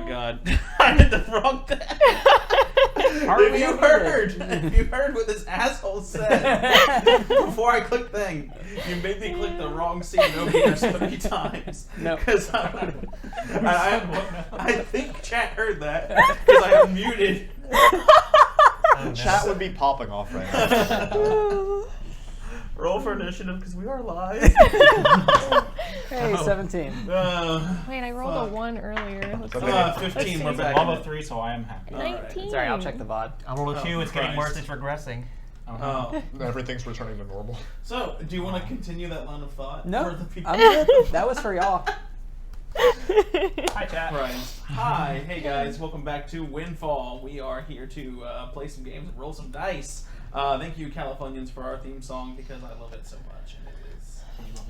god. I did the wrong thing. If you heard what this asshole said before I clicked thing, you made me click the wrong meters 3 times. No. Because I think chat heard that because I am muted. Chat would be popping off right now. Roll for initiative because we are live. Hey, 17. Wait, I rolled a 1 earlier. Let's see. 15. We're back. Above a 3, so I am happy. 19. Sorry, I'll check the VOD. I rolled a 2. It's getting Christ. worse. It's regressing. Oh. Everything's returning to normal. So, do you want to continue that line of thought? No, For the people? I'm good. That was for y'all. Hi, chat. Christ. Hi, hey guys, welcome back to Windfall. We are here to play some games and roll some dice. Thank you, Californians, for our theme song because I love it so much, and it is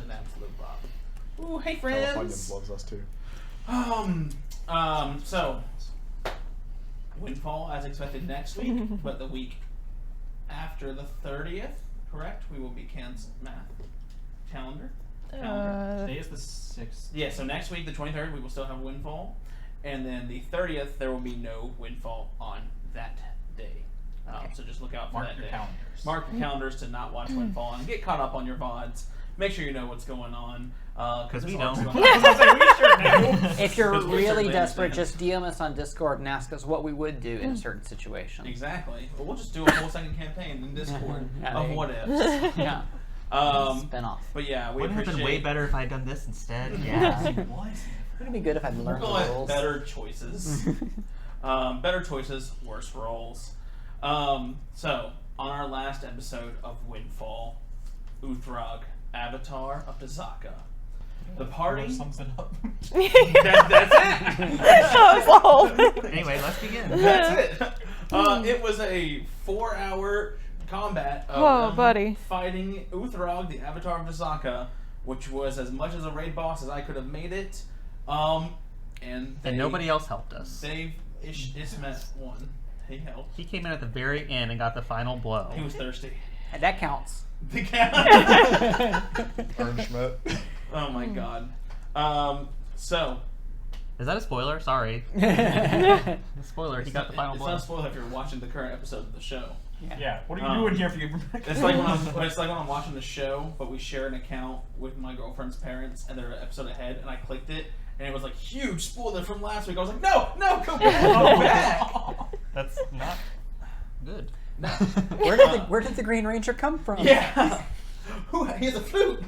an absolute bop. Ooh, hey friends. Californians loves us too. So Windfall as expected next week, but the week after the 30th, correct? We will be canceled. Math calendar. Today is the 6th. Yeah, so next week, the 23rd, we will still have Windfall. And then the 30th, there will be no Windfall on that day. So just look out for Mark that your day. calendars. Mark your calendars to not watch Windfall and get caught up on your VODs. Make sure you know what's going on. Because we don't. If you're Because we really certainly desperate, understand. just DM us on Discord and ask us what we would do in a certain situation. Exactly. Well, we'll just do a whole second campaign in Discord Yeah, of there what you ifs. Yeah. Spin off. But yeah, we Wouldn't it have appreciate been way better if I had done this instead? Yeah. Wouldn't it be good if I'd We'll learned the call it rules? better choices. Better choices, worse rolls. So, on our last episode of Windfall, Uthrog, Avatar of Dazaka. The party. Sums it up. That's it! That was old. Anyway, let's begin. That's it! It was a 4-hour combat of Oh, them buddy. fighting Uthrog, the Avatar of Dazaka, which was as much as a raid boss as I could have made it. And nobody else helped us. Ismet won. He helped. He came in at the very end and got the final blow. He was thirsty. And that counts. The cat. Ern Schmidt. Oh my god. So. Is that a spoiler? Sorry. Spoiler, he got the final It's blow. not a spoiler if you're watching the current episode of the show. Yeah, what are you doing here if you It's like when I'm watching the show, but we share an account with my girlfriend's parents, and they're an episode ahead, and I clicked it, and it was like huge spoiler from last week. I was like, no, go back, go back. That's not good. Where did the Green Ranger come from? Yeah. He has a flute.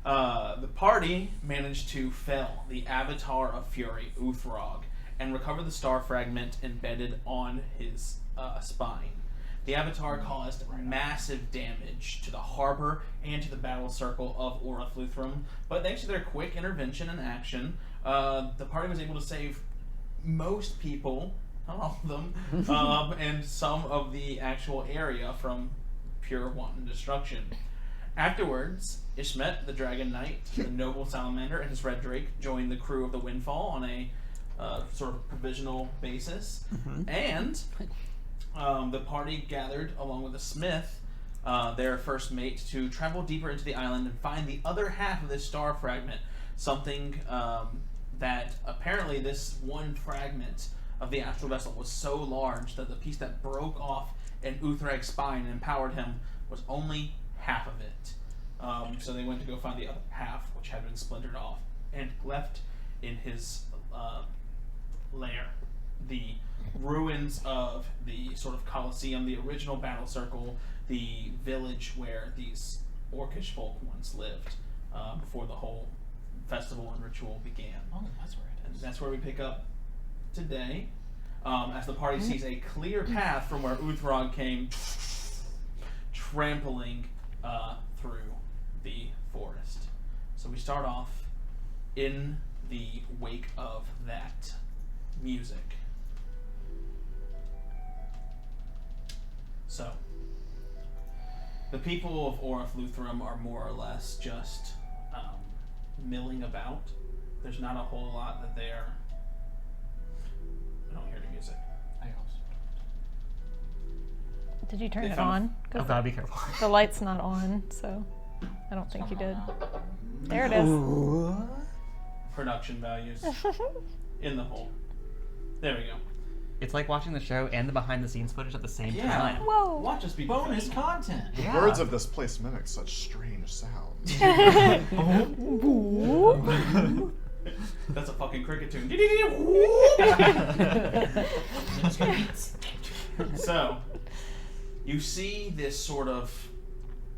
The party managed to fell the Avatar of Fury, Uthrog, and recover the star fragment embedded on his spine. The Avatar caused massive damage to the harbor and to the battle circle of Orifluthrum, but thanks to their quick intervention and action, the party was able to save most people, not all of them, and some of the actual area from pure wanton destruction. Afterwards, Ishmet, the Dragon Knight, the noble salamander, and his red drake joined the crew of the Windfall on a sort of provisional basis, and the party gathered along with the smith, their first mate, to travel deeper into the island and find the other half of this star fragment, something that apparently this one fragment of the astral vessel was so large that the piece that broke off in Uthrag's spine and empowered him was only half of it. So they went to go find the other half, which had been splintered off, and left in his lair the ruins of the sort of Colosseum, the original battle circle, the village where these orcish folk once lived before the whole festival and ritual began. Oh, that's where it And is. that's where we pick up today, as the party sees a clear path from where Uthrog came trampling through the forest. So we start off in the wake of that music. So, the people of Orifluthrum are more or less just milling about. There's not a whole lot that they are. I don't hear the music. I also. Did you turn They it found- on? Oh, 'Cause gotta be careful. the light's not on, so I don't think you did. There it is. Heard production values in the hole. There we go. It's like watching the show and the behind-the-scenes footage at the same time. Whoa. Watch us be Bonus professional. content. The Yeah. birds of this place mimic such strange sounds. That's a fucking cricket tune. So, you see this sort of,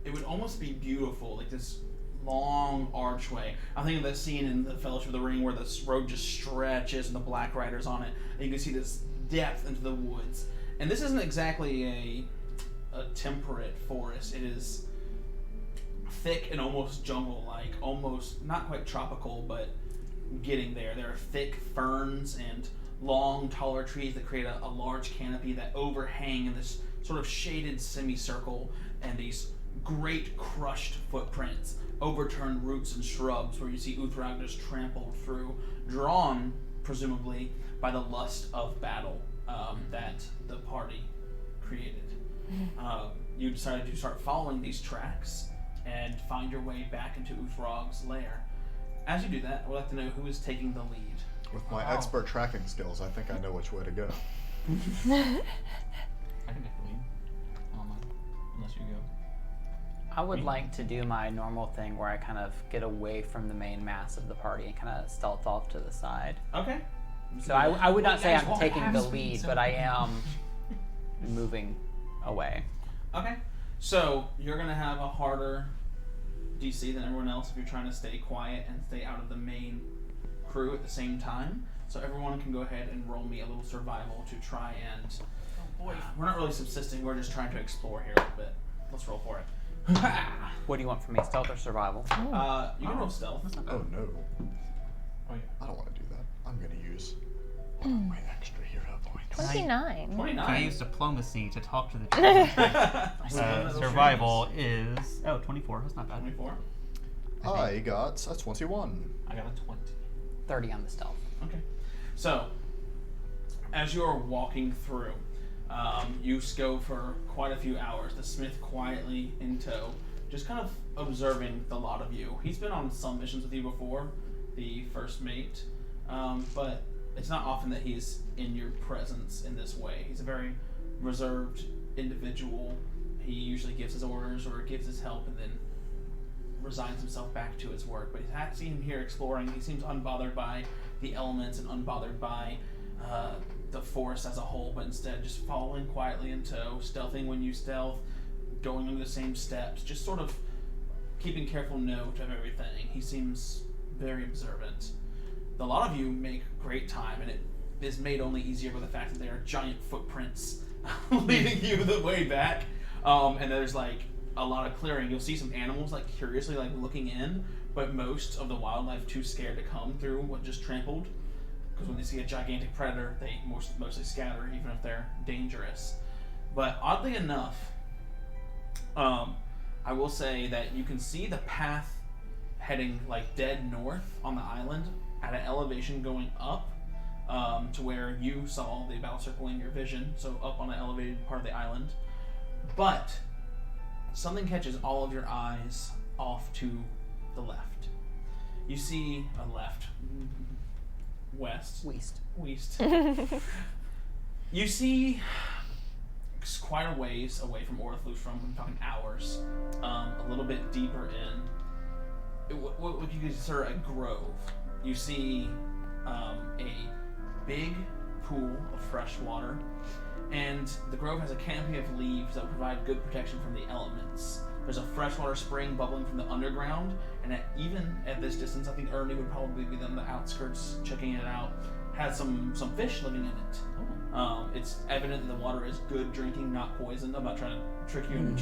it would almost be beautiful, like this long archway. I think of that scene in the Fellowship of the Ring where this road just stretches and the Black Riders on it, and you can see this depth into the woods. And this isn't exactly a temperate forest. It is thick and almost jungle-like, almost not quite tropical, but getting there. There are thick ferns and long, taller trees that create a large canopy that overhang in this sort of shaded semicircle, and these great crushed footprints, overturned roots and shrubs where you see Uthrag just trampled through, drawn, presumably, by the lust of battle that the party created. You decided to start following these tracks and find your way back into Uthrag's lair. As you do that, I would like to know who is taking the lead. With my expert tracking skills, I think I know which way to go. I can take the lead. Unless you go. I would like to do my normal thing where I kind of get away from the main mass of the party and kind of stealth off to the side. Okay. So I would not say guys I'm won't taking have the speed, lead, so- but I am moving away. Okay. So you're gonna have a harder DC than everyone else if you're trying to stay quiet and stay out of the main crew at the same time. So everyone can go ahead and roll me a little survival to try and. Oh boy. We're not really subsisting. We're just trying to explore here a little bit. Let's roll for it. What do you want from me, stealth or survival? You can roll stealth. Oh no. Oh yeah. I don't want to do that. I'm going to use one of my extra hero points. 29. 29. Can I use diplomacy to talk to the children? Survival is 24. That's not bad. 24. I got a 21. I got a 20. 30 on the stealth. Okay. So, as you're walking through, you go for quite a few hours. The Smith quietly in tow, just kind of observing the lot of you. He's been on some missions with you before, the first mate, but it's not often that he's in your presence in this way. He's a very reserved individual. He usually gives his orders or gives his help and then resigns himself back to his work. But I see him here exploring. He seems unbothered by the elements and unbothered by the forest as a whole, but instead just following quietly in tow, stealthing when you stealth, going under the same steps, just sort of keeping careful note of everything. He seems very observant. A lot of you make great time, and it is made only easier by the fact that there are giant footprints leading you the way back. And there's like a lot of clearing. You'll see some animals like curiously like looking in, but most of the wildlife too scared to come through what just trampled. Because when they see a gigantic predator, they mostly scatter, even if they're dangerous. But oddly enough, I will say that you can see the path heading like dead north on the island at an elevation going up to where you saw the battle circle in your vision, so up on an elevated part of the island. But something catches all of your eyes off to the left. You see a left, west, West. You see quite a ways away from Orthlufrum, I'm talking hours, a little bit deeper in, what would you consider a grove. You see a big pool of fresh water, and the grove has a canopy of leaves that provide good protection from the elements. There's a freshwater spring bubbling from the underground, and even at this distance, I think Ernie would probably be on the outskirts checking it out, has some fish living in it. It's evident that the water is good drinking, not poison. I'm not trying to trick you.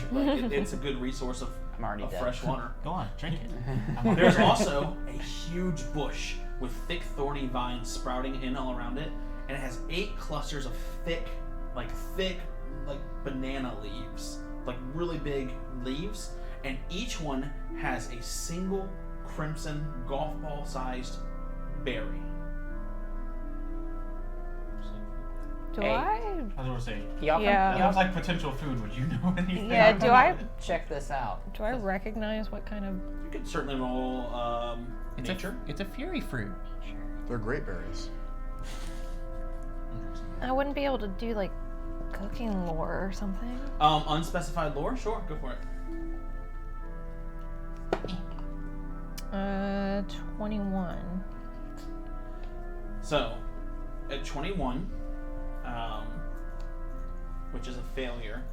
It's a good resource of I'm already dead. fresh water. Go on, drink it. There's also a huge bush with thick, thorny vines sprouting in all around it, and it has 8 clusters of thick, banana leaves, like really big leaves, and each one has a single crimson golf ball-sized berry. Do Hey. I? I was going to say, Y'all Yeah. that y'all looks like potential food. Would you know anything? Yeah, do I check this out. do I recognize what kind of You could certainly roll It's Nature? It's a fury fruit. They're great berries. I wouldn't be able to do like cooking lore or something. Unspecified lore? Sure, go for it. 21. So, at 21, which is a failure,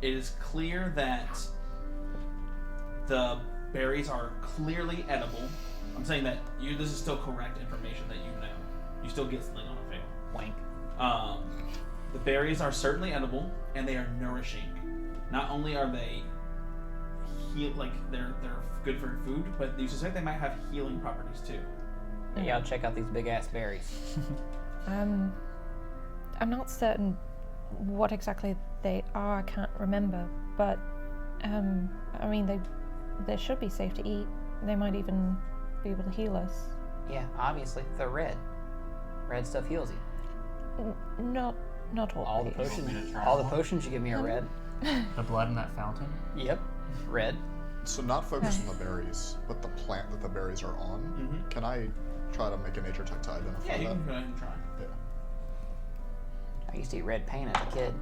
it is clear that the berries are clearly edible. I'm saying that this is still correct information that you know. You still get something on a fail. Wink. The berries are certainly edible, and they are nourishing. Not only are they they're good for food, but you suspect they might have healing properties too. Yeah, I'll check out these big ass berries. I'm not certain what exactly they are. I can't remember, but I mean they should be safe to eat. They might even be able to heal us. Yeah, obviously they're red. Red stuff heals you. Not all. All the please. potions you give me are red. The blood in that fountain. Yep, red. So not focus on the berries, but the plant that the berries are on. Mm-hmm. Can I try to make a nature check to identify Yeah, you that? can go ahead and try. Yeah. I used to eat red paint as a kid.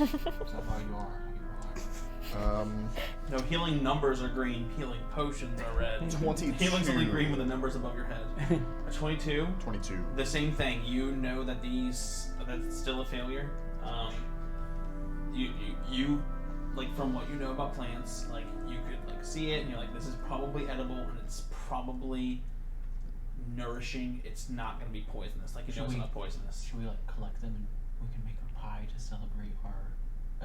Is that how you are? No, healing numbers are green. Healing potions are red. 22. Healing's only green with the numbers above your head. A 22. 22. The same thing. You know that that's still a failure. You like from what you know about plants, like you could like see it and you're like, this is probably edible and it's probably nourishing. It's not going to be poisonous. Like you know it's not poisonous. Should we like collect them and we can make a pie to celebrate our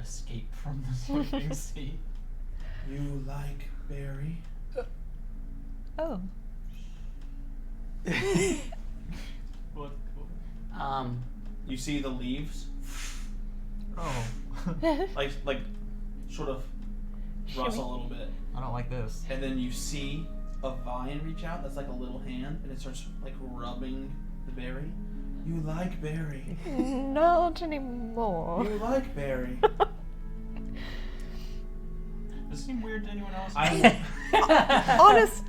escape from the sleeping sea? You like berry? Oh. What? You see the leaves, Oh. like sort of rustle a little bit. I don't like this. And then you see a vine reach out that's like a little hand, and it starts like rubbing the berry. You like berry. Not anymore. You like berry. Does it seem weird to anyone else?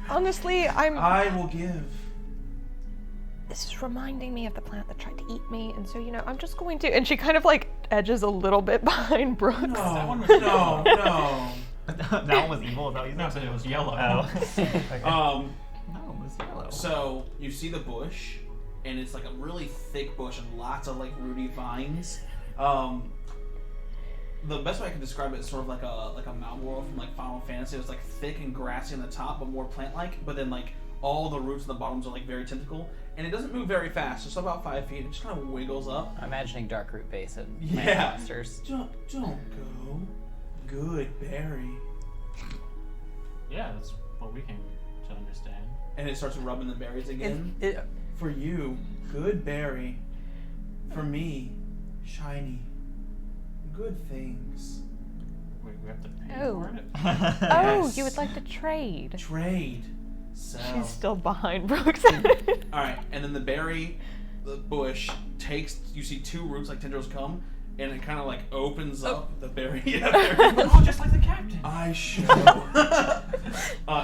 Honestly, I will give. This is reminding me of the plant that tried to eat me, and so I'm just going to. And she kind of like edges a little bit behind Brooks. That one was No. That one was evil. Is that what you No, I said? said it was yellow. Oh. Okay. No, it was yellow. So you see the bush, and it's like a really thick bush and lots of like rooty vines. The best way I can describe it is sort of like a mountain world from like Final Fantasy. It's like thick and grassy on the top, but more plant-like. But then like all the roots and the bottoms are like very tentacle, and it doesn't move very fast. It's about 5 feet. It just kind of wiggles up. I'm imagining dark root base and Yeah. monsters. Don't go. Good berry. Yeah, that's what we came to understand. And it starts rubbing the berries again. It, For you, good berry. For me, shiny. Good things. Wait, we have to pay Oh. for it? Oh, Yes. you would like to trade? Trade. Sell. She's still behind Brooks. Alright, and then the bush takes, you see 2 roots like tendrils come, and it kind of like opens up the berry. Yeah, berry. Oh, just like the captain. I show.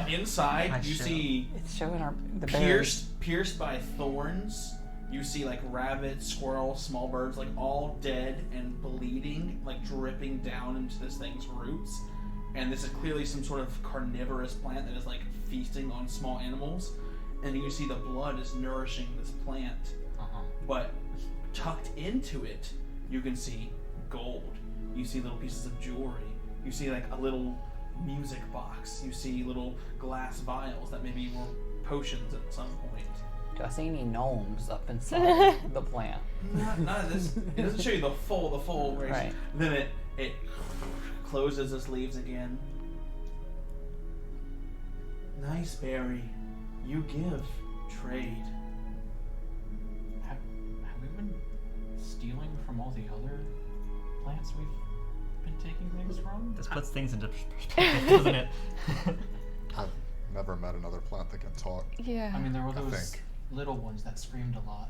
Inside, I you show. see it's showing the berries. pierced by thorns. You see like rabbit, squirrel, small birds, like all dead and bleeding, like dripping down into this thing's roots. And this is clearly some sort of carnivorous plant that is like feasting on small animals. And you see the blood is nourishing this plant. But tucked into it, you can see gold. You see little pieces of jewelry. You see like a little music box. You see little glass vials that maybe were potions at some point. Do I see any gnomes up inside the plant? None of this. It doesn't show you the full race. Right. Then it closes its leaves again. Nice berry. You give. Trade. Have we been stealing from all the other plants we've been taking things from? This puts things into perspective, doesn't it? I've never met another plant that can talk. Yeah. I mean, there were I those think. little ones that screamed a lot.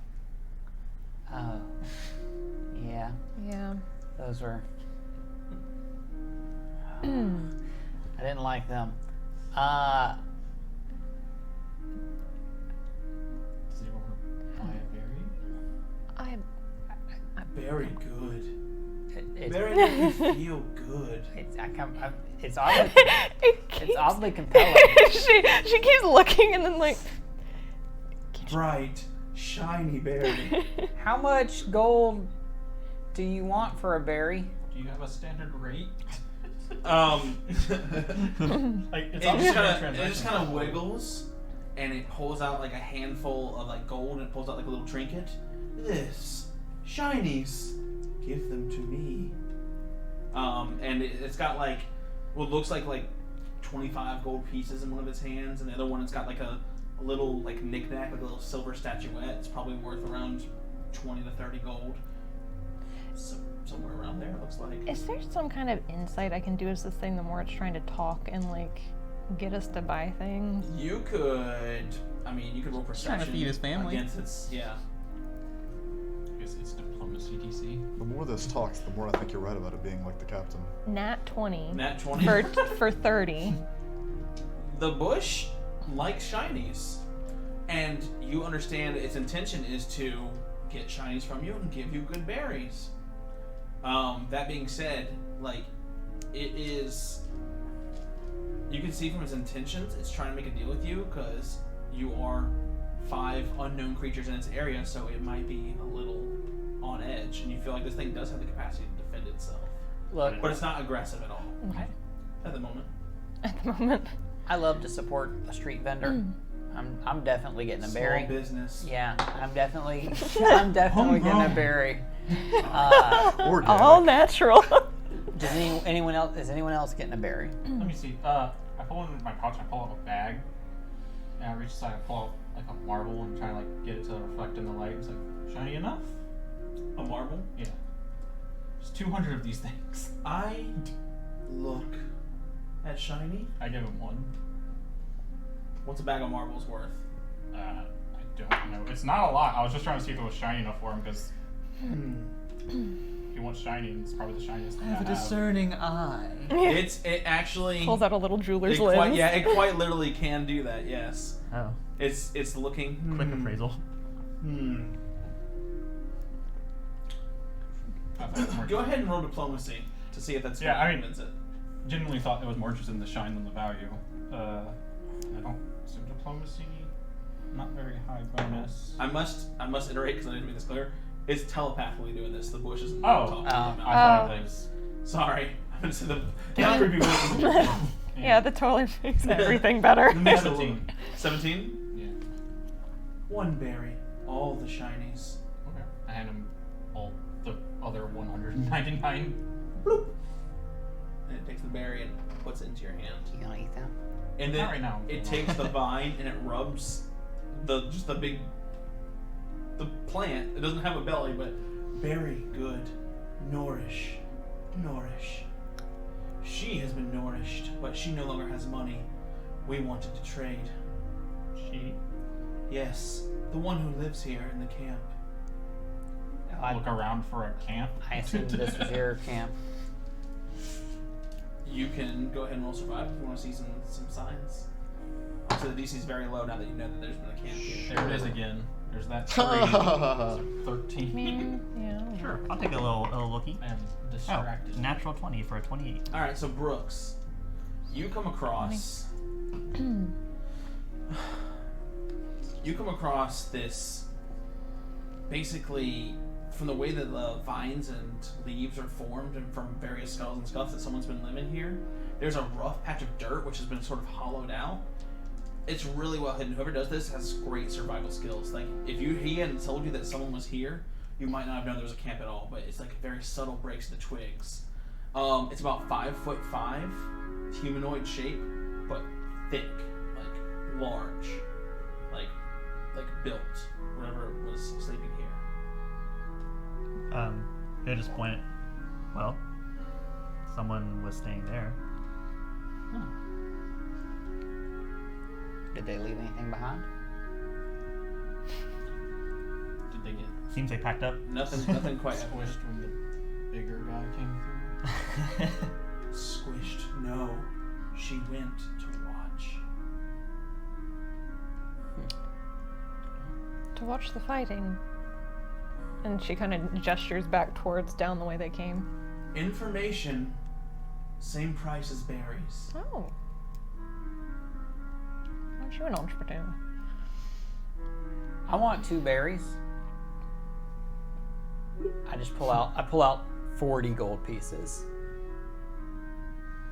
Yeah, Yeah. those were. I didn't like them. Very good. It's Very make you feel good. it's oddly, it's oddly compelling. she keeps looking and then like. Bright, shiny berry. How much gold do you want for a berry? Do you have a standard rate? Like, It obviously just kind of wiggles, and it pulls out like a handful of like gold, and it pulls out like a little trinket. This shinies, give them to me. And it's got like what looks like 25 gold pieces in one of its hands, and the other one it's got like a little like knickknack, like a little silver statuette. It's probably worth around 20 to 30 gold. So, somewhere around there, it looks like. Is there some kind of insight I can do as this thing the more it's trying to talk and like get us to buy things? You could roll perception. Trying to feed his family. Against its, yeah. I guess it's diplomacy DC. The more this talks, the more I think you're right about it being like the captain. Nat 20. Nat 20. For 30. The bush likes shinies, and you understand its intention is to get shinies from you and give you good berries. That being said, like, it is, you can see from its intentions, it's trying to make a deal with you because you are 5 unknown creatures in its area, so it might be a little on edge, and you feel like this thing does have the capacity to defend itself. Look, But it's not aggressive at all Okay. at the moment. At the moment. I love to support a street vendor. I'm definitely getting a berry. Small business. Yeah, I'm definitely getting a berry. Organic. All natural. Does anyone else? Is anyone else getting a berry? Let me see. I pull in my pouch. I pull out a bag, and I reach aside. I pull out like a marble and try to like get it to reflect in the light. It's like shiny enough. A marble? Yeah. There's 200 of these things. I look at shiny. I give him one. What's a bag of marbles worth? I don't know. It's not a lot. I was just trying to see if it was shiny enough for him because if he wants shiny, it's probably the shiniest thing I have. discerning eye. It actually Pulls out a little jeweler's it lens. quite, yeah, it quite literally can do that. Yes, Oh, it's looking. quick appraisal. Go ahead and roll diplomacy to see if that's Yeah, I mean- convince it. Genuinely thought it was more interested in the shine than the value. I don't. So diplomacy, not very high bonus. I must iterate because I didn't make this clear. It's telepathically doing this. The bush isn't Oh. talking I to thought them. it was. Sorry, I'm gonna say the creepy voice. Yeah, that totally makes everything better. Makes it a little- 17. 17? Yeah. One berry, all the shinies. Okay. I hand him all the other 199. Bloop. And it takes the berry and puts it into your hand. You gonna eat that? And then Not right now. it takes the vine and it rubs the plant. It doesn't have a belly, but very good. Nourish. She has been nourished, but she no longer has money. We wanted to trade. She. Yes, the one who lives here in the camp. Look around for a camp. I assume this is your camp. You can go ahead and roll survive if you want to see some signs. So the DC is very low now that you know that there's been a camp here. There it is again. There's that 3. So 13. Man, yeah. Sure, I'll take a little looky. I am Oh, distracted. natural 20 for a 28. All right, so Brooks, you come across. You come across this. Basically, from the way that the vines and leaves are formed, and from various skulls and stuff that someone's been living here, there's a rough patch of dirt which has been sort of hollowed out. It's really well hidden. Whoever does this has great survival skills. Like if he hadn't told you that someone was here, you might not have known there was a camp at all. But it's like very subtle breaks in the twigs. It's about 5'5", humanoid shape, but thick, like large, like built. Whatever was sleeping here. They just point it. Well, someone was staying there. Did they leave anything behind? Did they get Seems they packed up. Nothing quite squished when the bigger guy came through? squished. No, she went to watch. To watch the fighting. And she kind of gestures back towards down the way they came. Information, same price as berries. Oh. Aren't you an entrepreneur? I want 2 berries. I pull out 40 gold pieces.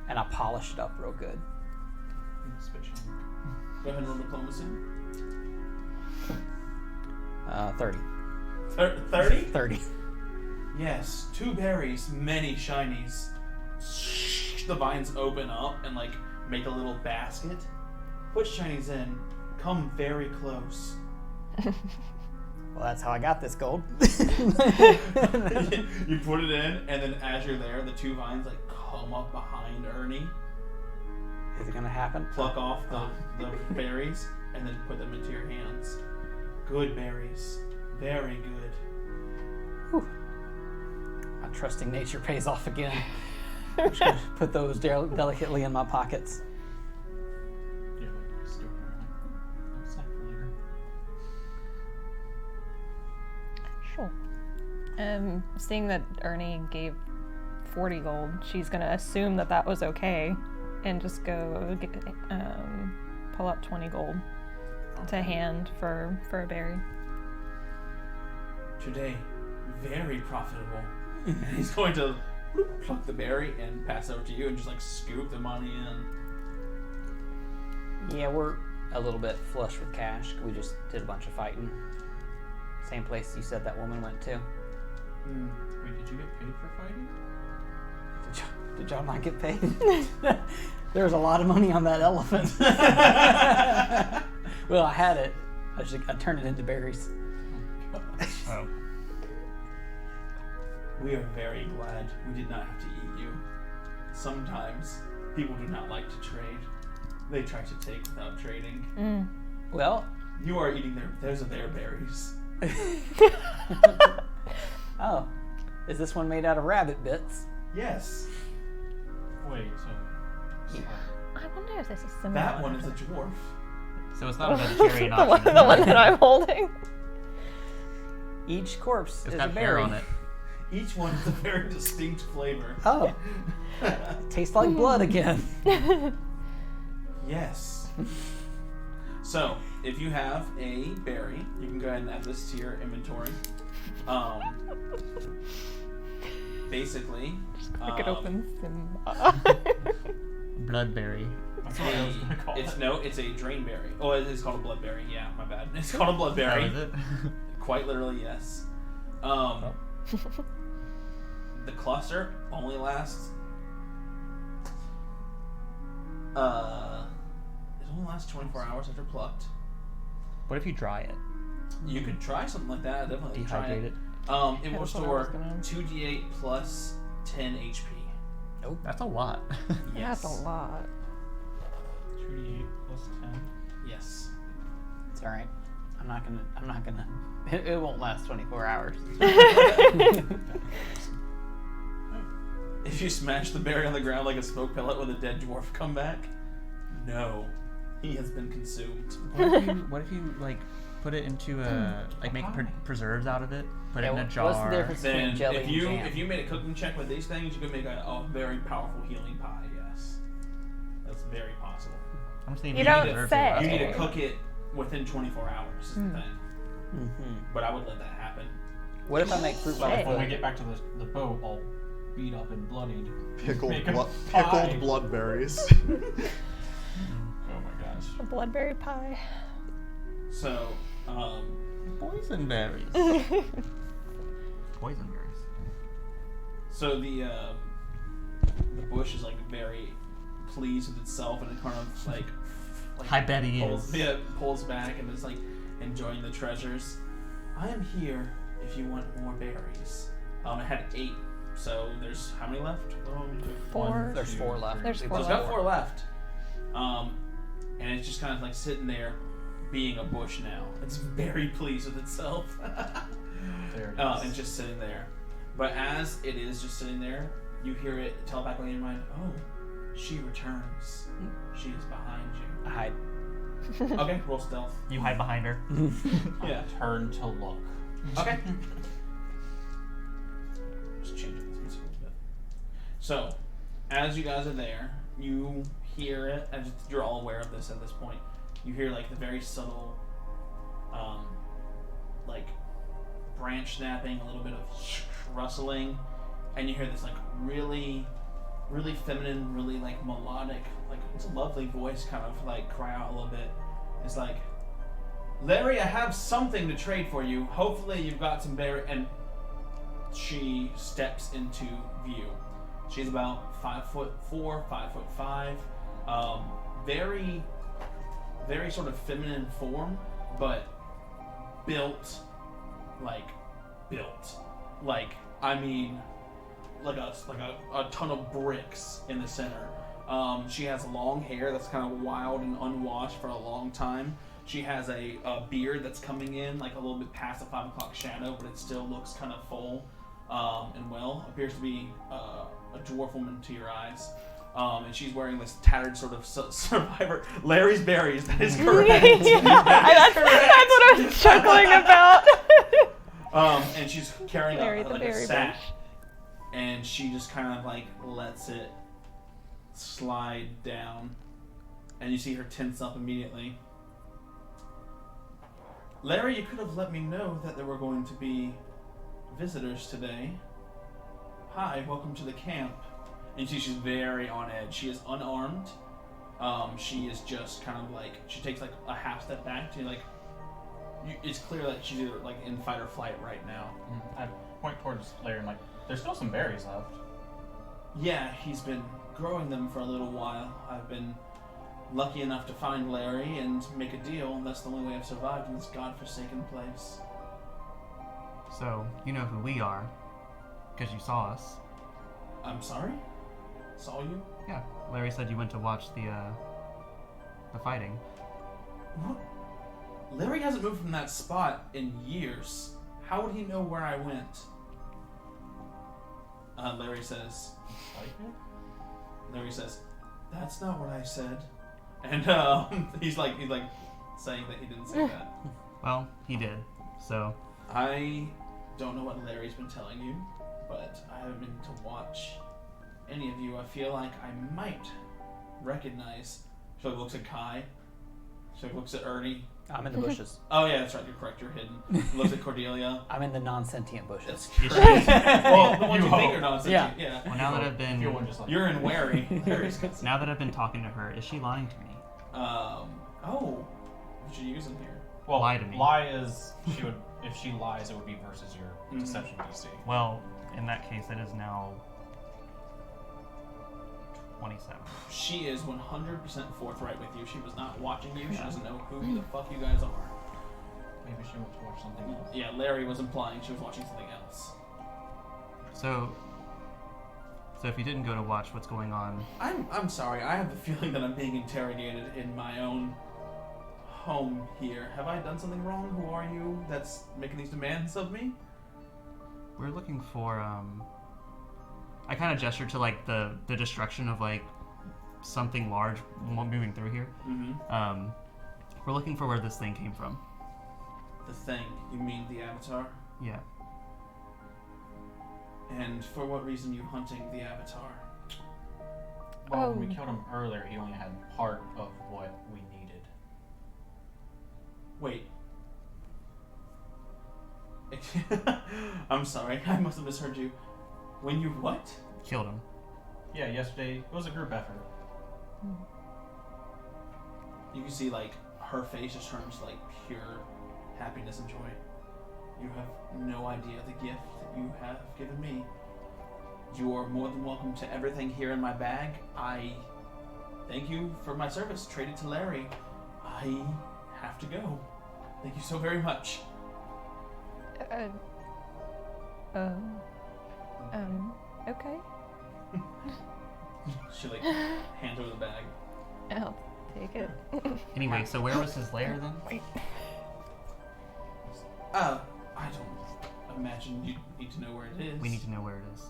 And I polish it up real good. Go ahead and roll diplomacy. 30. 30? 30. Yes, 2 berries, many shinies. The vines open up and like make a little basket. Put shinies in. Come very close. Well, that's how I got this gold. You put it in, and then as you're there, the 2 vines like come up behind Ernie, Is it gonna happen? pluck off the berries, and then put them into your hands. Good berries, very good. Whew. My trusting nature pays off again. I'm just gonna put those delicately in my pockets. Yeah, like, stupid. It's not for later. Sure. Seeing that Ernie gave 40 gold, she's gonna assume that that was okay, and just go pull up 20 gold to hand for a berry. Today, very profitable. And he's going to pluck the berry and pass it over to you and just like scoop the money in. Yeah, we're a little bit flush with cash. We just did a bunch of fighting. Same place you said that woman went to. Wait, did you get paid for fighting? Did y'all not get paid? There was a lot of money on that elephant. Well, I had it. I turned it into berries. Oh. We are very glad we did not have to eat you. Sometimes people do not like to trade. They try to take without trading. Well, You are eating their berries. oh, is this one made out of rabbit bits? Yes. Wait, so. I wonder if this is similar. That one is a dwarf. So it's not a vegetarian the one, option. the one that I'm holding. Each corpse It's is got a hair berry. on it. Each one has a very distinct flavor. Oh, tastes like blood again. Yes. So, if you have a berry, you can go ahead and add this to your inventory. Basically, Crack it open. Bloodberry. That's what I was gonna call it. It's a drainberry. Oh, it's called a bloodberry. Yeah, my bad. It's called a Oh, bloodberry. is it? Quite literally, yes. The cluster only lasts. It only lasts 24 hours after plucked. What if you dry it? You could try something like that. Definitely try Dehydrate it. it? It will That's what I was store gonna- 2d8 plus 10 HP. That's a lot. Yes. That's a lot. 2d8 plus 10. Yes. It's all right. I'm not gonna. It won't last 24 hours. If you smash the berry on the ground like a smoke pellet, will the dead dwarf come back? No. He has been consumed. What if you like put it into a like make preserves out of it? Put it in a jar. What's the difference between Then jelly if you and jam? if you made a cooking check with these things, you could make a very powerful healing pie, yes. That's very possible. I'm just thinking You maybe don't preserves say. it You last need to longer. cook it within 24 hours is the thing. Mm-hmm. But I would let that happen. What if I make fruit by the Shit. When we foot? get back to the boat, all beat up and bloodied. Pickled, Make a blood, pie. pickled bloodberries. Oh my gosh. A bloodberry pie. So, Boysenberries. Boysenberries. so the bush is like very pleased with itself, and it kind of like I bet he pulls, is. yeah, pulls back and is like enjoying the treasures. I am here if you want more berries. It had 8, so there's how many left? 4. There's 4 left. There's So 4 it's left. got 4 left. And it's just kind of like sitting there, being a bush now. It's very pleased with itself. There it is. It's just sitting there. But as it is just sitting there, you hear it telepathically in your mind, oh, she returns. She is behind I hide. you. Okay, roll stealth. You hide behind her. Yeah. Turn to look. Okay. So, as you guys are there, you hear it, and you're all aware of this at this point. You hear like the very subtle, like branch snapping, a little bit of rustling, and you hear this like really, really feminine, really like melodic, like it's a lovely voice kind of like cry out a little bit. It's like, Larry, I have something to trade for you. Hopefully you've got some berry. And she steps into view. She's about 5'4", 5'5". Very, very sort of feminine form, but built. I mean, like a ton of bricks in the center. She has long hair that's kind of wild and unwashed for a long time. She has a beard that's coming in like a little bit past the 5 o'clock shadow, but it still looks kind of full and well. Appears to be a dwarf woman to your eyes. And she's wearing this tattered sort of survivor. Larry's berries, that is correct. That's what I was chuckling about. And she's carrying Larry a the berry sack. bush. And she just kind of like lets it slide down. And you see her tense up immediately. Larry, you could have let me know that there were going to be visitors today. Hi, welcome to the camp. And you see she's very on edge. She is unarmed. She is just kind of like, she takes like a half step back to like, it's clear that she's either like in fight or flight right now. I point towards Larry and like, there's still some berries left. Yeah, he's been growing them for a little while. I've been lucky enough to find Larry and make a deal, and that's the only way I've survived in this godforsaken place. So, you know who we are, because you saw us. I'm sorry? Saw you? Yeah, Larry said you went to watch the fighting. What? Larry hasn't moved from that spot in years. How would he know where I went? Larry says, that's not what I said. And he's like saying that he didn't say that. Well, he did, so... I don't know what Larry's been telling you, but I haven't been to watch any of you. I feel like I might recognize. She looks at Kai. She looks at Ernie. I'm in the bushes. Oh yeah, that's right. You're correct. You're hidden. Looks at Cordelia. I'm in the non-sentient bushes. That's correct. Well, the ones you think are non-sentient. Yeah. Well, now that I've been... You're in wary. Larry's Now that I've been talking to her, is she lying to me? Oh. What should you use in here? Well, lie to me. Lie is, she would, if she lies, it would be versus your deception DC. Well, in that case, it is now 27. She is 100% forthright with you. She was not watching you. She doesn't know who the fuck you guys are. Maybe she wants to watch something else. Yeah, Larry was implying she was watching something else. So if you didn't go to watch what's going on... I'm sorry. I have the feeling that I'm being interrogated in my own home here. Have I done something wrong? Who are you that's making these demands of me? We're looking for, I kind of gestured to, like, the destruction of, like, something large moving through here. Mm-hmm. We're looking for where this thing came from. The thing. You mean the Avatar? Yeah. And for what reason are you hunting the Avatar? Well, when we killed him earlier, he only had part of what we needed. Wait. I'm sorry. I must have misheard you. When you what? Killed him. Yeah, yesterday, it was a group effort. You can see, like, her face just turns, like, pure happiness and joy. You have no idea the gift that you have given me. You are more than welcome to everything here in my bag. I thank you for my service. Traded to Larry. I have to go. Thank you so very much. Okay. She, like, hands over the bag. I'll take it. Anyway, so where was his lair then? I don't imagine you need to know where it is. We need to know where it is.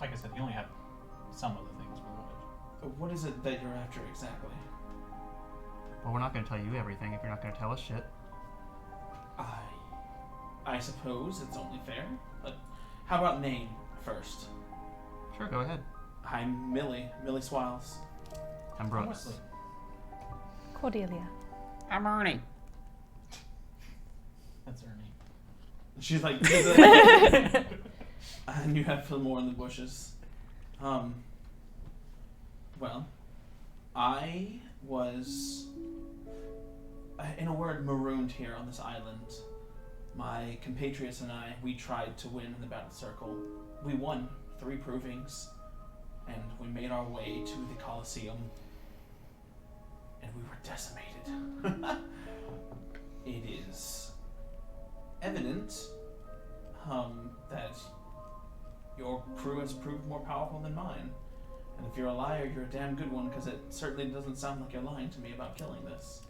Like I said, you only have some of the things we wanted. What is it that you're after exactly? Well, we're not going to tell you everything if you're not going to tell us shit. I suppose it's only fair. But how about name first? Sure, go ahead. I'm Millie Swiles. I'm I'm Brooks. Wesley. Cordelia. I'm Ernie. That's Ernie. She's like, and you have some more in the bushes. Well, I was, in a word, marooned here on this island. My compatriots and I, we tried to win in the battle circle. We won 3 provings, and we made our way to the Colosseum, and we were decimated. It is evident that your crew has proved more powerful than mine. And if you're a liar, you're a damn good one, because it certainly doesn't sound like you're lying to me about killing this.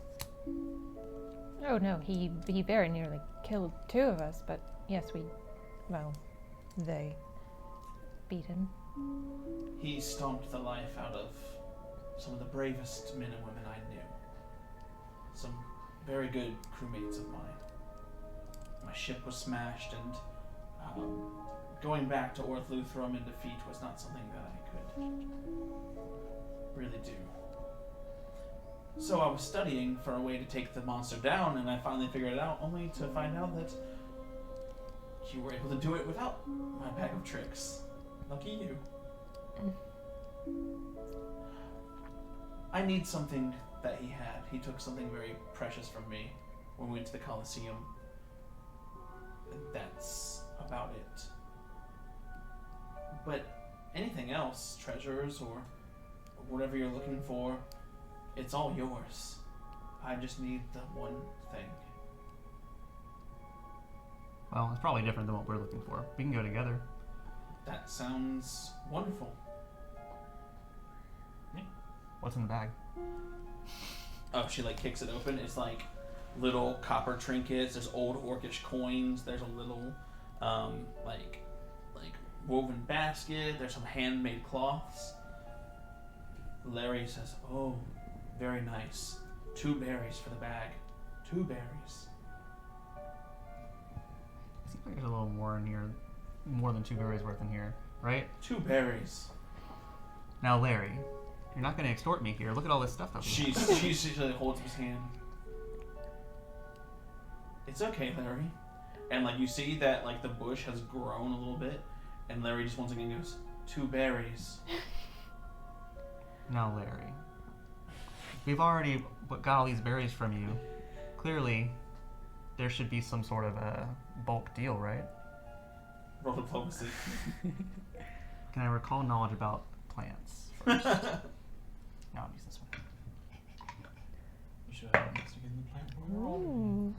Oh no, he very nearly killed 2 of us, but yes, they beat him. He stomped the life out of some of the bravest men and women I knew. Some very good crewmates of mine. My ship was smashed, and going back to Orthluthrum in defeat was not something that I could really do. So I was studying for a way to take the monster down, and I finally figured it out, only to find out that you were able to do it without my bag of tricks. Lucky you. I need something that he had. He took something very precious from me when we went to the Colosseum. And that's about it. But anything else, treasures or whatever you're looking for, it's all yours. I just need the one thing. Well, it's probably different than what we're looking for. We can go together. That sounds wonderful. What's in the bag? Oh, she like kicks it open. It's like little copper trinkets. There's old orcish coins. There's a little like woven basket. There's some handmade cloths. Larry says, "Oh, very nice. 2 berries for the bag. 2 berries." It seems like there's a little more in here, more than 2 berries worth in here, right? 2 berries. Now, Larry, you're not going to extort me here. Look at all this stuff. She holds up his hand. It's okay, Larry. And like you see that like the bush has grown a little bit, and Larry just once again goes, 2 berries. Now, Larry, we've already got all these berries from you. Clearly, there should be some sort of a bulk deal, right? Roll diplomacy. Can I recall knowledge about plants first? No, I'm using this one. You should have investigated the plant we were all Ooh.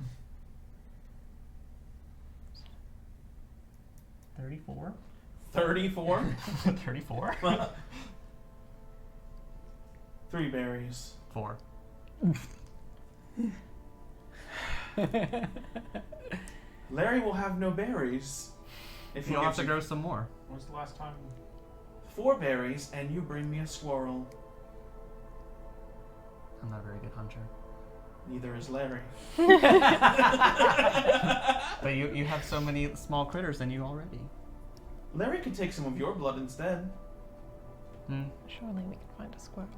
34? 34. 34? 3 berries. 4. Larry will have no berries. If You'll have to grow some more. When was the last time? 4 berries, and you bring me a squirrel. I'm not a very good hunter. Neither is Larry. But you have so many small critters in you already. Larry could take some of your blood instead. Surely we can find a squirrel.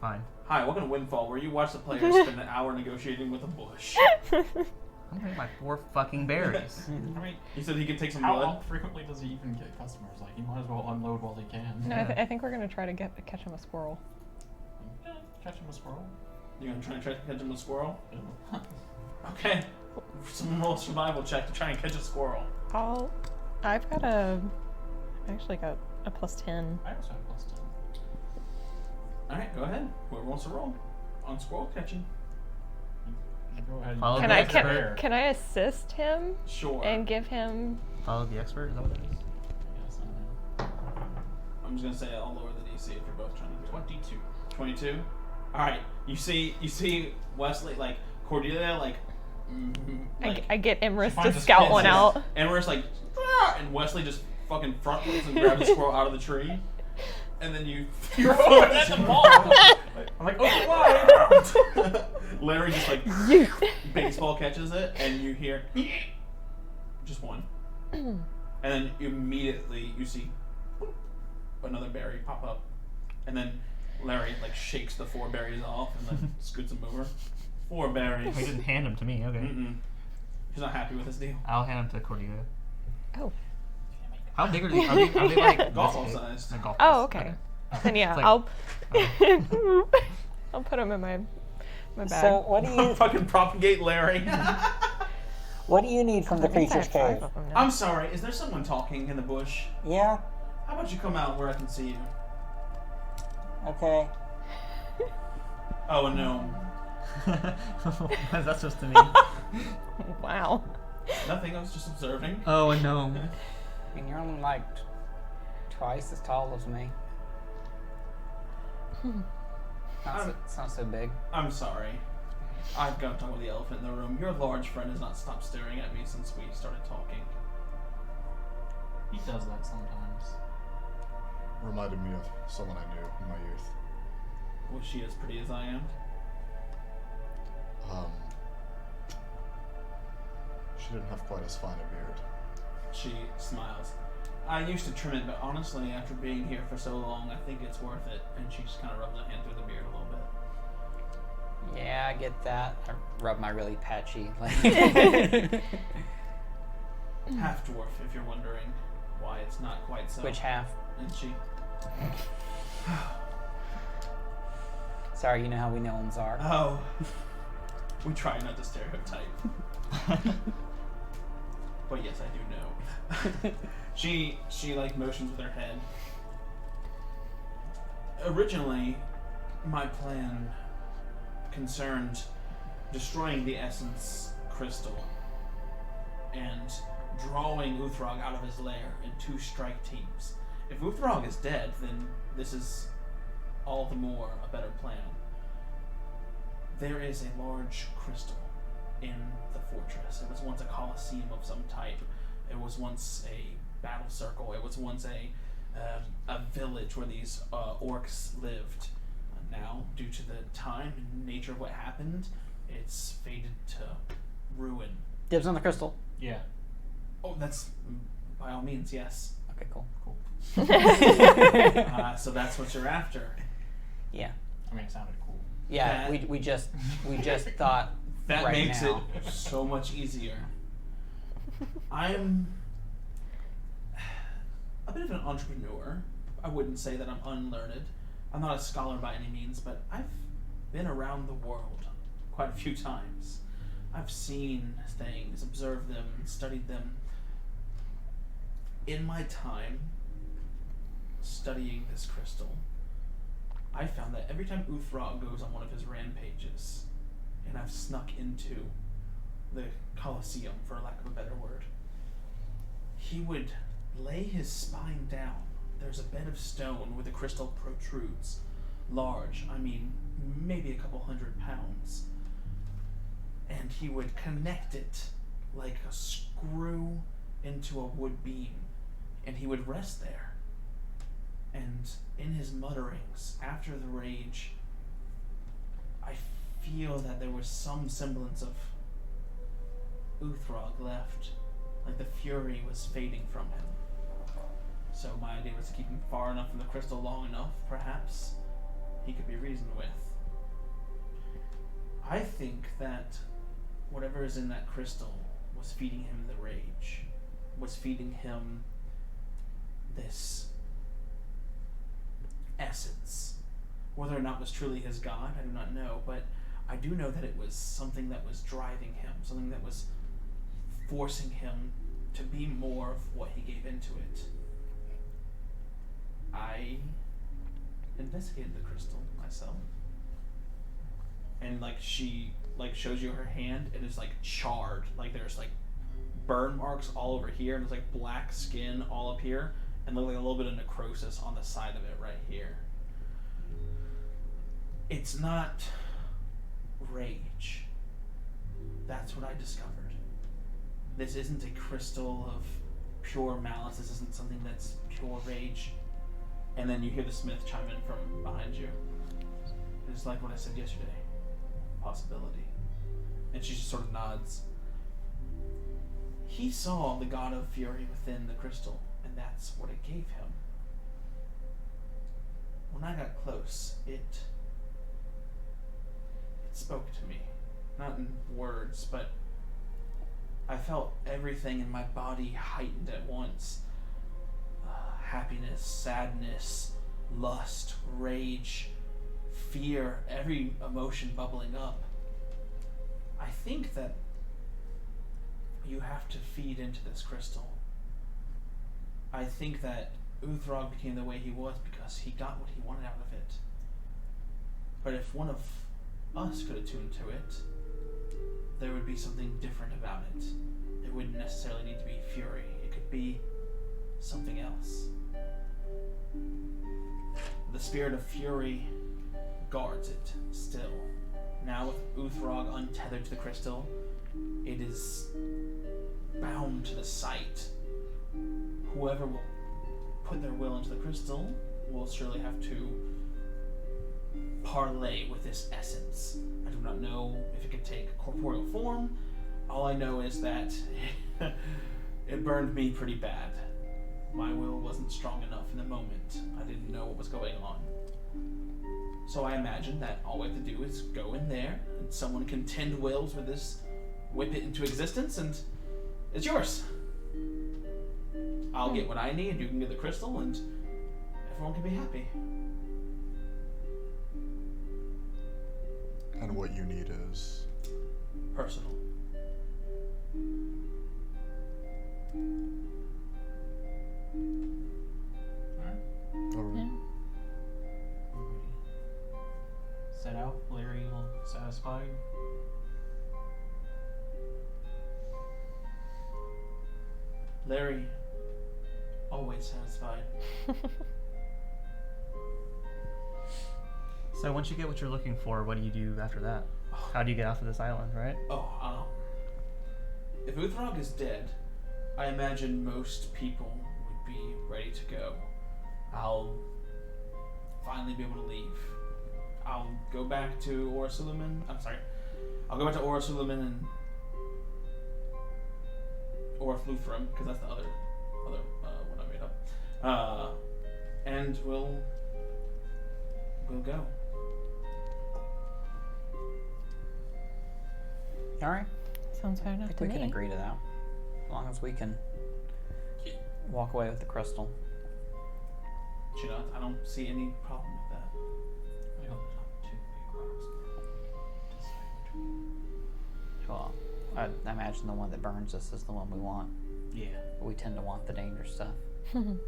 Fine. Hi, welcome to Windfall, where you watch the players spend an hour negotiating with a bush. I'm getting my 4 fucking berries. I mean, He said he could take some how blood. frequently does he even get customers? Like, he might as well unload while he can. No, Yeah. I think we're gonna try to catch him a squirrel. Yeah, catch him a squirrel. You're gonna try to catch him a squirrel? Yeah. Okay. Someone roll a survival check to try and catch a squirrel. I've actually got a +10. I also have +10. Alright, go ahead. Whoever wants to roll on squirrel catching. Go ahead. Follow Can the I expert. can I assist him Sure. and give him? Follow the expert? Is that what it is? Yes, I know. I'm just gonna say I'll lower the DC if you're both trying to do it. 22. 22. All right. You see Wesley, like Cordelia, like I get Emrys to finds a scout squirrel. one out. and we're just like, "Ah!" and Wesley just fucking front flips and grabs the squirrel out of the tree, and then you your foot at the ball. I'm like, oh, why? Larry just like baseball catches it, and you hear just one. And then immediately you see whoop, another berry pop up. And then Larry like shakes the 4 berries off and then scoots them over. 4 berries. He didn't hand them to me. Okay. Mm-mm. He's not happy with his deal. I'll hand them to Cordelia. Oh. How big are they? Are they like Golf this big? sized. Like golf Oh, balls. okay. Then yeah, It's like- I'll put them in my bag. So what do you Fucking propagate Larry. what do you need from the I think I creature's have 5 cave? of them now. I'm sorry, is there someone talking in the bush? Yeah. How about you come out where I can see you? Okay. Oh, a gnome. What is that supposed to mean? Wow. Nothing, I was just observing. Oh, a gnome. I mean, you're only like twice as tall as me. It's not so big. I'm sorry. I've got to talk with the elephant in the room. Your large friend has not stopped staring at me since we started talking. He does that sometimes. Reminded me of someone I knew in my youth. Was she as pretty as I am? She didn't have quite as fine a beard. She smiles. I used to trim it, but honestly, after being here for so long, I think it's worth it. And she just kind of rubs her hand through the beard a little bit. Yeah, I get that. I rub my really patchy. Like Half dwarf, if you're wondering why it's not quite so. Which half? And she. Sorry, you know how we gnomes are. Oh. We try not to stereotype. But yes, I do know. She like motions with her head. Originally, my plan concerned destroying the essence crystal and drawing Uthrog out of his lair in 2 strike teams. If Uthrog is dead, then this is all the more a better plan. There is a large crystal in the fortress. It was once a coliseum of some type. It was once a battle circle. It was once a village where these orcs lived. Now, due to the time and nature of what happened, it's faded to ruin. Dibs on the crystal. Yeah. Oh, that's by all means, yes. Okay, cool. So that's what you're after. Yeah. I mean, it sounded cool. Yeah, That- we just thought That right makes now. it so much easier. I'm a bit of an entrepreneur. I wouldn't say that I'm unlearned. I'm not a scholar by any means, but I've been around the world quite a few times. I've seen things, observed them, studied them. In my time studying this crystal, I found that every time Uthrog goes on one of his rampages, and I've snuck into the Colosseum, for lack of a better word, he would lay his spine down. There's a bed of stone where the crystal protrudes. Large, I mean, maybe a couple 100 pounds. And he would connect it like a screw into a wood beam. And he would rest there. And in his mutterings, after the rage, I feel that there was some semblance of Uthrog left. Like the fury was fading from him. So my idea was to keep him far enough from the crystal long enough, perhaps, he could be reasoned with. I think that whatever is in that crystal was feeding him the rage, was feeding him this essence. Whether or not it was truly his god, I do not know, but I do know that it was something that was driving him, something that was forcing him to be more of what he gave into it. I investigated the crystal myself. And like she like shows you her hand, and it's like charred. Like there's like burn marks all over here, and there's like black skin all up here, and look like a little bit of necrosis on the side of it right here. It's not rage. That's what I discovered. This isn't a crystal of pure malice. This isn't something that's pure rage. And then you hear the smith chime in from behind you. It's like what I said yesterday. Possibility. And she just sort of nods. He saw the god of fury within the crystal, and that's what it gave him. When I got close, it spoke to me. Not in words, but I felt everything in my body heightened at once. Happiness, sadness, lust, rage, fear, every emotion bubbling up. I think that you have to feed into this crystal. I think that Uthrog became the way he was because he got what he wanted out of it. But if one of us could attune to it, there would be something different about it. It wouldn't necessarily need to be fury. It could be something else. The spirit of fury guards it still. Now with Uthrog untethered to the crystal, it is bound to the site. Whoever will put their will into the crystal will surely have to parlay with this essence. I do not know if it could take corporeal form. All I know is that it burned me pretty bad. My will wasn't strong enough in the moment. I didn't know what was going on. So I imagine that all we have to do is go in there and someone can tend wills with this, whip it into existence, and it's yours. I'll get what I need, you can get the crystal, and everyone can be happy. And what you need is Personal. alright. Set out, Larry all satisfied. Larry, always satisfied. So once you get what you're looking for, what do you do after that? How do you get off of this island, right? If Uthrog is dead, I imagine most people would be ready to go. I'll finally be able to leave. I'll go back to Orasuluman. I'll go back to Orasuluman and Orthluthrum, because that's the other one I made up. And we'll go. All right. Sounds fair I enough think to we me. can agree to that. As long as we can walk away with the crystal. I don't see any problem with that. I hope there's not two big rocks. Well, I imagine the one that burns us is the one we want. Yeah, But we tend to want the dangerous stuff. isn't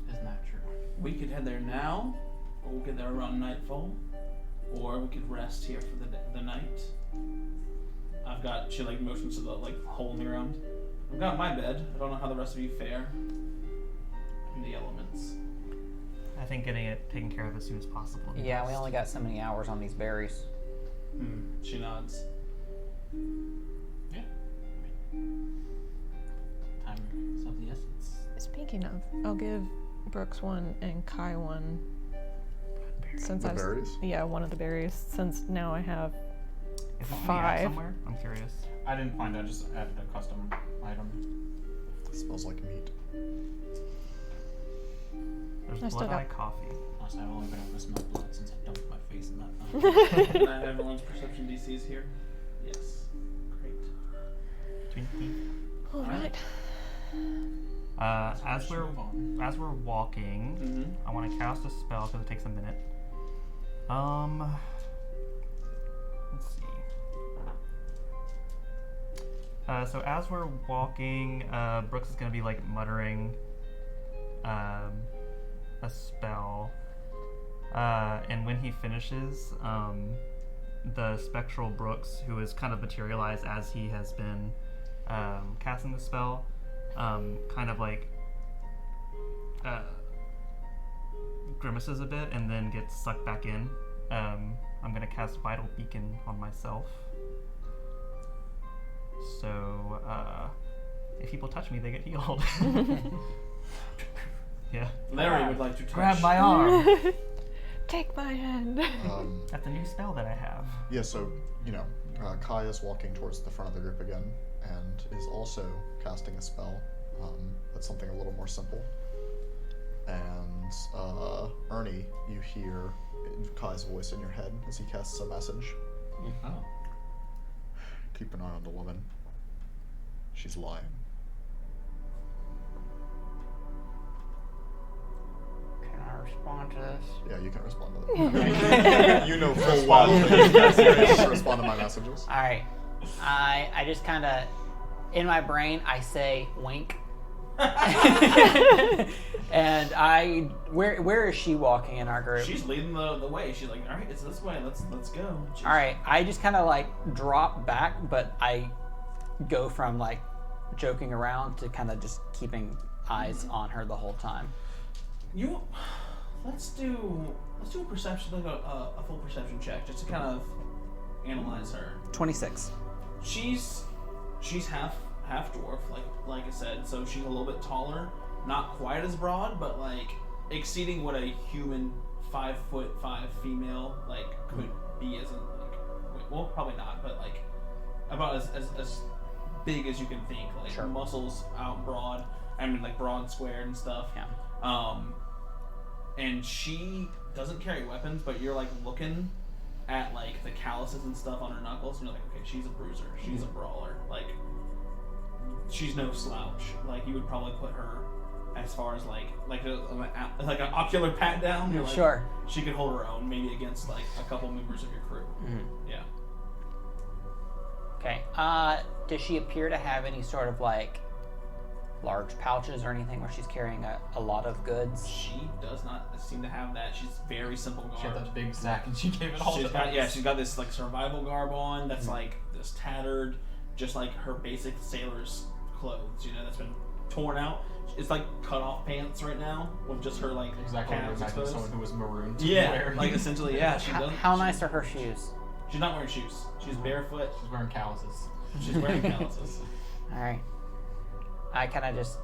that true? We could head there now, or we could get there around nightfall, or we could rest here for the night. She motions to the hole in the ground. I've got my bed. I don't know how the rest of you fare in the elements. I think getting it taken care of as soon as possible. would be Yeah, we best. only got so many hours on these berries. She nods. Yeah. Time is of the essence. Speaking of, I'll give Brooks one and Kai one. Since The I've berries? Yeah, one of the berries. Since now I have Is it on the app 5. somewhere? I'm curious. I didn't find. I just added a custom item. It smells like meat. There's I still blood-eye got- coffee. Honestly, I've only been able to smell blood since I dumped my face in that. Can I have everyone's perception DCs here? Yes. Great. 20. All right. As we're walking, Mm-hmm. I want to cast a spell because it takes a minute. Let's see. So as we're walking, Brooks is gonna be muttering a spell, and when he finishes, the spectral Brooks, who is kind of materialized as he has been casting the spell, grimaces a bit and then gets sucked back in. I'm gonna cast Vital Beacon on myself. So if people touch me, they get healed. Yeah. Larry would like to touch. Grab my arm. Take my hand. That's a new spell that I have. Yeah, so, Kai is walking towards the front of the group again and is also casting a spell, but something a little more simple. And Ernie, you hear Kai's voice in your head as he casts a message. Oh. Keep an eye on the woman. She's lying. Can I respond to this? Yeah, you can respond to that. you know full well that you can respond to my messages. All right. I just kind of, in my brain, I say wink. And where is she walking in our group? She's leading the way. She's like, all right, it's this way. Let's go. She's, All right. I just kind of like drop back, but I go from like joking around to kind of just keeping eyes on her the whole time. Let's do a perception, like a full perception check, just to kind of analyze her. 26. She's half dwarf, like I said, so she's a little bit taller, not quite as broad, but like exceeding what a human 5'5" female like could be as well, probably not, but like about as big as you can think, like Sure. muscles out broad, I mean like broad squared and stuff. Yeah. And she doesn't carry weapons, but you're like looking at like the calluses and stuff on her knuckles, and you're like, okay, she's a bruiser, she's a brawler, like she's no slouch. Like you would probably put her as far as like an ocular pat down. You're like, Sure. She could hold her own, maybe against like a couple members of your crew. Mm-hmm. Yeah. Okay. Does she appear to have any sort of like large pouches or anything where she's carrying a lot of goods? She does not seem to have that. She's very simple garb. She had that big sack and she gave it all to us. She's got this like survival garb on that's like this tattered, just like her basic sailor's clothes, you know, that's been torn out. It's like cut off pants right now with just her like Exactly what I calves imagine exposed. someone who was marooned to Yeah, wear. like essentially, yeah. She doesn't. How nice are her shoes? She's not wearing shoes. She's barefoot. She's wearing calluses. She's wearing calluses. All right. I kind of just,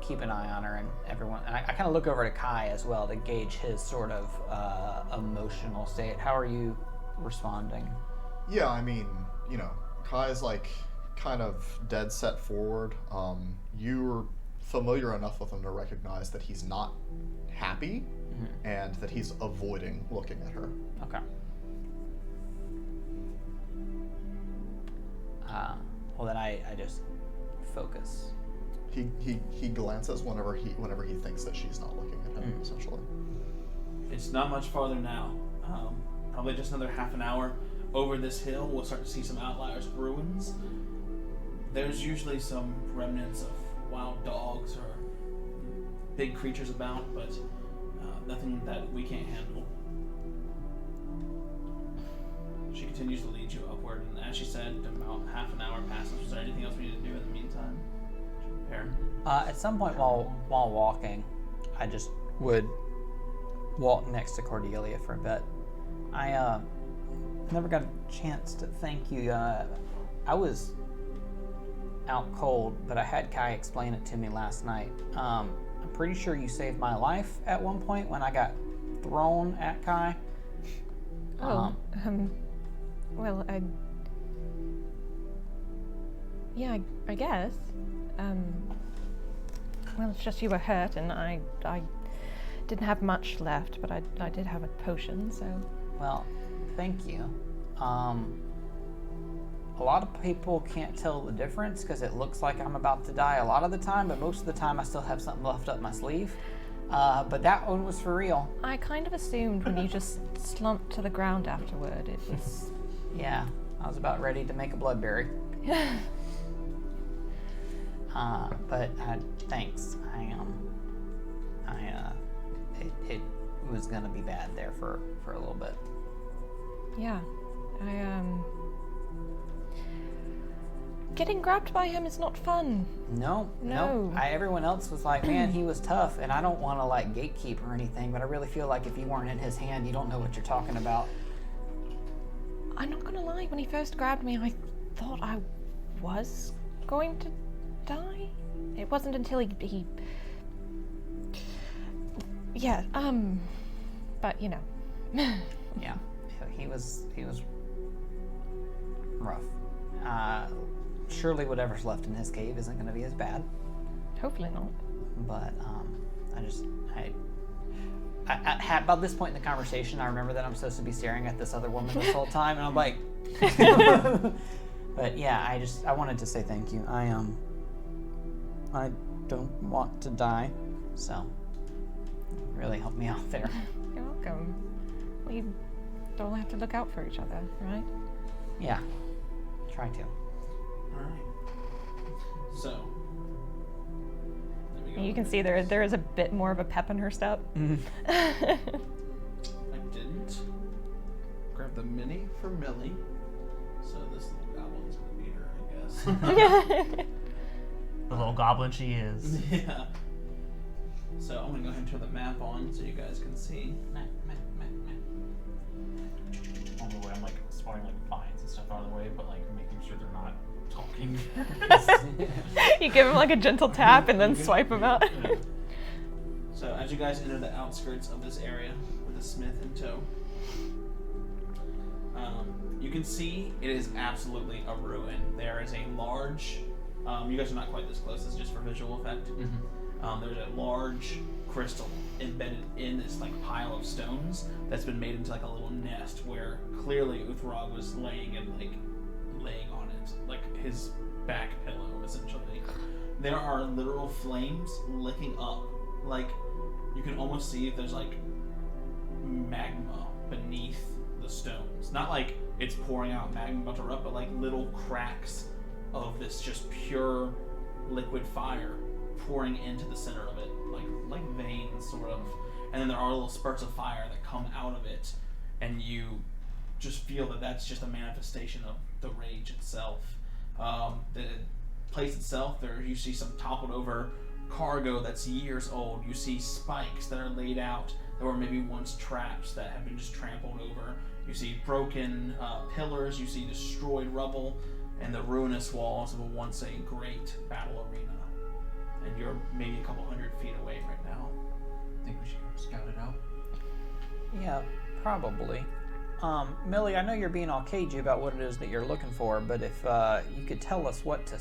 keep an eye on her and everyone. And I kind of look over to Kai as well to gauge his sort of emotional state. How are you responding? Yeah, I mean, Kai's like kind of dead set forward. You're familiar enough with him to recognize that he's not happy and that he's avoiding looking at her. Okay. Well, then I just focus. He glances whenever he thinks that she's not looking at him, essentially. It's not much farther now. Probably just another half an hour over this hill. We'll start to see some outliers of ruins. There's usually some remnants of wild dogs or big creatures about, but nothing that we can't handle. She continues to lead you upward, and as she said, about half an hour passes. Is there anything else we need to do in the meantime? Prepare. At some point while walking, I just would walk next to Cordelia for a bit. I never got a chance to thank you. I was out cold, but I had Kai explain it to me last night. I'm pretty sure you saved my life at one point when I got thrown at Kai. Well, I guess. Well, it's just you were hurt, and I didn't have much left, but I did have a potion, so. Well, thank you. A lot of people can't tell the difference because it looks like I'm about to die a lot of the time, but most of the time I still have something left up my sleeve. But that one was for real. I kind of assumed when you just slumped to the ground afterward, it was. Yeah, I was about ready to make a bloodberry. But thanks. It was gonna be bad there for a little bit. Yeah, getting grabbed by him is not fun. No. Everyone else was like, man, he was tough, and I don't want to like gatekeep or anything, but I really feel like if you weren't in his hand, you don't know what you're talking about. I'm not gonna lie, when he first grabbed me, I thought I was going to die. It wasn't until he yeah, but Yeah, he was rough. Surely whatever's left in his cave isn't going to be as bad. Hopefully not. But about this point in the conversation, I remember that I'm supposed to be staring at this other woman this whole time, and I'm like, but yeah, I wanted to say thank you. I don't want to die, so really helped me out there. You're welcome. We don't have to look out for each other, right? Yeah, try to. Alright. So. There we go. You can see there is a bit more of a pep in her step. I didn't grab the mini for Millie, so this little goblin's gonna beat her, I guess. The little goblin she is. Yeah. So I'm gonna go ahead and turn the map on so you guys can see. Map. On the way, I'm like spotting like vines and stuff out of the way, but like making sure they're not talking. You give him like a gentle tap and then swipe him out. So as you guys enter the outskirts of this area with a smith in tow, you can see it is absolutely a ruin. There is a large, you guys are not quite this close, this is just for visual effect. There's a large crystal embedded in this like pile of stones that's been made into like a little nest where clearly Uthrog was laying on it, like his back pillow essentially. There are literal flames licking up, like you can almost see if there's like magma beneath the stones. Not like it's pouring out magma about to erupt, but like little cracks of this just pure liquid fire pouring into the center of it, like veins sort of. And then there are little spurts of fire that come out of it, and you just feel that that's just a manifestation of the rage itself. The place itself, there you see some toppled over cargo that's years old. You see spikes that are laid out that were maybe once traps that have been just trampled over. You see broken pillars, you see destroyed rubble, and the ruinous walls of a once a great battle arena. And you're maybe a couple 100 feet away right now. Think we should go scout it out? Yeah, probably. Millie, I know you're being all cagey about what it is that you're looking for, but if you could tell us what to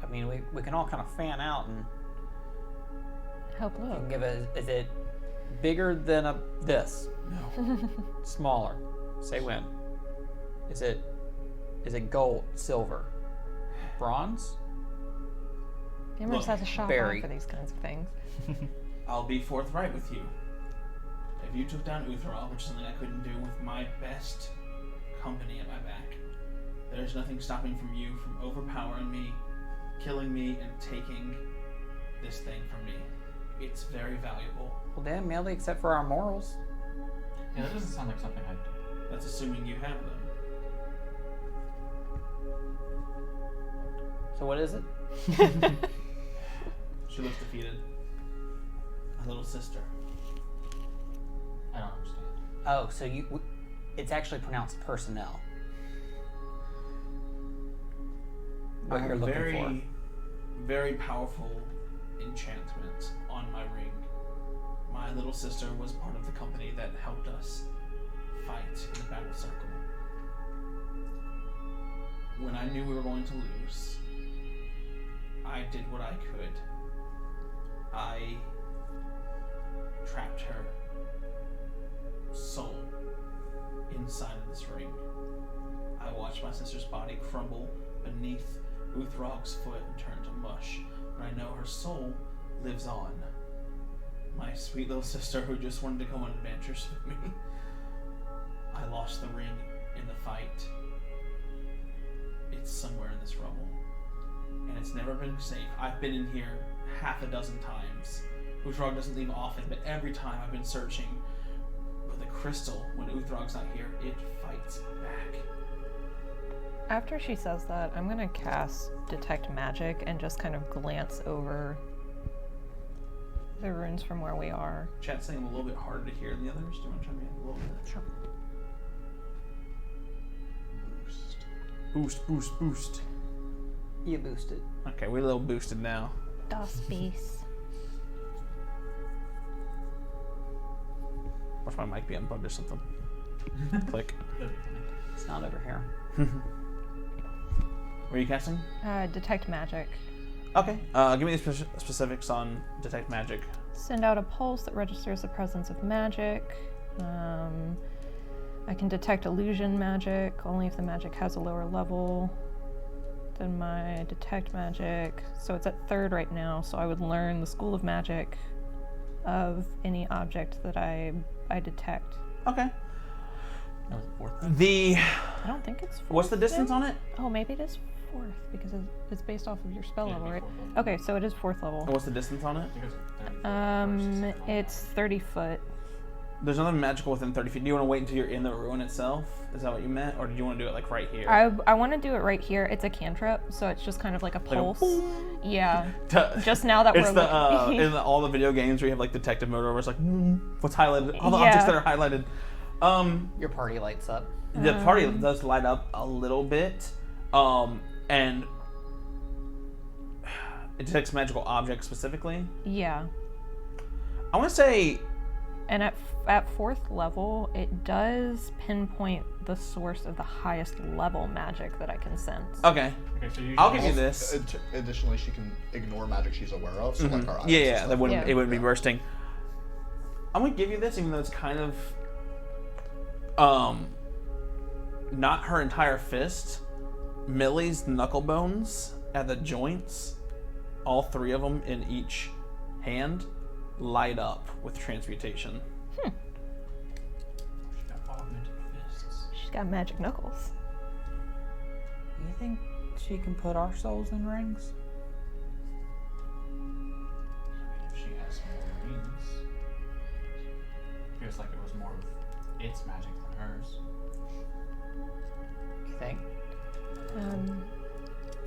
I mean, we can all kind of fan out and Help look. give it. Is it bigger than this? No. Smaller? Say when. Is it gold, silver, bronze? Amherst has a shop Barry. for these kinds of things. I'll be forthright with you. If you took down Utherall, which is something I couldn't do with my best company at my back, there's nothing stopping from you from overpowering me, killing me, and taking this thing from me. It's very valuable. Well, damn, Millie, except for our morals. Yeah, that doesn't sound like something I'd do. That's assuming you have them. So what is it? She looks defeated. My little sister. I don't understand. Oh, so it's actually pronounced personnel. I What have you're a looking very, very powerful enchantment on my ring. My little sister was part of the company that helped us fight in the battle circle. When I knew we were going to lose, I did what I could. I trapped her soul inside of this ring. I watched my sister's body crumble beneath Uthrog's foot and turn to mush, but I know her soul lives on. My sweet little sister who just wanted to go on adventures with me. I lost the ring in the fight. It's somewhere in this rubble. And it's never been safe. I've been in here half a dozen times. Uthrog doesn't leave often, but every time I've been searching. But the crystal, when Uthrog's not here, it fights back. After she says that, I'm gonna cast Detect Magic and just kind of glance over the runes from where we are. Chat's saying I'm a little bit harder to hear than the others. Do you want to try me a little bit? Sure. Boost. You boosted. Okay, we're a little boosted now. Das Beast. Watch my mic be unplugged or something. Click. It's not over here. Were you casting? Detect magic. Okay. Give me the specifics on detect magic. Send out a pulse that registers the presence of magic. I can detect illusion magic only if the magic has a lower level than my detect magic. So it's at 3rd right now, so I would learn the school of magic of any object that I detect. Okay. That was the 4th. I don't think it's 4th. What's the distance yet? on it? Oh, maybe it is 4th because it's based off of your spell Yeah, level, it'd right? be 4th level. Okay, so it is 4th level. What's the distance on it? I think it's 30 feet versus It's 30 foot. There's nothing magical within 30 feet. Do you want to wait until you're in the ruin itself? Is that what you meant? Or do you want to do it like right here? I want to do it right here. It's a cantrip, so it's just kind of like a Like a pulse. boom. Yeah. Just now that It's we're the looking. in all the video games where you have like detective mode where it's like what's highlighted, all the Yeah. objects that are highlighted. Your party lights up. The party does light up a little bit, and it detects magical objects specifically. Yeah. I want to say And at 4th level, it does pinpoint the source of the highest level magic that I can sense. okay. Okay, so you I'll give you this. Additionally, she can ignore magic she's aware of, so like our items Yeah, and yeah, stuff. that wouldn't Yeah. it wouldn't be bursting. I'm gonna give you this, even though it's kind of not her entire fist. Millie's knuckle bones at the joints, all 3 of them in each hand, light up with transmutation. She got augmented fists. She's got magic knuckles. You think she can put our souls in rings? I mean, if she has more rings, feels like it was more of its magic than hers. You think? I don't.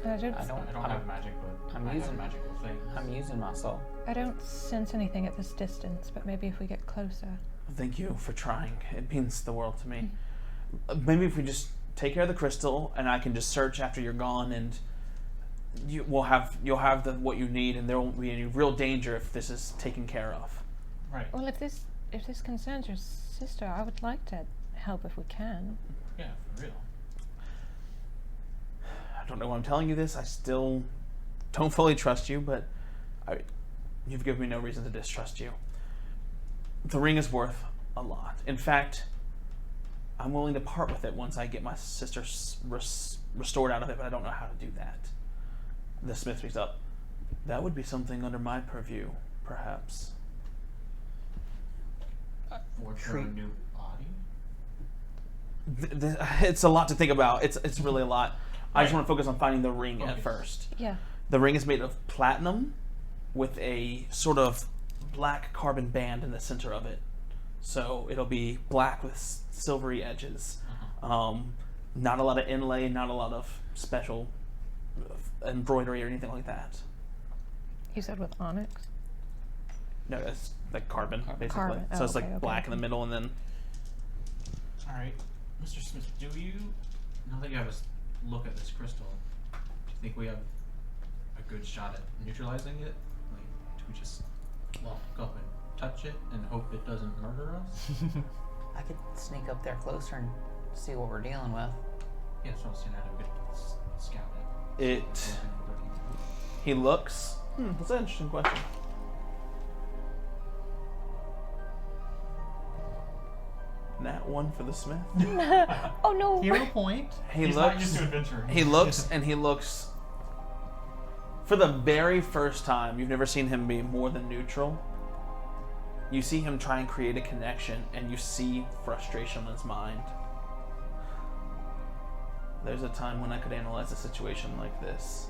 I don't. I don't have magic, but I'm I using- have magical things. I'm using my soul. I don't sense anything at this distance, but maybe if we get closer. Thank you for trying. It means the world to me. Maybe if we just take care of the crystal, and I can just search after you're gone, and you'll have what you need, and there won't be any real danger if this is taken care of. Right. Well, if this concerns your sister, I would like to help if we can. Yeah, for real. I don't know why I'm telling you this. I still don't fully trust you, but you've given me no reason to distrust you. The ring is worth a lot. In fact, I'm willing to part with it once I get my sister restored out of it, but I don't know how to do that. The smith speaks up. That would be something under my purview, perhaps. Forge her Treat- a new body? It's a lot to think about. It's really a lot. I just Right. want to focus on finding the ring at Okay. first. Yeah. The ring is made of platinum with a sort of black carbon band in the center of it. So it'll be black with silvery edges. Not a lot of inlay, not a lot of special embroidery or anything like that. You said with onyx. No, it's like carbon, basically. Carbon. So Oh, it's like okay, black in the okay. middle, and then Alright, Mr. Smith, do you, now that you have a look at this crystal, do you think we have a good shot at neutralizing it? Like, do we just, well, go up and touch it and hope it doesn't murder us? I could sneak up there closer and see what we're dealing with. Yeah, that's what I was saying, I had a good scout at. it. He looks. That's an interesting question. That one for the smith. Oh no! Hero point. He He's not looks. used to adventuring. He looks and he looks. For the very first time, you've never seen him be more than neutral. You see him try and create a connection, and you see frustration in his mind. There's a time when I could analyze a situation like this.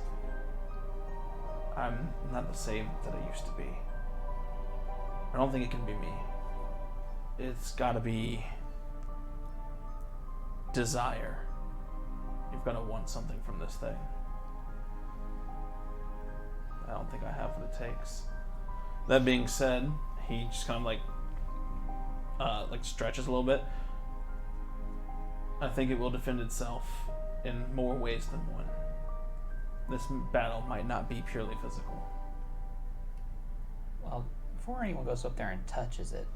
I'm not the same that I used to be. I don't think it can be me. It's gotta be desire. You've gotta want something from this thing. I don't think I have what it takes. That being said, he just kind of like stretches a little bit. I think it will defend itself in more ways than one. This battle might not be purely physical. Well, before anyone goes up there and touches it,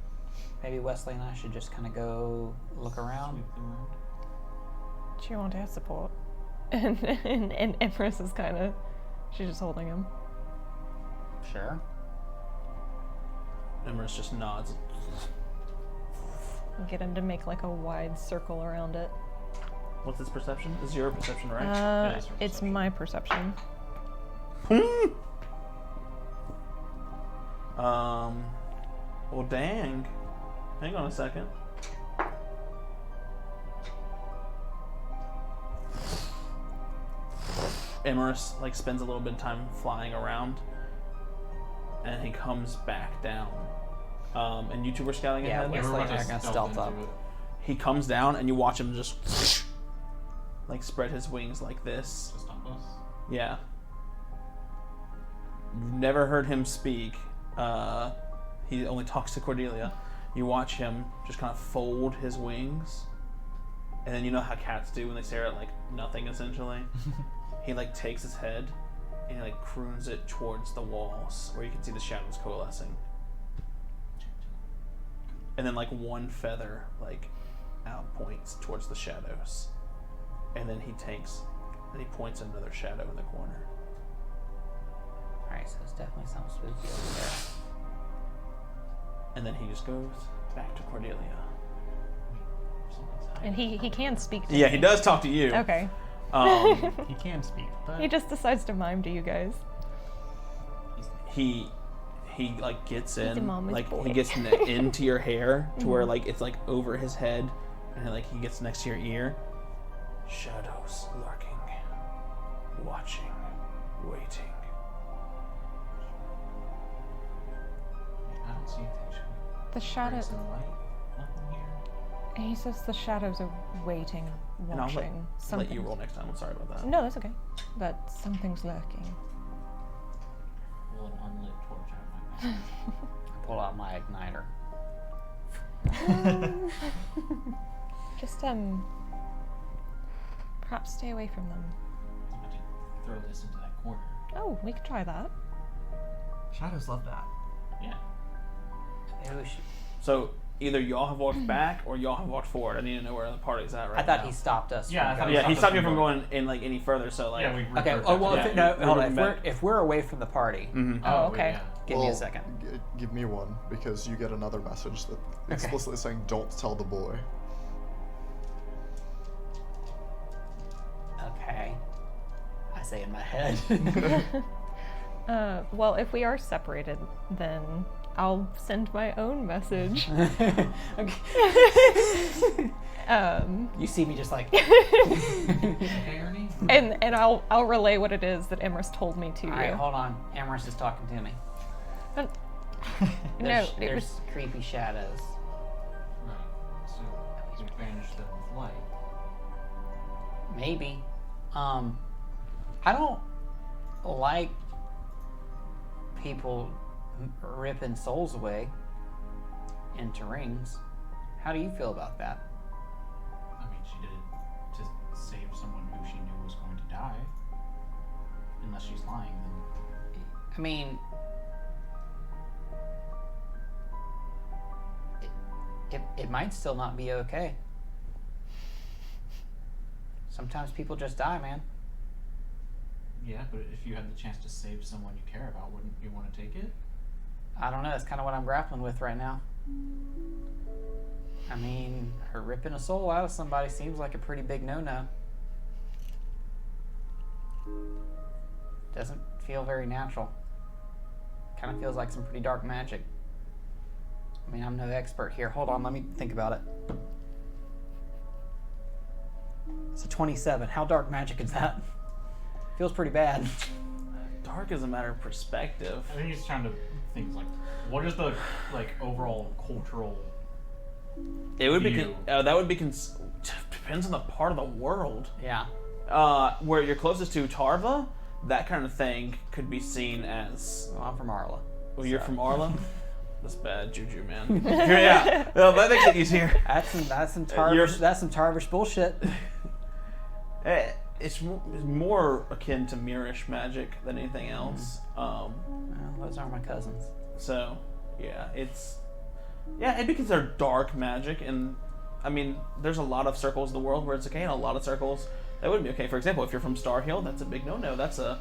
maybe Wesley and I should just kind of go look around. Sweep the room. Do you want air support? And Empress is kind of, she's just holding him. Sure. Emrys just nods. Get him to make like a wide circle around it. What's his perception? This is your perception, right? It is her It's perception. my perception. Well, dang. Hang on a second. Emrys like spends a little bit of time flying around, and he comes back down. And you two were scouting Yeah, ahead. we're Everyone like just gonna stealth stealth up. into it. He comes down, and you watch him just like spread his wings like this. To stop us. Yeah. You've never heard him speak. He only talks to Cordelia. You watch him just kind of fold his wings, and then you know how cats do when they stare at like nothing essentially. He like takes his head and he like croons it towards the walls where you can see the shadows coalescing. And then like one feather like out points towards the shadows. And then he points at another shadow in the corner. Alright, so it's definitely something spooky over there. And then he just goes back to Cordelia. And he can speak to Yeah, me. he does talk to you. Okay. He can speak, but He just decides to mime to you guys. He like gets He's a in, mama's like boy. he gets into your hair to where like it's like over his head, and like he gets next to your ear. Shadows lurking, watching, waiting. I don't see anything. Should we The shadow. bring some light up in here? He says the shadows are waiting, And I'll watching. let you roll next time. I'm sorry about that. No, that's okay. But something's lurking. Roll an unlit torch out of my mouth. I pull out my igniter. Just perhaps stay away from them. I'm going to throw this into that corner. Oh, we could try that. shadows love that. Yeah. Maybe we should. So either y'all have walked back or y'all have walked forward. I need to know where the party's at right I thought now. he stopped us. Yeah, from I thought going. Yeah, he stopped you us from from going in like any further. So like, Yeah, we Okay. reversed Oh that. well. Yeah, If, no, you're hold on. looking If we're away from the party, Mhm. Oh, wait, okay. yeah. give me a second. Give me one, because you get another message that explicitly saying, "Don't tell the boy." Okay. I say in my head. Well, if we are separated, then I'll send my own message. Okay. You see me just like. Okay, Ernie? and I'll relay what it is that Emrys told me to All right, you. hold on. Amherst is talking to me. No, There's, it there's was creepy shadows. Right. So, we banish them with light. Maybe. I don't like people ripping souls away into rings. How do you feel about that? I mean, she did it to save someone who she knew was going to die. Unless she's lying, then I mean, it might still not be okay. Sometimes people just die, man. yeah. But if you had the chance to save someone you care about, wouldn't you want to take it? I don't know. That's kind of what I'm grappling with right now. I mean, her ripping a soul out of somebody seems like a pretty big no-no. Doesn't feel very natural. Kind of feels like some pretty dark magic. I mean, I'm no expert here. Hold on, let me think about it. It's a 27. How dark magic is that? Feels pretty bad. dark is a matter of perspective. I think he's trying to think like, what is the like overall cultural? It would be View. that would be depends on the part of the world. Yeah. Where you're closest to Tarva, that kind of thing could be seen as. Well, I'm from Arla. Well, you're so- from Arla. That's bad juju, man. Yeah, no, that makes it easier. That's some You're- Tarvish bullshit. It's more akin to mirrorish magic than anything else. Well, those are my cousins. So, yeah, it'd be considered dark magic, and I mean, there's a lot of circles in the world where it's okay, and a lot of circles That would be okay. For example, if you're from Star Hill, that's a big no-no. That's a,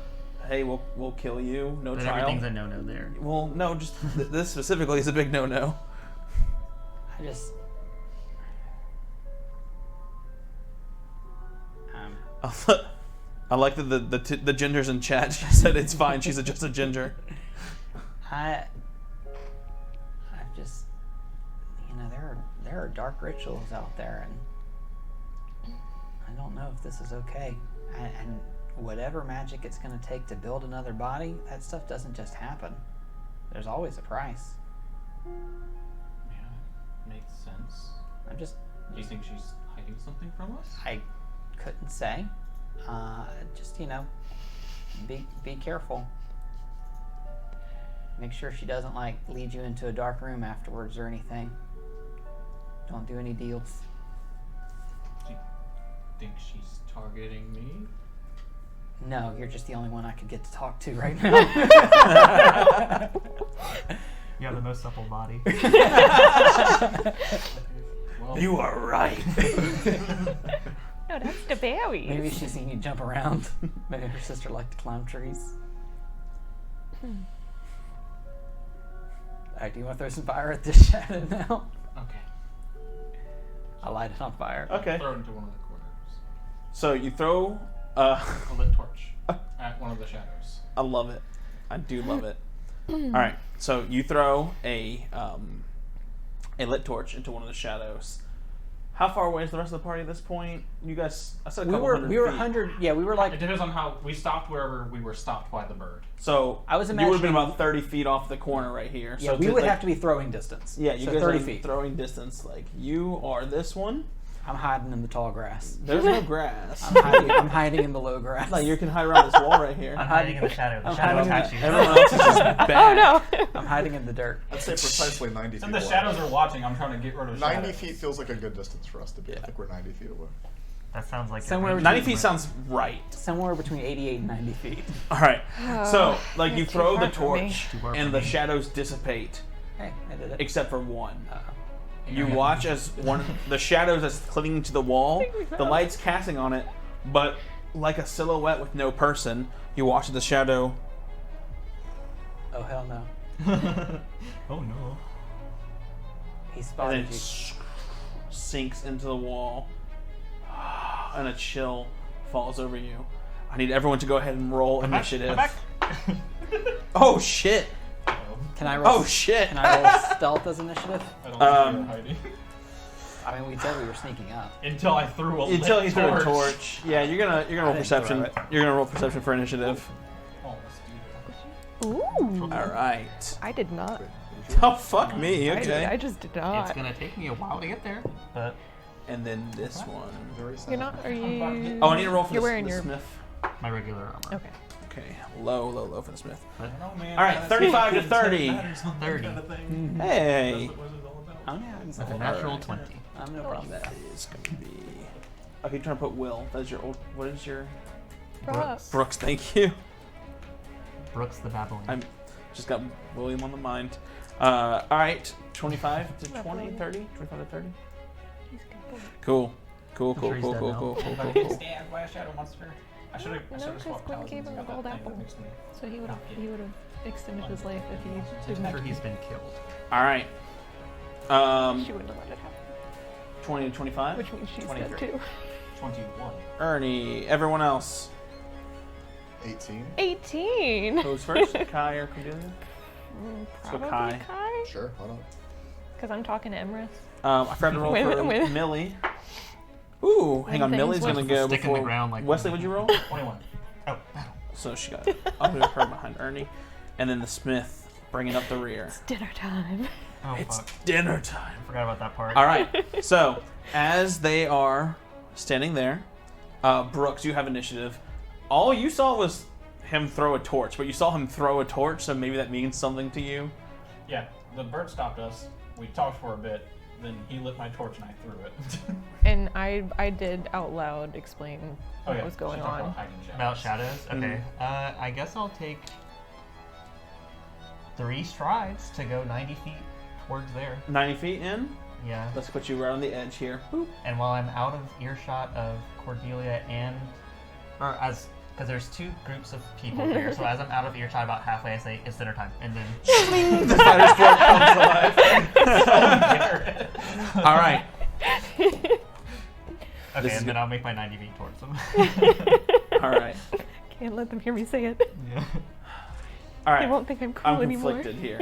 hey, we'll kill you, no But trial. everything's a no-no there. Well, no, just this specifically is a big no-no. I just. I like that the gingers in chat said it's fine. She's just a ginger. I've just, there are dark rituals out there, and I don't know if this is okay. And whatever magic it's going to take to build another body, that stuff doesn't just happen. There's always a price. Yeah, makes sense. I'm just, Do you think she's hiding something from us? I couldn't say. Just be careful. Make sure she doesn't lead you into a dark room afterwards or anything. Don't do any deals. Do you think she's targeting me? No, you're just the only one I could get to talk to right now. You have the most supple body. Well, You are right. No, that's the berries. Maybe she's seen you jump around. Maybe her sister liked to climb trees. Alright, do you want to throw some fire at this shadow now? okay. I'll light it on fire. Okay. Throw it into one of the corners. So you throw. A lit torch at one of the shadows. I love it. I do love it. All right. So you throw a lit torch into one of the shadows. How far away is the rest of the party at this point? You guys, I said a couple hundred We were feet. 100. Yeah, we were It like. depends on how we stopped wherever we were stopped by the bird. So I was you would have been imagining- about 30 feet off the corner right here. Yeah, So we to, would like- have to be throwing distance. Yeah, you so guys 30 are feet. throwing distance. Like you are this one. I'm hiding in the tall grass. There's no grass. I'm hiding in the low grass. Like you can hide around this wall right here. I'm hiding in the shadow. The I'm shadow hiding in attacks you. Everyone else is just back. Oh no! I'm hiding in the dirt. I'd say precisely 90 feet And the away. shadows are watching. I'm trying to get rid of 90 shadows. feet feels like a good distance for us to be. Yeah. I think we're 90 feet away. That sounds like Somewhere a 90 feet sounds right. Somewhere between 88 and 90 feet. All right. So like you Too throw the far for me. torch Too far and for the me. shadows dissipate Hey, I did it. except for one. Uh-oh. You watch as the shadows that's clinging to the wall, the light's casting on it, but like a silhouette with no person, you watch the shadow. Oh, hell no. Oh no. He And spotted then you. sinks into the wall, and a chill falls over you. I need everyone to go ahead and roll initiative. Come back. Oh shit! Can I roll? Oh shit! Can I roll stealth as initiative? I don't think we were hiding. I mean, we said we were sneaking up. Until I threw a Until lit you threw a torch. torch. Yeah, you're gonna roll didn't perception. throw it. You're gonna roll perception for initiative. Oh, let's do Ooh! All right. I did not. Oh fuck me. Okay. I just did It's not. gonna take me a while to get there, but And then this one. Very sad. You're not. Are you? Oh, I need to roll for You're the, wearing the your. smith. my regular armor. Okay. Okay, low for the smith. it. Oh, man, All right, that's 35 to intent 30. matters on that 30. kind of thing. Hey, That's what it's all about. Oh, yeah. With a natural 20. I'm no problem. that is gonna be. Okay, trying to put Will. That's your old. What is your Brooks. Brooks? Thank you. Brooks the Babbling. I'm just got William on the mind. All right, 25 to 20, Lovely. 30, 25 to 30. He's good. Cool. Cool. I'm sure he's dead now. But get stabbed by a shadow monster. I should have No, swapped because Gwen paladins gave and him a got gold that thing apple. that makes me- So he would have extended his life if he I'm didn't. sure he's been killed. All right. She wouldn't have let it happen. 20 to 25. Which means she's 23. dead too. 21. Ernie. Everyone else. 18? 18. Who's first? Kai or Cordelia? So Probably Kai. Kai. Sure, why not? Because I'm talking to Emrys. I forgot to roll for Wait. Millie. Ooh, hang on. Things Millie's with gonna go stick in the before ground like Wesley. one. Would you roll? 21. Oh, battle. So she got. I'll move her behind Ernie, and then the Smith bringing up the rear. It's dinner time. Oh, It's fuck. dinner time. Forgot about that part. All right. So as they are standing there, Brooks, you have initiative. All you saw was him throw a torch, but you saw him throw a torch, so maybe that means something to you. Yeah, the bird stopped us. We talked for a bit. Then he lit my torch and I threw it. And I did out loud explain what was going she talked on. About hiding shadows. About shadows? Okay. I guess I'll take 3 strides to go 90 feet towards there. 90 feet in. Yeah. Let's put you right on the edge here. Boop. And while I'm out of earshot of Cordelia because there's two groups of people here, so as I'm out of earshot about halfway, I say, it's dinner time. And then The spider's throat comes to life. All right. Okay, This is and then I'll make my 90 feet towards them. All right. Can't let them hear me say it. Yeah. All right. They won't think I'm cool I'm anymore. conflicted here.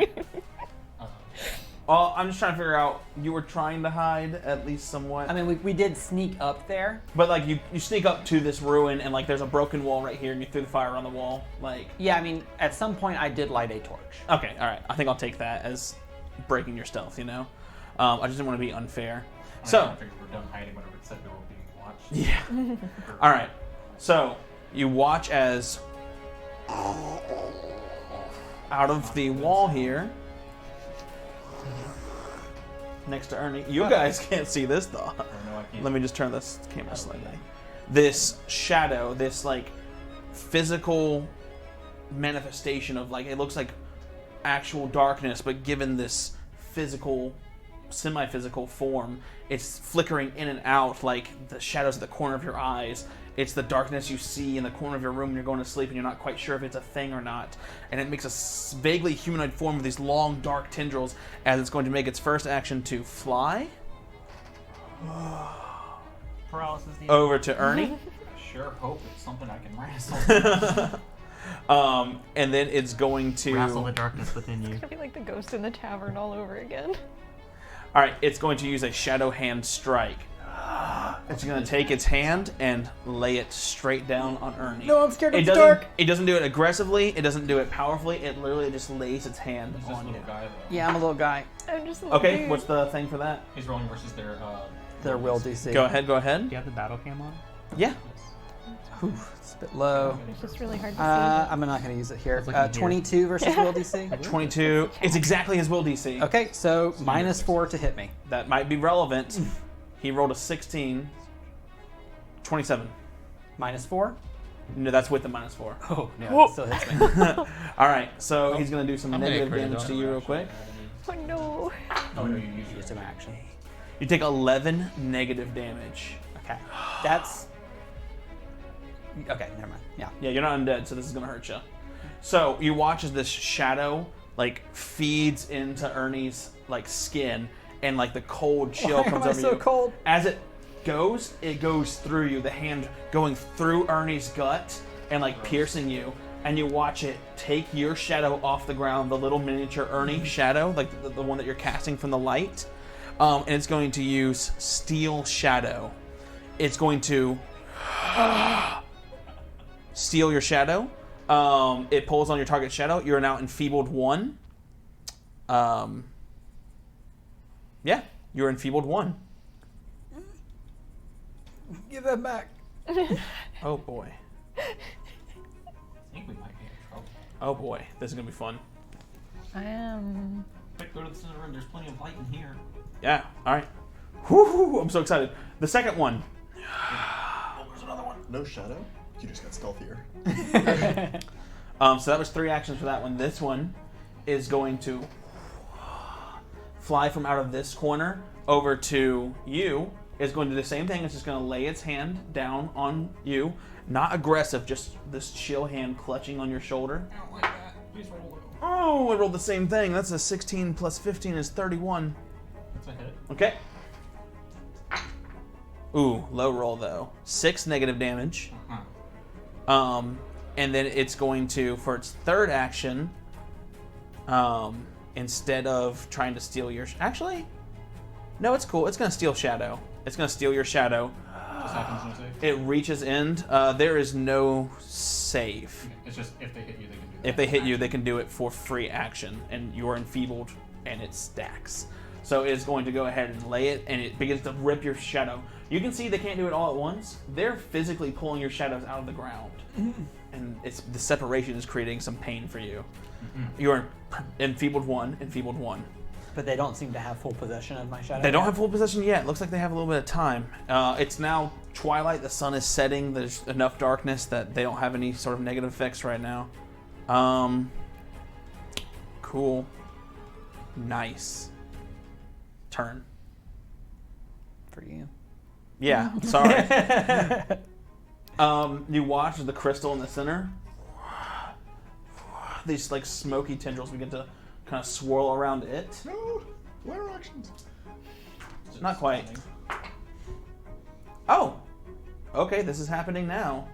Well, I'm just trying to figure out. You were trying to hide at least somewhat. I mean, we did sneak up there. But like you sneak up to this ruin and like there's a broken wall right here and you threw the fire on the wall. Like Yeah, I mean, at some point I did light a torch. okay, all right. I think I'll take that as breaking your stealth. You know, I just didn't want to be unfair. So I figured we're done hiding whenever it said we were being watched. yeah. All right. So you watch as out of the wall here, next to Ernie. You guys can't see this though. Or no, I can't. Let me just turn this camera slightly. This shadow, this like physical manifestation of like it looks like actual darkness, but given this physical, semi-physical form, it's flickering in and out like the shadows at the corner of your eyes. It's the darkness you see in the corner of your room when you're going to sleep and you're not quite sure if it's a thing or not. And it makes a vaguely humanoid form with these long, dark tendrils as it's going to make its first action to fly Paralysis. over to Ernie. Sure hope it's something I can wrestle. And then it's going to... Wrestle the darkness within you. It's gonna be like the ghost in the tavern all over again. Alright, it's going to use a shadow hand strike. It's going to take its hand and lay it straight down on Ernie. No, I'm scared. It It's doesn't, dark. it doesn't do it aggressively. It doesn't do it powerfully. It literally just lays its hand He's this on you. little guy though. Yeah, I'm a little guy. I'm just a little Okay, dude. what's the thing for that? He's rolling versus their Their will DC. Go ahead, go Do ahead. you have the battle cam on? Yeah. Whew, it's a bit low. It's just really hard to I'm not going to use it here. was looking here. 22 versus will DC. 22. It's exactly his will DC. Okay, so -4 to hit me. That might be relevant. He rolled a 16. 27. -4. No, that's with the -4. Oh no, it still hits me. Alright, so he's going to do some I'm negative getting damage to you real quick. see. Oh no. Oh no, you use Just an action. You take 11 negative damage. Okay, that's okay. Never mind. Yeah. Yeah, you're not undead, so this is gonna hurt you. So you watch as this shadow like feeds into Ernie's like skin, and like the cold chill Why comes am I over so you. cold? As it goes through you. The hand going through Ernie's gut and like piercing you. And you watch it take your shadow off the ground, the little miniature Ernie shadow, like the one that you're casting from the light. And it's going to use Steal Shadow. It's going to steal your shadow. It pulls on your target shadow. You're now enfeebled 1. Yeah, you're enfeebled 1. Give that back. Oh boy. I think we might be in trouble. Oh boy. This is gonna be fun. Quick, go to the center room. There's plenty of light in here. Yeah. All right. Whew, I'm so excited. The second one. Oh, there's another one. No shadow? You just got stealthier. So that was 3 actions for that one. This one is going to fly from out of this corner over to you. It's going to do the same thing. It's just going to lay its hand down on you. Not aggressive, just this chill hand clutching on your shoulder. I don't like that. Please roll low. Oh, I rolled the same thing. That's a 16 plus 15 is 31. That's a hit. Okay. Ooh, low roll though. 6 negative damage. Uh-huh. And then it's going to, for its third action, instead of trying to steal your... Actually, no, it's cool. It's going to steal Shadow. It's going to steal your Shadow. Just happens no save. It reaches end. There is no save. It's just if they hit you, they can do that. If they hit you, they can do it for free action, and you're enfeebled, and it stacks. So it's going to go ahead and lay it, and it begins to rip your shadow. You can see they can't do it all at once. They're physically pulling your shadows out of the ground, and the separation is creating some pain for you. You're enfeebled 1, enfeebled 1. But they don't seem to have full possession of my shadow. They don't have full possession yet. Looks like they have a little bit of time. It's now twilight. The sun is setting. There's enough darkness that they don't have any sort of negative effects right now. Cool. Nice. Turn. for you. Yeah, sorry. You watch the crystal in the center. These like smoky tendrils begin to kind of swirl around it. No, flare actions. Not quite. Oh, okay. This is happening now.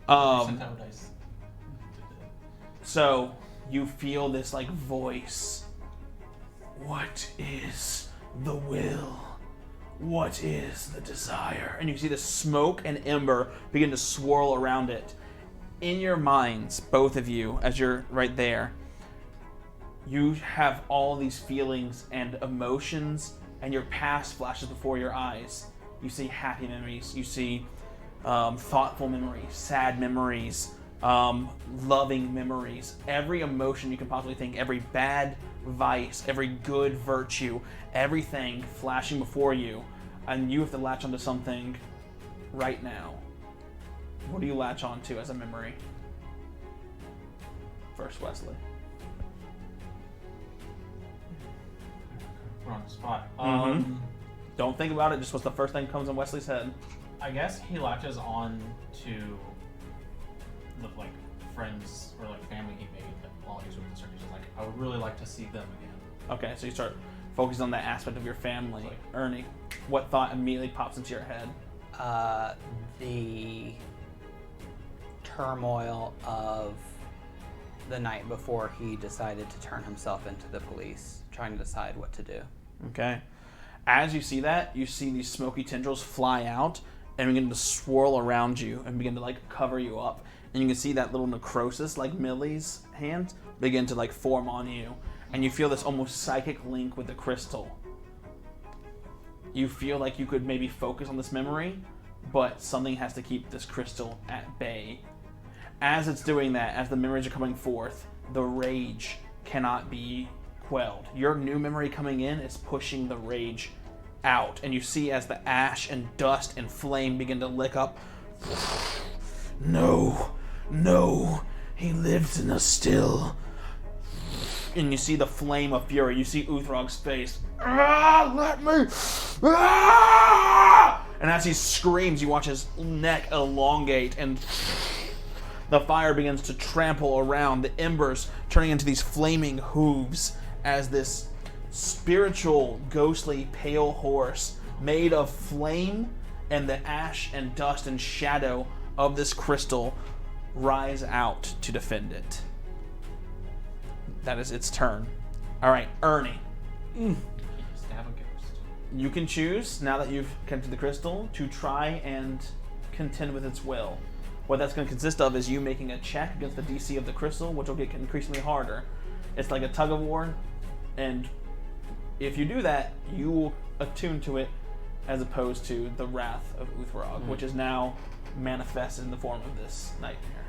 Dice. So you feel this like voice. What is the will? What is the desire? And you see the smoke and ember begin to swirl around it. In your minds, both of you, as you're right there, you have all these feelings and emotions, and your past flashes before your eyes. You see happy memories. You see thoughtful memories, sad memories, loving memories. Every emotion you can possibly think, every bad vice, every good virtue, everything flashing before you, and you have to latch onto something right now. What do you latch onto as a memory? First, Wesley. We're on the spot. Don't think about it, just what's the first thing that comes in Wesley's head. I guess he latches on to the like friends or like family he made while he was with the circus. Like, I would really like to see them again. Okay, so you start focusing on that aspect of your family. Ernie, what thought immediately pops into your head? The turmoil of the night before he decided to turn himself into the police, trying to decide what to do. Okay. As you see that, you see these smoky tendrils fly out and begin to swirl around you and begin to like cover you up. And you can see that little necrosis, like Millie's hand, begin to like form on you. And you feel this almost psychic link with the crystal. You feel like you could maybe focus on this memory, but something has to keep this crystal at bay. As it's doing that, as the memories are coming forth, the rage cannot be quelled. Your new memory coming in is pushing the rage out, and you see as the ash and dust and flame begin to lick up. No, he lives in us still. And you see the flame of fury. You see Uthrog's face. Let me! And as he screams, you watch his neck elongate, and the fire begins to trample around, the embers turning into these flaming hooves as this spiritual, ghostly, pale horse made of flame and the ash and dust and shadow of this crystal rise out to defend it. That is its turn. All right, Ernie. Stab a ghost. You can choose, now that you've connected the crystal, to try and contend with its will. What that's going to consist of is you making a check against the DC of the crystal, which will get increasingly harder. It's like a tug of war, and if you do that, you will attune to it as opposed to the wrath of Uthrog, which is now manifested in the form of this nightmare.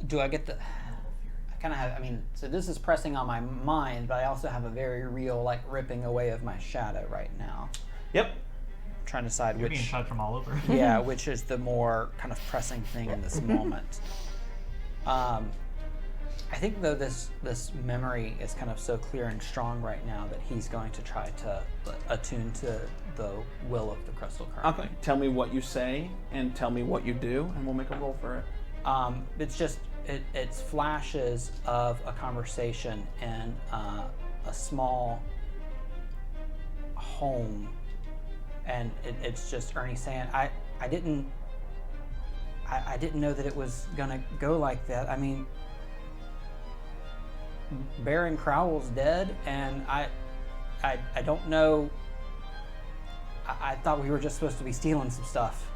Do I get the... I kind of have... I mean, so this is pressing on my mind, but I also have a very real, like, ripping away of my shadow right now. Yep. I'm trying to decide You're being which... touched from all over. Yeah, which is the more kind of pressing thing in this moment. I think, though, this memory is kind of so clear and strong right now that he's going to try to attune to the will of the crystal currently. Okay, tell me what you say and tell me what you do, and we'll make a roll for it. It's just, it's flashes of a conversation in a small home, and it's just Ernie saying, I didn't know that it was gonna go like that. I mean, Baron Crowell's dead, and I don't know. I thought we were just supposed to be stealing some stuff.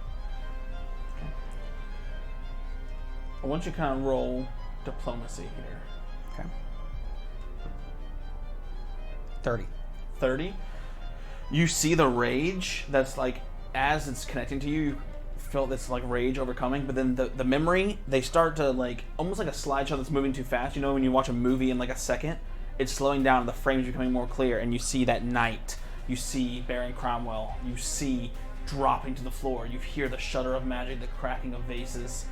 I want you to kind of roll diplomacy here. Okay. 30. 30. You see the rage that's like, as it's connecting to you, you feel this like rage overcoming, but then the memory, they start to like, almost like a slideshow that's moving too fast. You know when you watch a movie in like a second, it's slowing down, the frames are becoming more clear, and you see that night. You see Baron Cromwell. You see dropping to the floor. You hear the shudder of magic, the cracking of vases,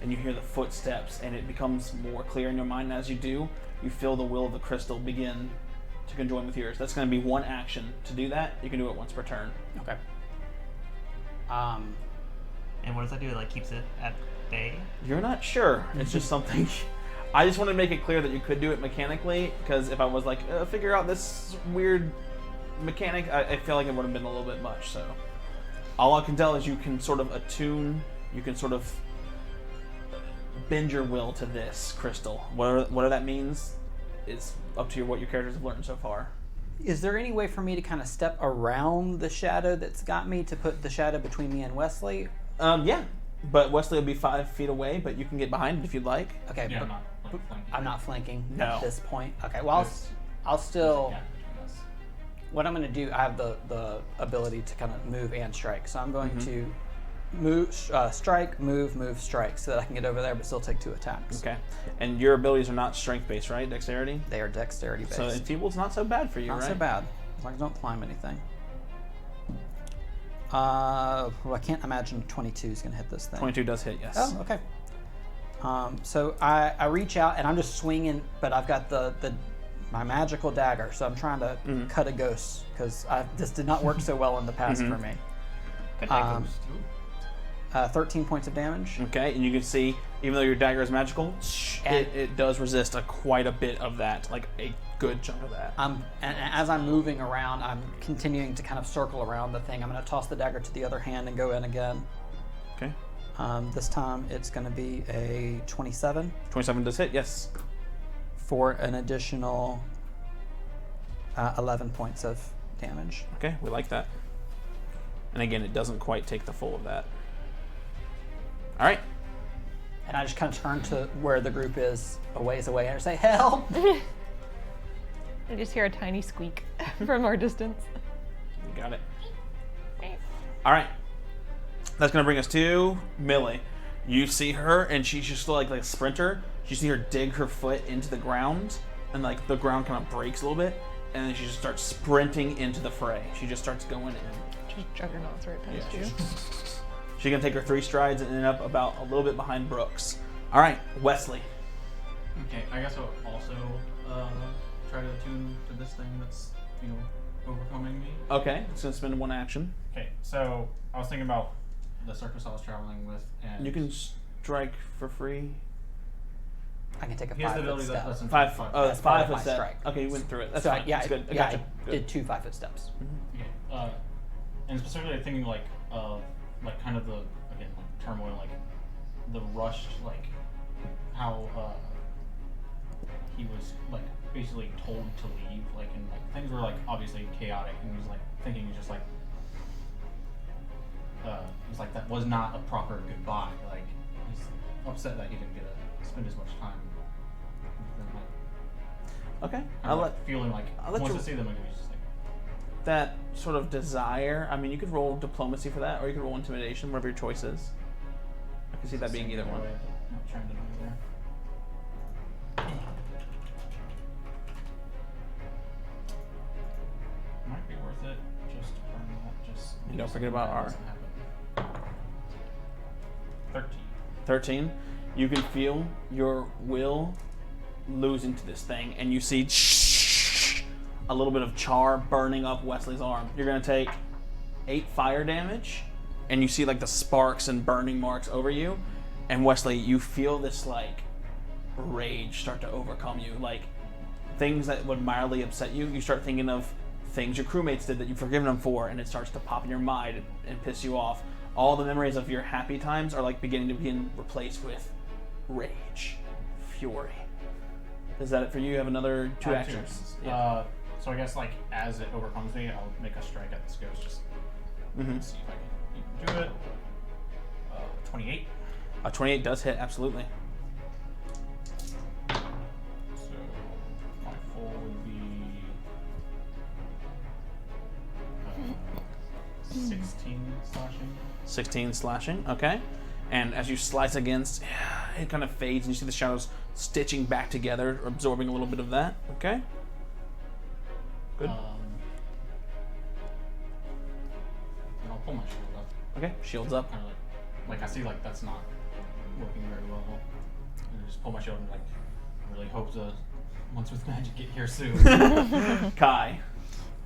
and you hear the footsteps, and it becomes more clear in your mind. And as you do, you feel the will of the crystal begin to conjoin with yours. That's going to be one action. To do that, you can do it once per turn. Okay. And what does that do? It like keeps it at bay? You're not sure. It's just something. I just wanted to make it clear that you could do it mechanically, because if I was like, figure out this weird mechanic, I feel like it would have been a little bit much. So all I can tell is you can sort of attune, you can sort of bend your will to this crystal. Whatever that means is up to what your characters have learned so far. Is there any way for me to kind of step around the shadow that's got me to put the shadow between me and Wesley? Yeah, but Wesley will be 5 feet away, but you can get behind it if you'd like. Okay, Yeah, but I'm not like, flanking. I'm not flanking No. at this point. Okay, well, I'll still... What I'm going to do, I have the ability to kind of move and strike. So I'm going to move, strike, move, strike, so that I can get over there but still take 2 attacks. Okay. And your abilities are not strength-based, right? Dexterity? They are dexterity based. So enfeebled's not so bad for you, Not right? so bad, as long as I don't climb anything. Well, I can't imagine 22 is going to hit this thing. 22 does hit, yes. Oh, okay. So I reach out and I'm just swinging, but I've got my magical dagger, so I'm trying to cut a ghost because this did not work so well in the past for me. 13 points of damage. Okay, and you can see, even though your dagger is magical, And- it does resist quite a bit of that, like a good chunk of that. And as I'm moving around, I'm continuing to kind of circle around the thing. I'm going to toss the dagger to the other hand and go in again. Okay. This time it's going to be a 27 27 does hit, yes. for an additional 11 points of damage. Okay, we like that. And again, it doesn't quite take the full of that. All right. And I just kind of turn to where the group is a ways away and I say, help! I just hear a tiny squeak from our distance. You got it. All right. That's going to bring us to Millie. You see her, and she's just like a sprinter. You see her dig her foot into the ground, and like the ground kind of breaks a little bit, and then she just starts sprinting into the fray. She just starts going in. Just juggernauts right past Yeah, you. She's going to take her 3 strides and end up about a little bit behind Brooks. All right, Wesley. Okay, I guess I'll also try to attune to this thing that's, overcoming me. Okay, it's going to spend 1 action. Okay, so I was thinking about the circus I was traveling with, and You can strike for free. I can take a he has the 5-foot ability step. that's in 5 5. That's part 5 of foot my step. strike. Okay, you went through it. That's So fine. yeah, That's good. I yeah, gotcha. I Good. did 2 5-foot steps. Okay, and specifically thinking like kind of the turmoil, like the rush, like how he was like basically told to leave, like and like things were like obviously chaotic, and he was like thinking just like it was like that was not a proper goodbye. Like he's upset that he didn't get to spend as much time with them. Like, Okay, I'll I'll let feeling like I'll let wants you- to see them, and he's just like. that sort of desire. I mean, you could roll diplomacy for that, or you could roll intimidation, whatever your choice is. I can see that being either one. Not trying to do there. Might be worth it just to burn that. Just And don't so forget about that R. doesn't happen. 13. 13. You can feel your will losing to this thing, and you see a little bit of char burning up Wesley's arm. You're gonna take 8 fire damage, and you see like the sparks and burning marks over you. And Wesley, you feel this like rage start to overcome you. Like things that would mildly upset you, you start thinking of things your crewmates did that you've forgiven them for, and it starts to pop in your mind and piss you off. All the memories of your happy times are like beginning to be replaced with rage, fury. Is that it for you? You have another 2 actions. Yeah. So I guess like as it overcomes me, I'll make a strike at this ghost. Just see if I can do it. 28. A 28 does hit, absolutely. So my full would be 16 slashing. 16 slashing, okay. And as you slice against, it kind of fades, and you see the shadows stitching back together, absorbing a little bit of that, okay? Good. And I'll pull my shield up. Okay, shields up. Kind of like I see like that's not working very well. And I just pull my shield and like I really hope the ones with magic get here soon. Kai.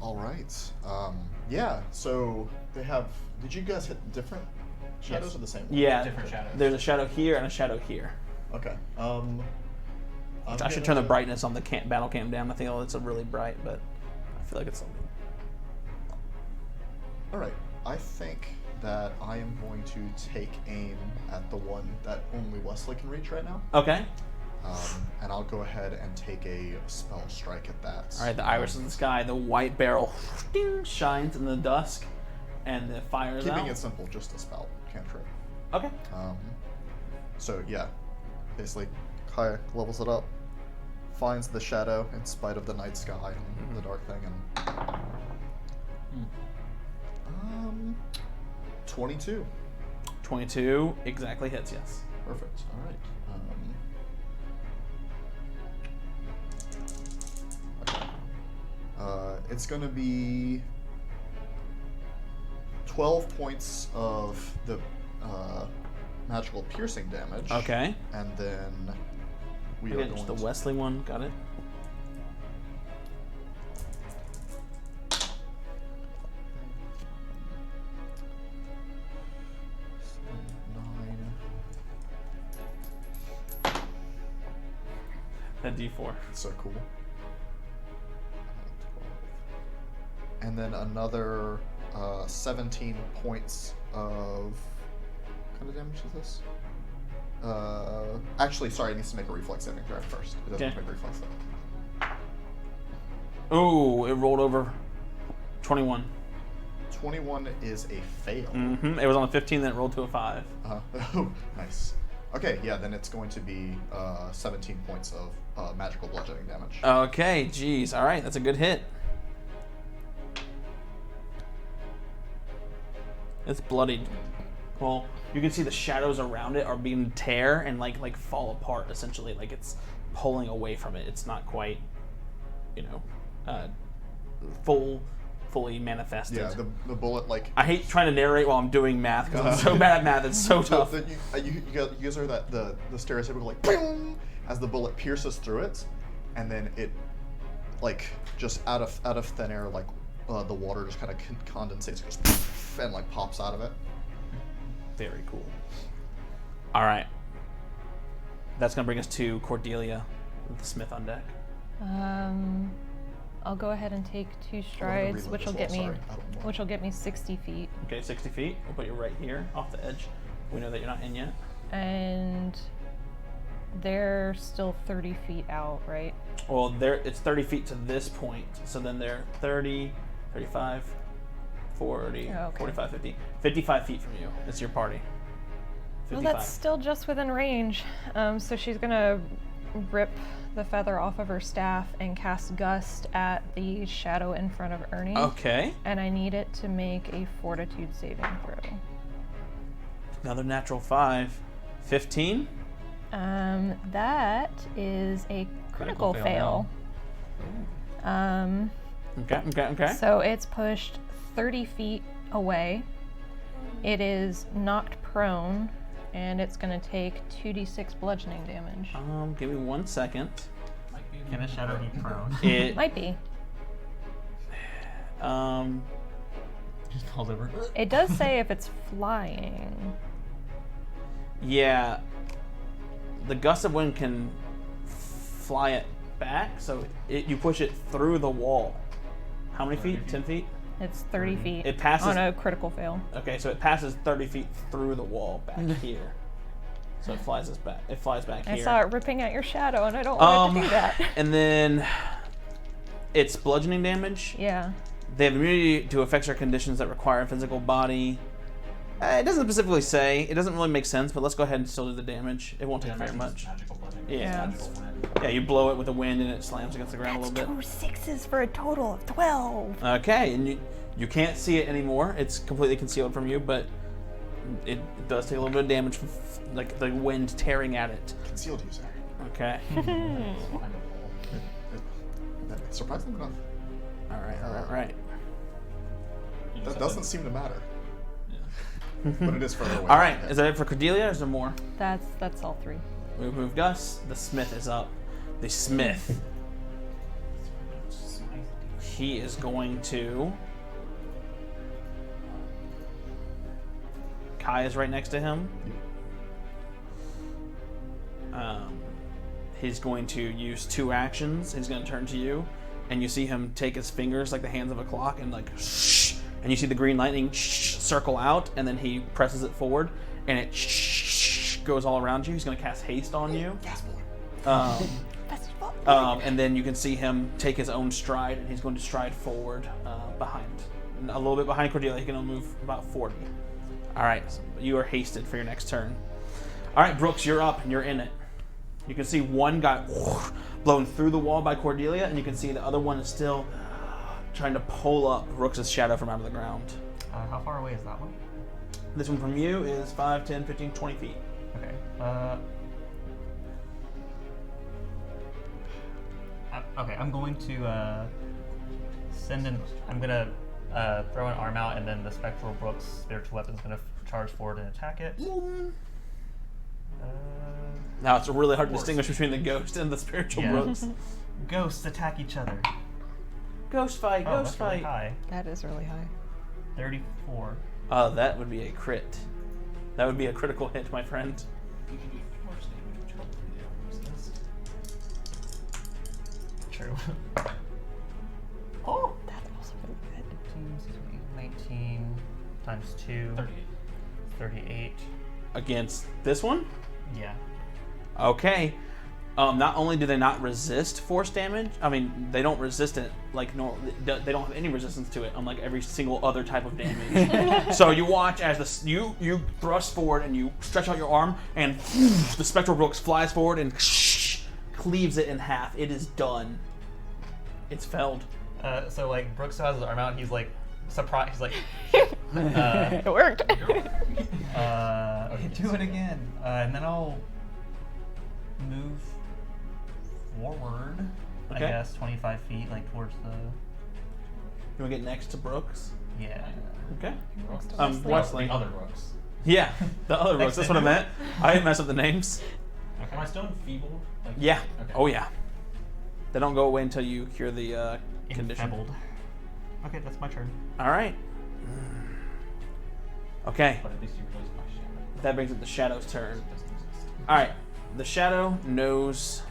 All right. Yeah. So they have. Did you guys hit different shadows Yes. or the same one? Yeah. Different shadows. There's a shadow here and a shadow here. Okay. I should turn the brightness on the battle cam down. I think it's a really bright, but I feel like it's something. All right. I think that I am going to take aim at the one that only Wesley can reach right now. Okay. And I'll go ahead and take a spell strike at that. All right. The iris in the sky. The white barrel ding, shines in the dusk, and the fire is Keeping out. it simple, just a spell, cantrip. Okay. So yeah, basically, Kai levels it up, finds the shadow in spite of the night sky and the dark thing, and 22. 22 exactly hits. Yes. Perfect. All right. It's going to be 12 points of the magical piercing damage. Okay. And then we are Again, going just the to... Wesley one. Got it. That D4. So cool. 12. And then another 17 points of... What kind of damage is this? Actually, sorry, it needs to make a reflex saving throw first. It doesn't Okay. make a reflex saving. Oh, it rolled over. 21. 21 is a fail. Mm-hmm. It was on a 15, then it rolled to a 5. Oh, nice. Okay, yeah, then it's going to be 17 points of magical bludgeoning damage. Okay, geez. All right, that's a good hit. It's bloodied. Well, you can see the shadows around it are beginning to tear and like fall apart. Essentially, like it's pulling away from it. It's not quite, fully manifested. Yeah, the bullet I hate trying to narrate while I'm doing math because I'm so bad at math. It's so tough. You guys are the stereotypical like boom, as the bullet pierces through it, and then it like just out of thin air, like the water just kind of condensates, goes and like pops out of it. Very cool. All right. That's going to bring us to Cordelia with the smith on deck. I'll go ahead and take 2 strides, which will get me 60 feet. Okay, 60 feet. We'll put you right here off the edge. We know that you're not in yet. And they're still 30 feet out, right? Well, it's 30 feet to this point. So then they're 30, 35, 40, Oh, okay. 45, 50. 55 feet from you. It's your party. 55. Well, that's still just within range. So she's gonna rip the feather off of her staff and cast Gust at the shadow in front of Ernie. Okay. And I need it to make a Fortitude saving throw. Another natural 5. 15? That is a critical fail. Okay. So it's pushed 30 feet away. It is knocked prone, and it's going to take 2d6 bludgeoning damage. Give me 1 second. Can a shadow be prone? It Might be. Just falls over. It does say if it's flying. The gust of wind can fly it back, so you push it through the wall. How many feet? 10 feet? It's 30 feet. It passes- on a critical fail. Okay, so it passes 30 feet through the wall back here. So it flies us back. It flies back I here. saw it ripping at your shadow, and I don't want it to do that. And then it's bludgeoning damage. Yeah. They have immunity to effects or conditions that require a physical body. It doesn't specifically say. It doesn't really make sense, but let's go ahead and still do the damage. It won't take very much. Magical bludgeoning. Yeah. Magical wind. Yeah, you blow it with the wind and it slams against the ground a little bit. 2 6s for a total of 12. Okay, and you can't see it anymore. It's completely concealed from you, but it does take a little bit of damage from like the wind tearing at it. Concealed user. Okay. Behind the wall. Surprisingly enough, All right. You just that have doesn't to- seem to matter. But it is further away. All right. Is that it for Cordelia, or is there more? That's all 3. We've moved Gus. The smith is up. the smith. He is going to... Kai is right next to him. He's going to use 2 actions. He's going to turn to you, and you see him take his fingers like the hands of a clock and like shh, and you see the green lightning circle out, and then he presses it forward, and it goes all around you. He's going to cast haste on you. And then you can see him take his own stride, and he's going to stride forward a little bit behind Cordelia. He can only move about 40. All right, so you are hasted for your next turn. All right, Brooks, you're up, and you're in it. You can see one got blown through the wall by Cordelia, and you can see the other one is still trying to pull up Brooks' shadow from out of the ground. How far away is that one? This one from you is 5, 10, 15, 20 feet. Okay. I'm going to I'm gonna throw an arm out, and then the Spectral Brooks spiritual weapon is gonna charge forward and attack it. Now it's really hard to distinguish between the ghost and the spiritual Brooks. Ghosts attack each other. Ghost fight, Oh, ghost that's really fight. high. That is really high. 34. That would be a crit. That would be a critical hit, my friend. You can do force damage, which True. Oh, that's also really good. 19 times 2. 38. Against this one? Yeah. Okay. Not only do they not resist force damage, I mean, they don't resist it like normal. They don't have any resistance to it, unlike every single other type of damage. So you watch as you thrust forward and you stretch out your arm, and the Spectral Brooks flies forward and cleaves it in half. It is done. It's felled. So like Brooks has his arm out. He's like surprised. He's like, It worked. okay, do it again. And then I'll move forward. I Okay. guess 25 feet, like towards the. You want to get next to Brooks? Yeah. Okay. Wesley. Wesley. The other Brooks. Yeah, the other Brooks. That's what I meant. I didn't mess up the names. Am I still enfeebled? Like, Yeah. Okay. Oh yeah. They don't go away until you cure the condition. Enfeebled. Okay, that's my turn. All right. Okay. But at least you replace my shadow. That brings up the Shadow's turn. It doesn't exist. All right. The Shadow knows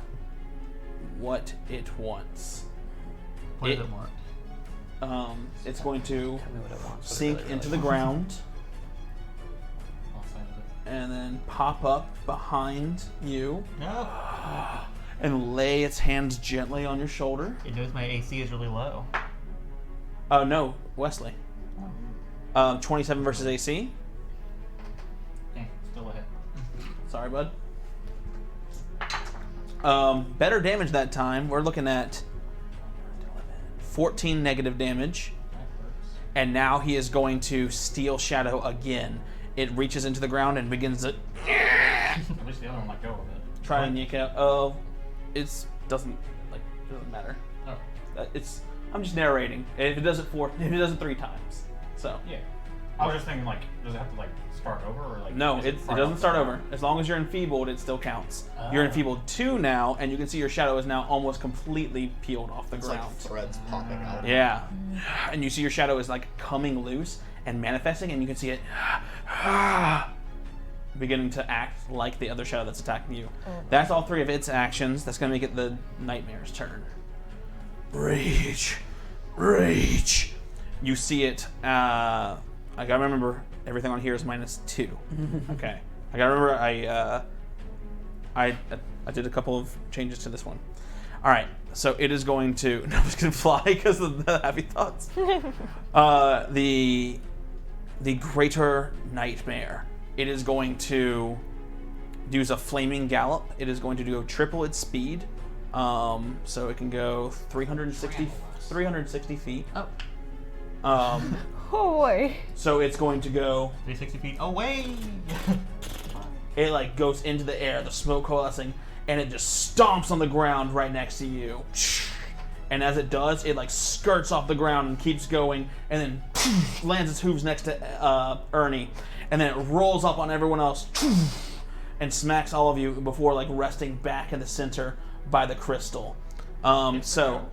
what it wants. What does it want? It's going to Tell me what it wants. sink into the ground Outside of it. and then pop up behind you No. and lay its hands gently on your shoulder. It knows my AC is really low. Oh no, Wesley. 27 versus AC. Okay, still ahead. Sorry, bud. Better damage that time. We're looking at 14 negative damage. That works. And now he is going to steal Shadow again. It reaches into the ground and begins to At least the other one let go of it. try to yank out. Oh, doesn't matter. Oh. I'm just narrating. If it does it 3 times. So Yeah. I was just thinking, like, does it have to, like, start over, or, like... no, is it far doesn't enough start to- over. As long as you're enfeebled, it still counts. You're Oh. enfeebled 2 now, and you can see your Shadow is now almost completely peeled off the It's ground. like threads popping out. Yeah. And you see your Shadow is like coming loose and manifesting, and you can see it beginning to act like the other Shadow that's attacking you. That's all 3 of its actions. That's going to make it the Nightmare's turn. Rage. Rage. You see it. I gotta remember everything on here is -2. Okay. I gotta remember I did a couple of changes to this one. All right. So it is going to. No, it's going to fly because of the happy thoughts. The Greater Nightmare. It is going to use a flaming gallop. It is going to go triple its speed. So it can go 360 feet. Oh. Oh boy. So it's going to go. 360 feet away! It like goes into the air, the smoke coalescing, and it just stomps on the ground right next to you. And as it does, it like skirts off the ground and keeps going, and then lands its hooves next to Ernie, and then it rolls up on everyone else and smacks all of you before like resting back in the center by the crystal. So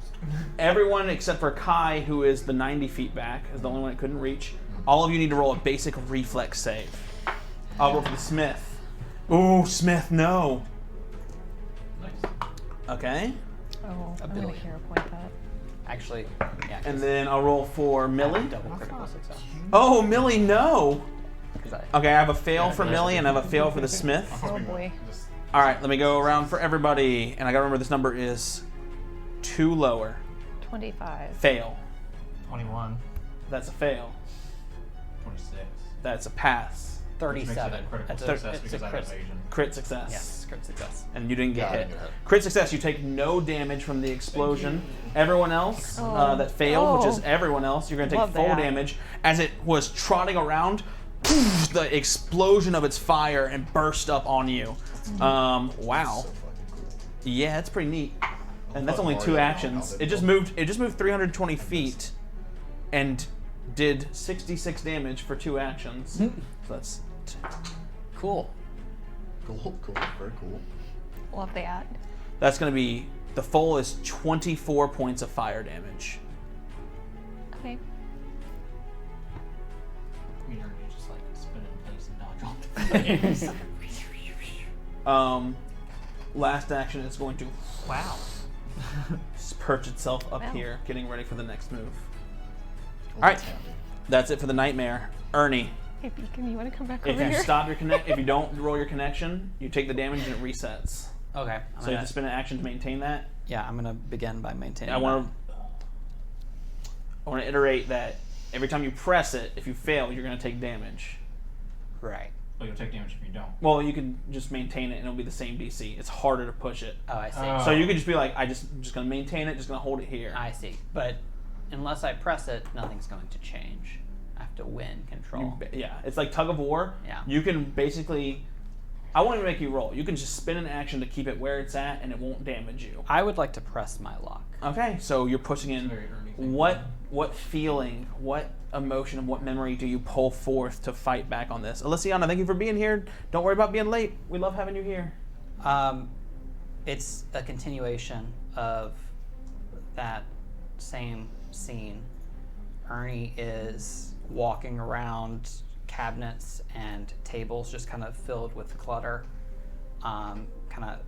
everyone except for Kai, who is the 90 feet back, is the only one that couldn't reach. All of you need to roll a basic reflex save. I'll roll for the Smith. Ooh, Smith, no. Nice. Okay. Oh, I'm gonna billion. hero point that. Actually, yeah. And then I'll roll for Millie. double critical success. Oh, Millie, no. 'Cause Okay, I have a fail for Millie and I have a fail for the Smith. Oh boy. Just All right, let me go around for everybody. And I gotta remember this number is 2 lower. 25. Fail. 21. That's a fail. 26. That's a pass. Which makes it 37. a critical That's success it's because a I crit. have evasion. Crit success. Yes, crit success. And you didn't get Yeah, I hit. didn't get hit. Crit success, you take no damage from the explosion. Everyone else Oh. that failed, which is Oh. everyone else, you're going to take Love full that. damage. As it was trotting around, poof, the explosion of its fire and burst up on you. Wow. So fucking cool. Yeah, it's pretty neat. And that's thought only 2 Mario actions. outdid It just both. moved. It just moved 320 feet, and did 66 damage for 2 actions. So that's Cool. Cool, cool, very cool. Love that. that's going to be the full is 24 points of fire damage. Okay. You know, you just like spin in place and dodge off the place. Last action is going to Wow. perch itself up Wow. here, getting ready for the next move. Well, All right, that's handy. that's it for the nightmare. Ernie, Hey, Beacon, you want to come back if over you here? stop your connect, if you don't roll your connection, you take the damage and it resets. Okay. So you have to spend an action to maintain that. Yeah, I'm gonna begin by maintaining. I want to iterate that every time you press it, if you fail, you're going to take damage. that. Right. Well, you'll take damage if you don't. Well, you can just maintain it and it'll be the same DC. It's harder to push it. Oh, I see. Oh. So you could just be like, I'm just going to maintain it, just going to hold it here. I see. But unless I press it, nothing's going to change. I have to win control. Yeah, it's like tug of war. Yeah. You can basically, I won't even make you roll. You can just spin an action to keep it where it's at and it won't damage you. I would like to press my luck. Okay, so you're pushing in. Very Ernie thing. What feeling, what emotion, and what memory do you pull forth to fight back on this? Alessiana, thank you for being here. Don't worry about being late. We love having you here. It's a continuation of that same scene. Ernie is walking around cabinets and tables just kind of filled with clutter, kind of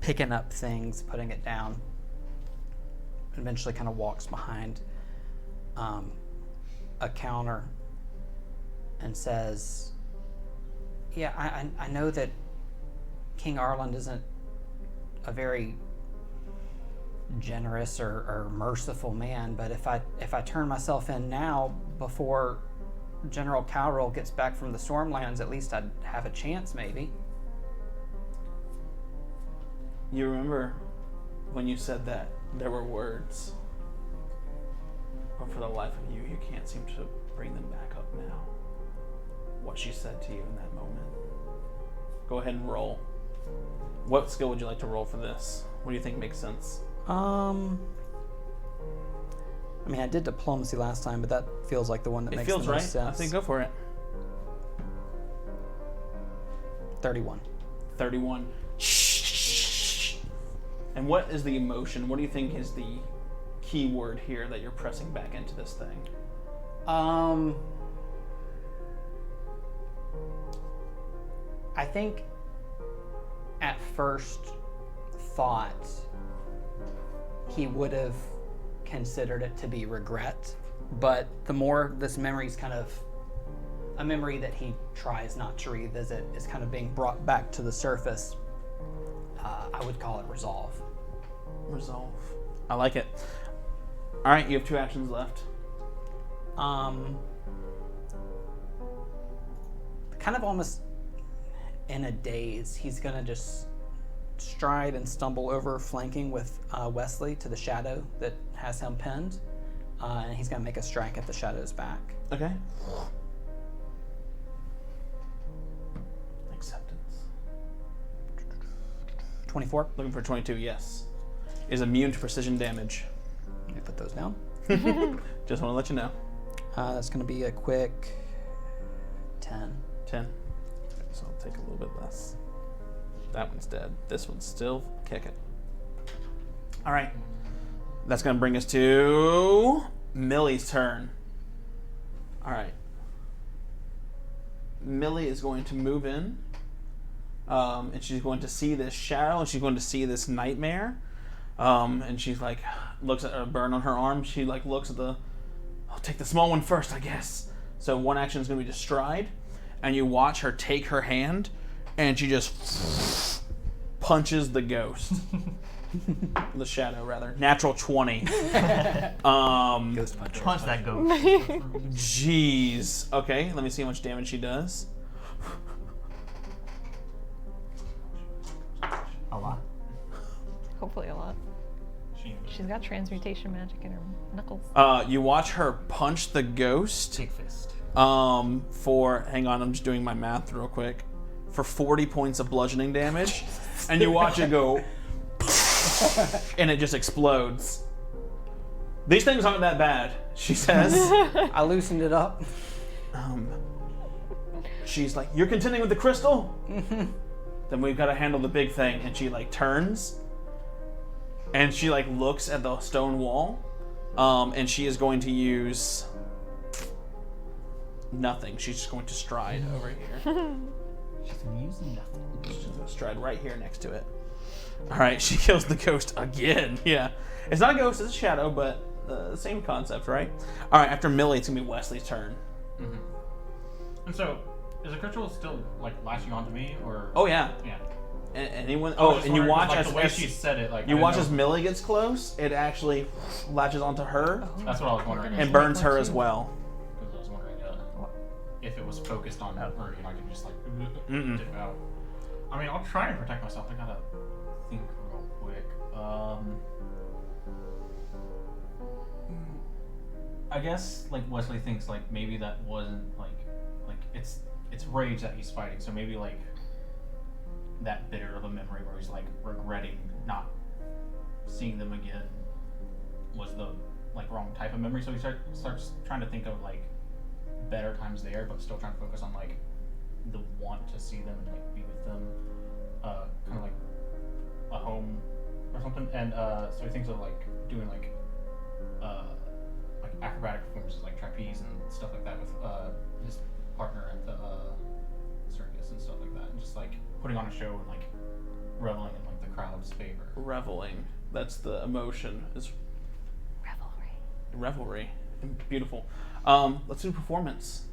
picking up things, putting it down. Eventually kind of walks behind a counter and says, yeah, I know that King Arland isn't a very generous or merciful man, but if I turn myself in now before General Cowrell gets back from the Stormlands, at least I'd have a chance, maybe. You remember when you said that there were words, but for the life of you, you can't seem to bring them back up now. What she said to you in that moment. Go ahead and roll. What skill would you like to roll for this? What do you think makes sense? I mean, I did diplomacy last time, but that feels like the one that It makes feels the most right. sense. I think go for it. 31. 31. And what is the emotion? What do you think is the key word here that you're pressing back into this thing? I think at first thought he would have considered it to be regret, but the more this memory's kind of a memory that he tries not to revisit is kind of being brought back to the surface, I would call it resolve. Resolve. I like it. All right, you have 2 actions left. Kind of almost in a daze, he's gonna just stride and stumble over, flanking with Wesley to the shadow that has him pinned, and he's gonna make a strike at the shadow's back. Okay. Acceptance. 24. Looking for 22, yes. Is immune to precision damage. Let me put those down. Just want to let you know. That's gonna be a quick 10. 10. So I'll take a little bit less. That one's dead. This one's still kicking. All right. That's going to bring us to Millie's turn. All right. Millie is going to move in, and she's going to see this shadow, and she's going to see this nightmare, and she's like, looks at a burn on her arm. She like looks at I'll take the small one first, I guess. So one action is going to be to stride, and you watch her take her hand, and she just punches the ghost. The shadow, rather. Natural 20. Ghost puncher. Punch that ghost. Jeez. Okay, let me see how much damage she does. A lot. Hopefully a lot. She's got transmutation magic in her knuckles. You watch her punch the ghost. Big fist. For, hang on, I'm just doing my math real quick. For 40 points of bludgeoning damage. And you watch it go, and it just explodes. These things aren't that bad, she says. I loosened it up. She's like, you're contending with the crystal? Then we've got to handle the big thing. And she like turns, and she like looks at the stone wall, and she is going to use nothing. She's just going to stride over here. She's gonna use nothing. She's going to stride right here next to it. All right, she kills the ghost again. Yeah, it's not a ghost; it's a shadow, but the same concept, right? All right, after Millie, it's gonna be Wesley's turn. Mm-hmm. And so, is the crystal still like latching onto me, or? Oh yeah. Yeah. Anyone? I was Oh, just and you wondering, watch like, as the way she said it, like you I watch didn't as know- Millie gets close. It actually latches onto her That's what I was wondering. and burns her as well. Because I was wondering if it was focused on her, you know, I can just like Mm-mm. dip out. I mean, I'll try and protect myself. I gotta think real quick. I guess like Wesley thinks like maybe that wasn't like it's rage that he's fighting. So maybe like that bitter of a memory where he's like regretting not seeing them again was the like wrong type of memory. So he starts trying to think of like better times there, but still trying to focus on like the want to see them and like be with them, kind of like a home or something. And so he thinks of like doing like acrobatic performances like trapeze and stuff like that with his partner at the circus and stuff like that, and just like putting on a show and like reveling in like the crowd's favor. Reveling. That's the emotion. Is revelry. Beautiful. Let's do performance.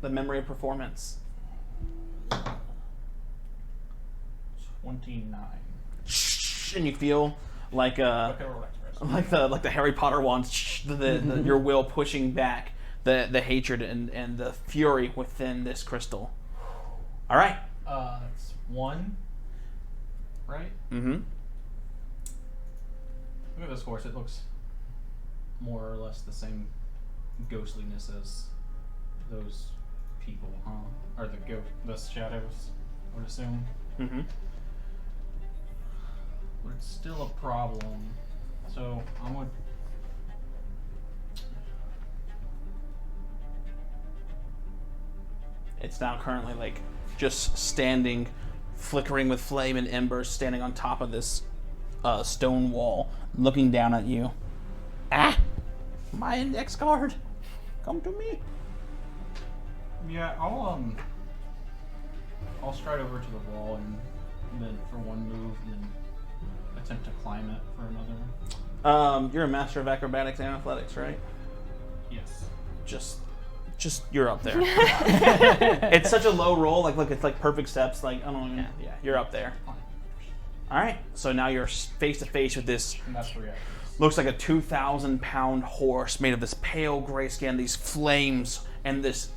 The memory of performance. 29. And you feel like Okay, roll express. like the Harry Potter ones. Your will pushing back the hatred and the fury within this crystal. All right. It's 1, right? Mm-hmm. Look at this horse. It looks more or less the same ghostliness as those people, huh? Or the shadows, I would assume. Mm-hmm. But it's still a problem. So I'm gonna. It's now currently like just standing, flickering with flame and embers, standing on top of this stone wall, looking down at you. Ah! My index card! Come to me! Yeah, I'll stride over to the wall and then for one move, and then attempt to climb it for another. You're a master of acrobatics and athletics, right? Yes. Just you're up there. It's such a low roll, like look, it's like perfect steps, like I don't even, yeah, you're up there. Fine. Alright, so now you're face to face with this, And that's 3 actions. looks like a 2,000-pound horse made of this pale gray skin, these flames, and this.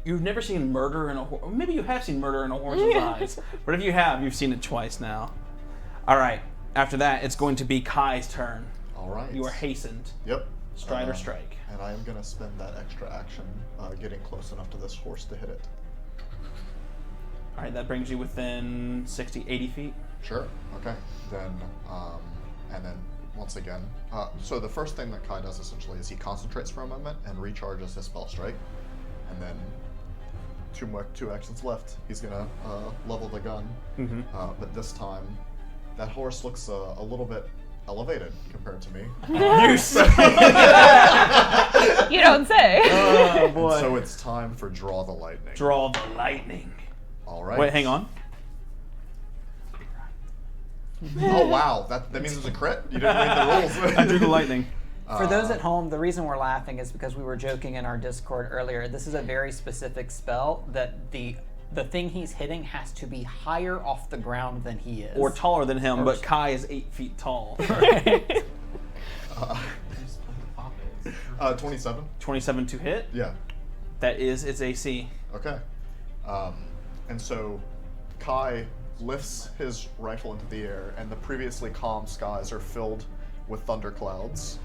You've never seen murder in a horse. Maybe you have seen murder in a horse's eyes, but if you have, you've seen it twice now. Alright, after that, it's going to be Kai's turn. Alright. You are hastened. Yep. Stride or strike. And I am going to spend that extra action getting close enough to this horse to hit it. Alright, that brings you within 60, 80 feet. Sure. Okay. Then, and then once again, so the first thing that Kai does essentially is he concentrates for a moment and recharges his spell strike, and then two actions left. He's gonna level the gun, Mm-hmm. but this time, that horse looks a little bit elevated compared to me. You suck. You don't say. Oh And boy. so it's time for Draw the Lightning. Draw the lightning. All right. Wait, hang on. Oh wow, that means it's a crit. You didn't read the rules. I drew the lightning. For those at home, the reason we're laughing is because we were joking in our Discord earlier. This is a very specific spell that the thing he's hitting has to be higher off the ground than he is. Or taller than him, but Kai is 8 feet tall. Just play the pop is. 27. 27 to hit. Yeah. That is its AC. Okay. And so Kai lifts his rifle into the air, and the previously calm skies are filled with thunderclouds.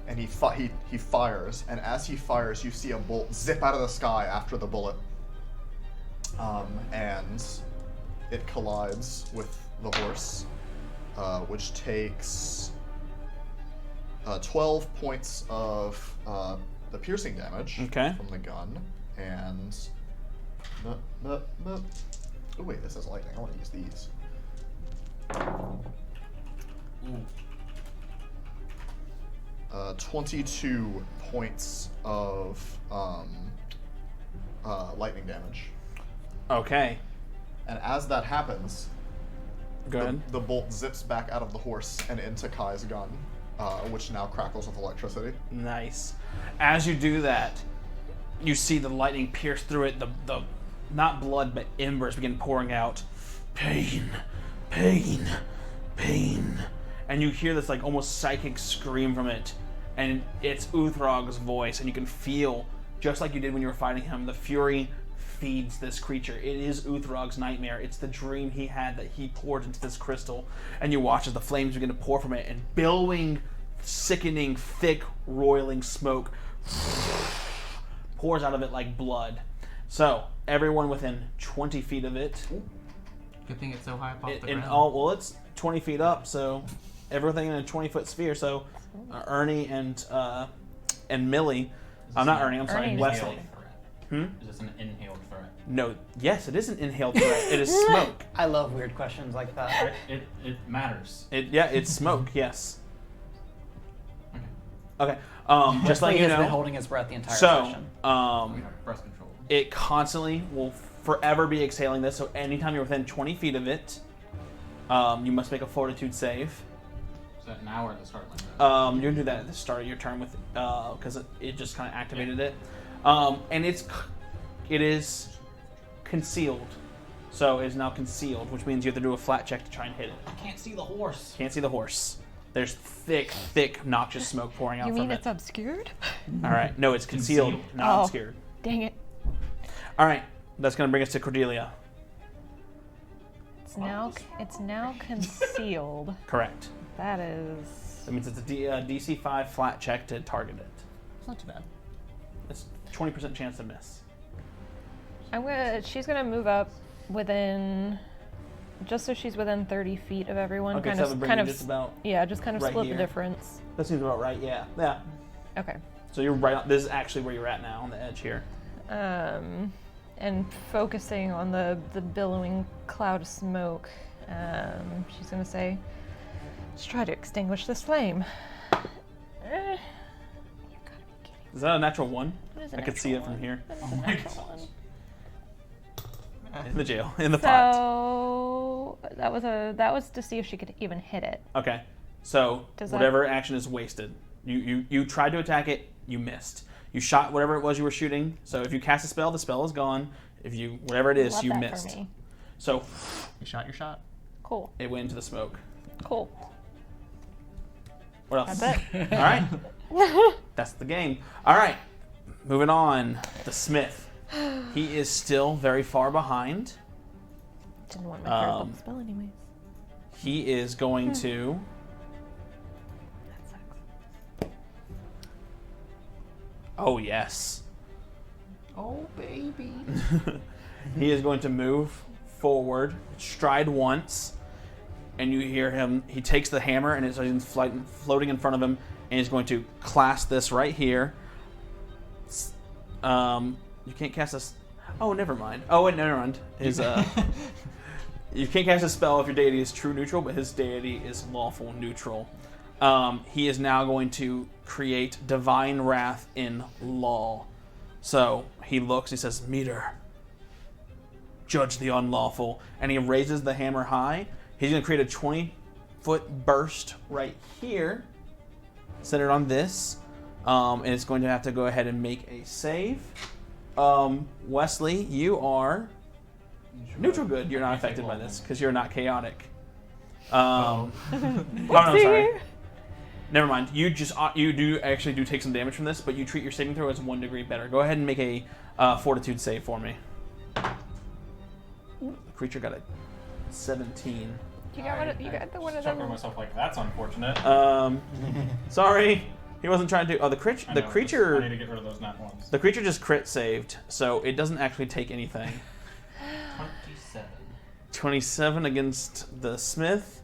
And he fires, and as he fires, you see a bolt zip out of the sky after the bullet. And it collides with the horse, which takes 12 points of the piercing damage Okay. from the gun, and oh wait, this is lightning. I want to use these. Ooh. 22 points of lightning damage. Okay. And as that happens, Go ahead. the bolt zips back out of the horse and into Kai's gun, which now crackles with electricity. Nice. As you do that, you see the lightning pierce through it. The not blood, but embers begin pouring out. Pain, pain, pain. And you hear this like almost psychic scream from it. And it's Uthrog's voice, and you can feel, just like you did when you were fighting him, the fury feeds this creature. It is Uthrog's nightmare. It's the dream he had that he poured into this crystal. And you watch as the flames begin to pour from it, and billowing, sickening, thick, roiling smoke pours out of it like blood. So, everyone within 20 feet of it, Good thing it's so high up off the in ground. all, well, it's 20 feet up, so everything in a 20-foot sphere. So, Ernie and Millie, I'm not Ernie, I'm sorry, Ernie's Wesley. Is this an inhaled threat? No, yes, it is an inhaled threat. It is smoke. I love weird questions like that. It matters. It's smoke. Yes. Okay. Okay. Just Wesley like you has been know. holding his breath the entire So, session. We have breath control. it constantly will forever be exhaling this. So anytime you're within 20 feet of it, you must make a fortitude save. Is that now or at the start like that? You're gonna do that at the start of your turn with because it just kind of activated it, and it is concealed. So it is now concealed, which means you have to do a flat check to try and hit it. I can't see the horse. Can't see the horse. There's thick, noxious smoke pouring out You from mean it. it's obscured? All right, no, it's concealed, Concealed. not Oh. obscured. Dang it. All right, that's gonna bring us to Cordelia. It's now concealed. Correct. That is. That means it's a DC 5 flat check to target it. It's not too bad. It's 20% chance to miss. She's gonna move up within, just so she's within 30 feet of everyone. Okay, kind so of, that would bring kind you of, just about yeah, just kind of right split here. the difference. That seems about right. Yeah. Yeah. Okay. So you're right. This is actually where you're at now, on the edge here. And focusing on the billowing cloud of smoke, she's gonna say, "Let's try to extinguish this flame." You gotta be kidding. Is that a natural one? What is a I could see it natural from here. What is a natural one? In the jail, in the pot. So that was to see if she could even hit it. Okay. So Does that- whatever action is wasted. You tried to attack it, you missed. You shot whatever it was you were shooting. So if you cast a spell, the spell is gone. If you whatever it is, Love you that missed. For me. So You shot your shot. Cool. it went into the smoke. Cool. What else? That's All right. That's the game. All right. Moving on. The Smith. He is still very far behind. Didn't want my care about the spell anyways. He is going to. That sucks. Oh yes. Oh, baby. He is going to move forward, stride once, and you hear him. He takes the hammer and it's floating in front of him, and he's going to clasp this right here. You can't cast this. Oh, never mind. Oh, wait, never mind. His You can't cast a spell if your deity is true neutral, but his deity is lawful neutral. He is now going to create Divine Wrath in Law. So he looks, he says, Meter, judge the unlawful. And he raises the hammer high. He's going to create a 20-foot burst right here, centered on this. And it's going to have to go ahead and make a save. Wesley, you are neutral good. You're not affected by this because you're not chaotic. Oh no, sorry. Never mind. You do actually take some damage from this, but you treat your saving throw as 1 degree better. Go ahead and make a fortitude save for me. The creature got a 17. You got the one of them. Chuckling myself like that's unfortunate. Sorry, he wasn't trying to. Oh, the creature. I need to get rid of those nat ones. The creature just crit saved, so it doesn't actually take anything. 27. 27 against the smith.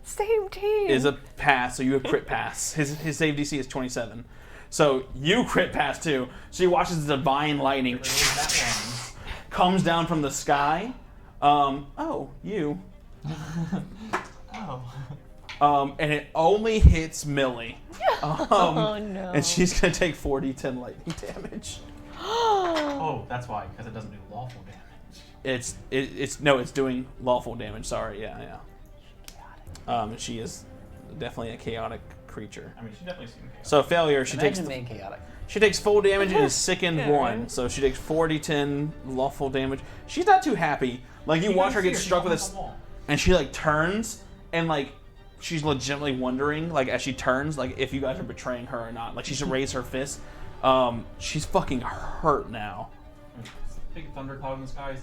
Same team. Is a pass, so you have crit pass. His save DC is 27. So you crit pass too. So you watch this divine lightning comes down from the sky. You. And it only hits Millie. Oh no. And she's going to take 4d10 lightning damage. Oh, that's why, because it doesn't do lawful damage. It's doing lawful damage. Sorry, yeah. She is definitely a chaotic creature. I mean, she definitely seems chaotic. So failure, she Imagine being chaotic. takes full damage and is sickened Yeah, 1. right. So she takes 4d10 lawful damage. She's not too happy. Like you watch her get struck with this, and she like turns and like she's legitimately wondering like as she turns like if you guys are betraying her or not. Like she should raise her fist. She's fucking hurt now. Big thundercloud in the sky.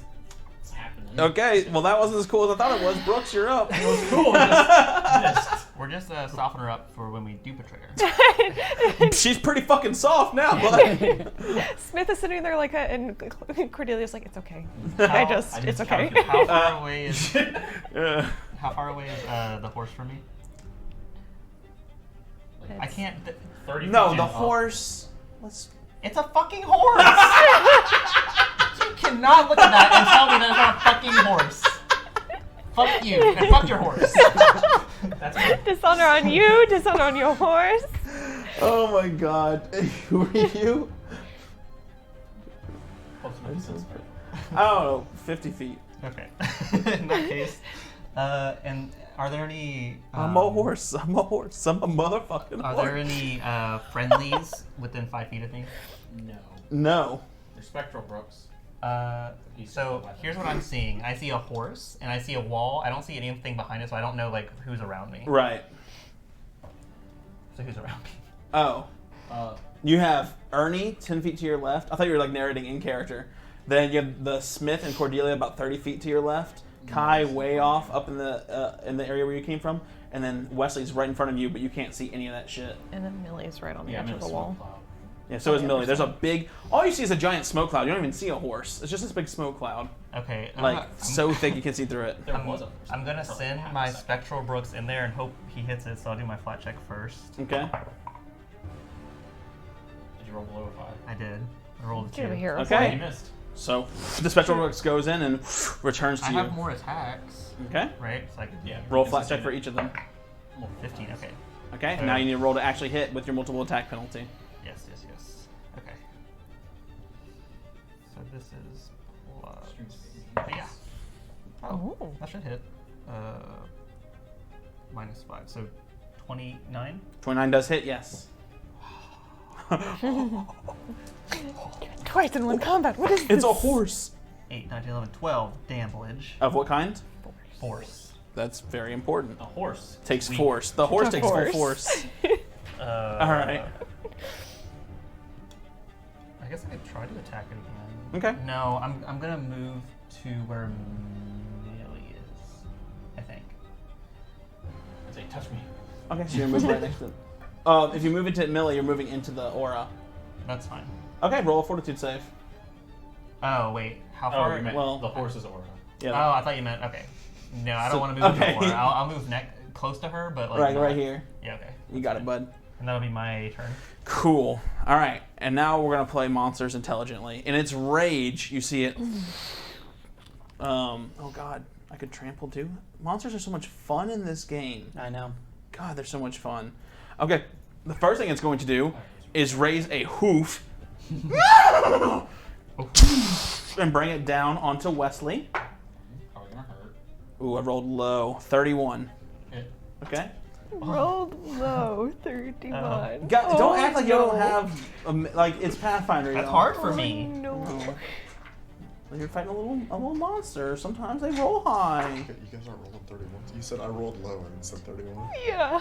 It's happening. Okay, well that wasn't as cool as I thought it was. Brooks, you're up. It was cool. Just We're just softening her up for when we do betray her. She's pretty fucking soft now, but Smith is sitting there like and Cordelia's like, it's okay. How- It's okay. How far away is uh, How far away is the horse from me? I can't. 30 no, feet the up. horse. Let's. It's a fucking horse. You cannot look at that and tell me that it's not a fucking horse. Fuck you and fuck your horse. That's fine. Dishonor on you, dishonor on your horse. Oh my god. Who are you? Close enough to Silver. I don't know. 50 feet. Okay. In that case, and are there any? I'm a horse. I'm a horse. I'm a motherfucking Are horse. there any friendlies within 5 feet of me? No. No. They're spectral brooks. So here's what I'm seeing. I see a horse and I see a wall. I don't see anything behind it, so I don't know like who's around me. Right. So who's around me? Oh. You have Ernie 10 feet to your left. I thought you were like narrating in character. Then you have the Smith and Cordelia about 30 feet to your left. Kai way off up in the area where you came from. And then Wesley's right in front of you, but you can't see any of that shit. And then Millie's right on the Yeah, I'm edge in of a the smoke wall. cloud. Yeah, so is Millie. There's a big... All you see is a giant smoke cloud. You don't even see a horse. It's just this big smoke cloud. Okay. Like, so thick you can see through it. There was a I'm gonna for like send half a my second. spectral brooks in there and hope he hits it. So I'll do my flat check first. Okay. Did you roll below a 5? I did. I rolled a 2. Get over here. Okay. You missed. So the spectral brooks goes in and returns to I you. have more attacks, Okay. right? So I could Yeah. Roll flat check for each of them. 15. Okay. Okay. Now you need to roll to actually hit with your multiple attack penalty. Yes. Okay. So this is plus. Yeah. Oh, Oh. that should hit. Minus 5. So 29. 29 does hit. Yes. Twice in one combat. What is this? It's a horse. 8, 9, 10, 11, 12 damage. Of what kind? Force. That's very important. A horse. Takes Weak. force. The horse It's a takes full force. force. All right. I guess I could try to attack it again. Okay. No, I'm gonna move to where Millie is. I think. I'd say, touch me. Okay, so you're moving right next to it. If you move into Millie, you're moving into the aura. That's fine. Okay, roll a fortitude save. Oh wait, how Oh, far? you meant well- the horse's aura. Yeah. Oh, I thought you meant okay. No, I don't So- want to move okay. to the aura. I'll move close to her, but like right not- here. Yeah, okay. You got it, bud. And that'll be my turn. Cool. All right, and now we're gonna play monsters intelligently. In its rage, you see it. Oh God, I could trample too. Monsters are so much fun in this game. I know. God, they're so much fun. Okay, the first thing it's going to do is raise a hoof and bring it down onto Wesley. Probably gonna hurt. Ooh, I rolled low. 31. Hit. Okay. Rolled low, 31. Don't act like you don't have like it's Pathfinder. That's hard for me. No. You're fighting a little monster. Sometimes they roll high. You guys aren't rolling 31. You said I rolled low and said 31. Yeah.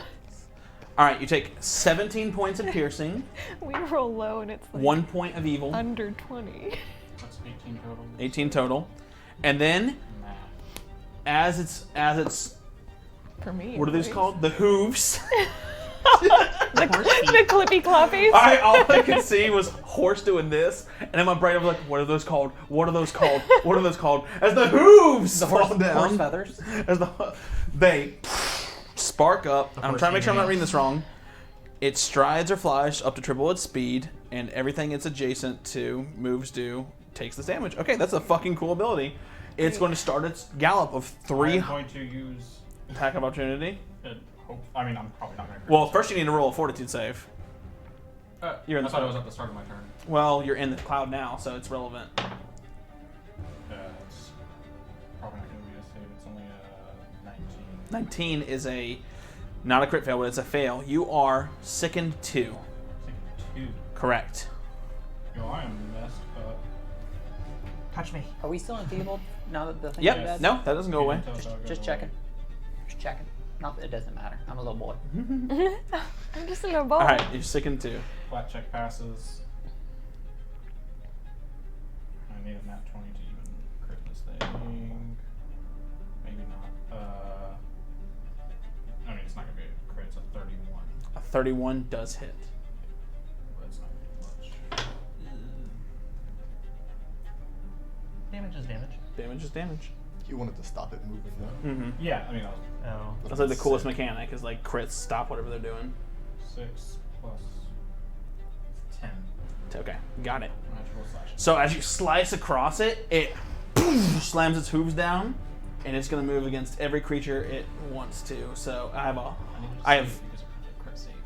All right, you take 17 points of piercing, We roll low and it's like 1 point of evil, under 20. That's 18 total. 18 total, and then Nah. as it's For me. what are these anyways. called? The hooves. The clippy cloppies. All I could see was horse doing this, and in my brain I was like, "What are those called? What are those called? What are those called?" As the hooves fall down, Horse feathers. as they spark up. I'm trying to make sure I'm not reading this wrong. It strides or flies up to triple its speed, and everything it's adjacent to moves takes this damage. Okay, that's a fucking cool ability. It's going to start its gallop of 3 I'm going to use. attack of opportunity. I mean, I'm probably not going to. Well, first you need to roll a fortitude save. You're in I the thought it cloud. was at the start of my turn. Well, you're in the cloud now, so it's relevant. It's probably not going to be a save. It's only a 19. 19 is not a crit fail, but it's a fail. You are sickened 2. I think 2. Correct. Yo, I am messed up. Touch me. Are we still enfeebled now that the thing Yep. is dead? No, that doesn't go away. Until it goes Just away. checking. Just checking. Not that it doesn't matter. I'm a little boy. I'm just in a ball. All right, you're sickened 2. Flat check passes. I need a nat 20 to even crit this thing. Maybe not. I mean, it's not going to be a crit. It's a 31. A 31 does hit. But it's not going to be much. Damage is damage. Damage is damage. You wanted to stop it moving though. Mm-hmm. Yeah, I mean, Oh. That's like the coolest mechanic is like crits stop whatever they're doing. 6 plus 10. Okay, got it. Natural slash. So as you slice across it, it slams its hooves down, and it's going to move against every creature it wants to. So I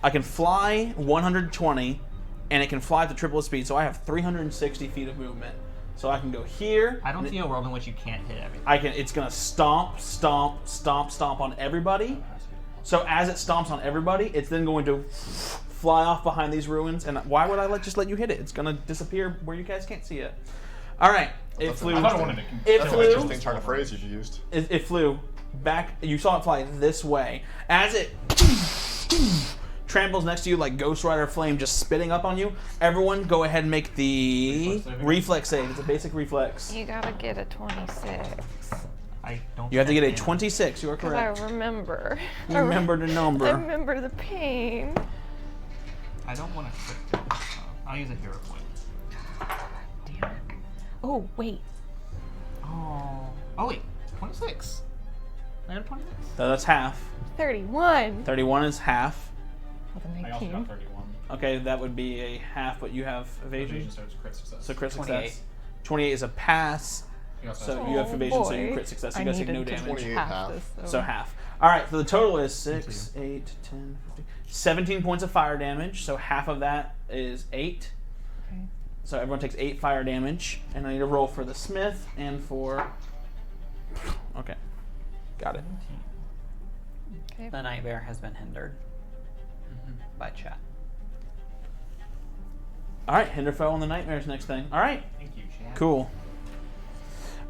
can fly 120, and it can fly to triple its speed. So I have 360 feet of movement. So I can go here. I don't and see a world in which you can't hit everything. It's gonna stomp on everybody. So as it stomps on everybody, it's then going to fly off behind these ruins. And why would I just let you hit it? It's gonna disappear where you guys can't see it. All right, it That's flew. I thought I wanted to. It That's flew. an interesting turn of phrase you've used. It flew back. You saw it fly this way. As it tramples next to you like Ghost Rider Flame, just spitting up on you. Everyone, go ahead and make the reflex save. It's a basic reflex. You gotta get a 26. I don't. You have to get a think- 26. You are Because I correct. remember. Remember the I number. remember the pain. I don't want to crit damage. I'll use a hero point. Damn. Oh, wait. Oh. Oh wait. 26. I got a 26. So that's half. 31. 31 is half. With a I also 19. got 31. Okay, that would be a half, but you have evasion. Evasion starts crit success. So crit 28. success. 28 is a pass. You also So have you have Oh, evasion, so you boy. crit success. You I guys take no needed to damage. 28 half half. this, So half. All right, so the total is 6, 8, 10, 15, 17 points of fire damage. So half of that is 8. Okay. So everyone takes 8 fire damage. And I need to roll for the smith and for... Okay. Got it. Okay. The nightmare has been hindered by chat. All right, Hinderfoe on the nightmares next thing. All right, Thank you, Chad. cool.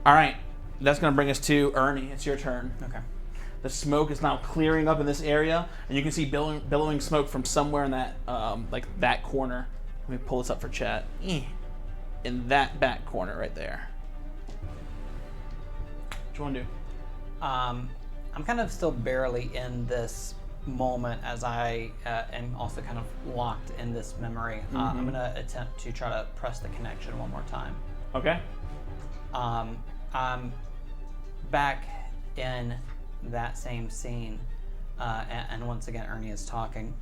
All right, that's going to bring us to Ernie. It's your turn. Okay. The smoke is now clearing up in this area, and you can see billowing smoke from somewhere in that, like that corner. Let me pull this up for chat. In that back corner right there. What you want to do? I'm kind of still barely in this moment as I am also kind of locked in this memory. I'm going to attempt to try to press the connection one more time. Okay. I'm back in that same scene, and once again, Ernie is talking.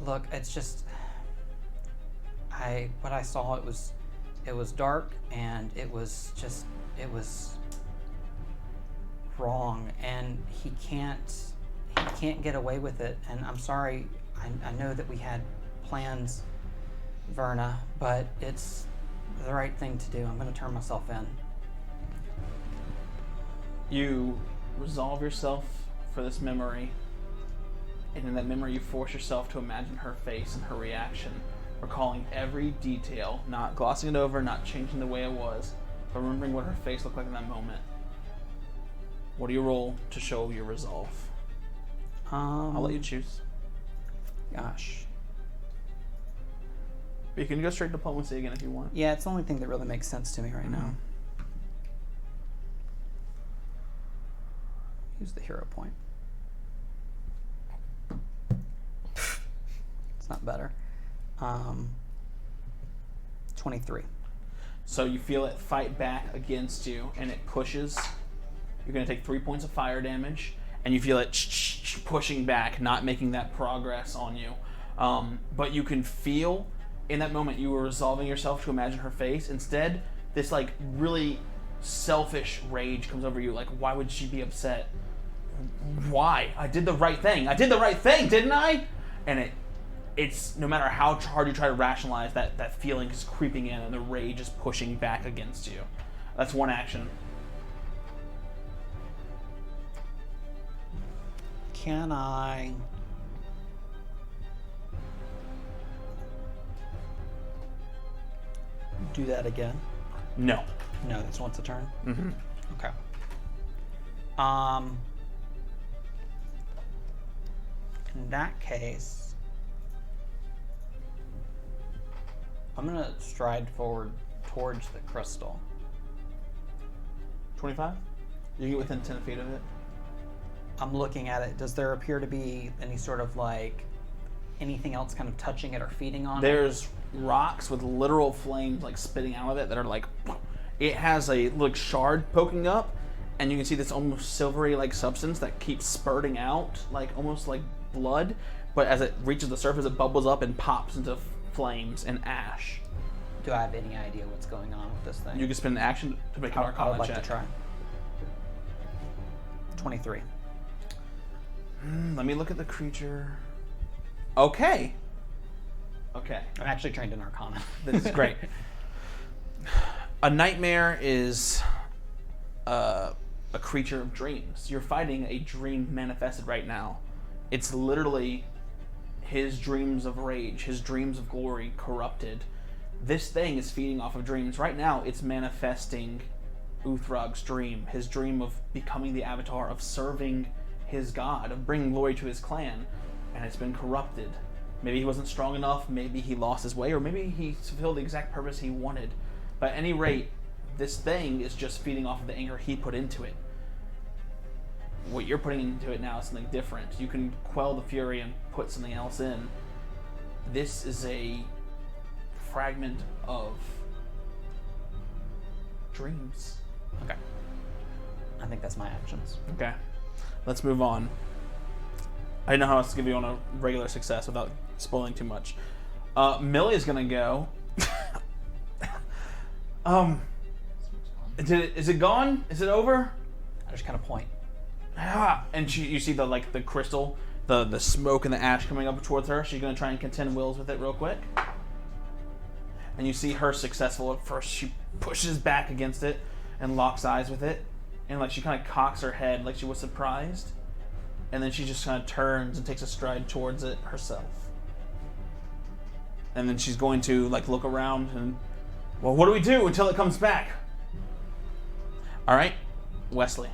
Look, it's just, what I saw, it was dark, and it was just it was wrong, and he can't get away with it. And I'm sorry. I know that we had plans, Verna, but it's the right thing to do. I'm going to turn myself in. You resolve yourself for this memory, and in that memory you force yourself to imagine her face and her reaction, recalling every detail, not glossing it over, not changing the way it was, but remembering what her face looked like in that moment. What do you roll to show your resolve? I'll let you choose. Gosh. But you can go straight diplomacy again if you want. Yeah, it's the only thing that really makes sense to me right now. Use the hero point. It's not better. 23. So you feel it fight back against you, and it pushes. You're going to take 3 points of fire damage, and you feel it pushing back, not making that progress on you. But you can feel, in that moment, you were resolving yourself to imagine her face. Instead, this like really selfish rage comes over you. Like, why would she be upset? Why? I did the right thing. I did the right thing, didn't I? And it's no matter how hard you try to rationalize, that feeling is creeping in, and the rage is pushing back against you. That's one action. Can I do that again? No. No, that's once a turn. Mm-hmm. Okay. In that case, I'm gonna stride forward towards the crystal. 25? You get within 10 feet of it. I'm looking at it. Does there appear to be any sort of like anything else kind of touching it or feeding on it? There's rocks with literal flames like spitting out of it that are like, it has a like shard poking up, and you can see this almost silvery like substance that keeps spurting out like almost like blood, but as it reaches the surface it bubbles up and pops into flames and ash. Do I have any idea what's going on with this thing? You can spend an action to make an I Arcana would like check. to try. 23. Let me look at the creature. Okay. I'm actually trained in Arcana. This is great. A nightmare is a creature of dreams. You're fighting a dream manifested right now. It's literally his dreams of rage, his dreams of glory corrupted. This thing is feeding off of dreams. Right now, it's manifesting Uthrog's dream, his dream of becoming the avatar, of serving his god, of bringing glory to his clan, and it's been corrupted. Maybe he wasn't strong enough, maybe he lost his way, or maybe he fulfilled the exact purpose he wanted. But at any rate, this thing is just feeding off of the anger he put into it. What you're putting into it now is something different. You can quell the fury and put something else in. This is a fragment of dreams. Okay. I think that's my actions. Okay. Let's move on. I didn't know how else to give you on a regular success without spoiling too much. Millie is gonna go. Is it gone? Is it over? I just kind of point. And you see the crystal, the smoke and the ash coming up towards her. She's gonna try and contend wills with it real quick. And you see her successful at first. She pushes back against it and locks eyes with it, and she kind of cocks her head like she was surprised, and then she just kind of turns and takes a stride towards it herself. And then she's going to look around and, well, what do we do until it comes back? All right, Wesley.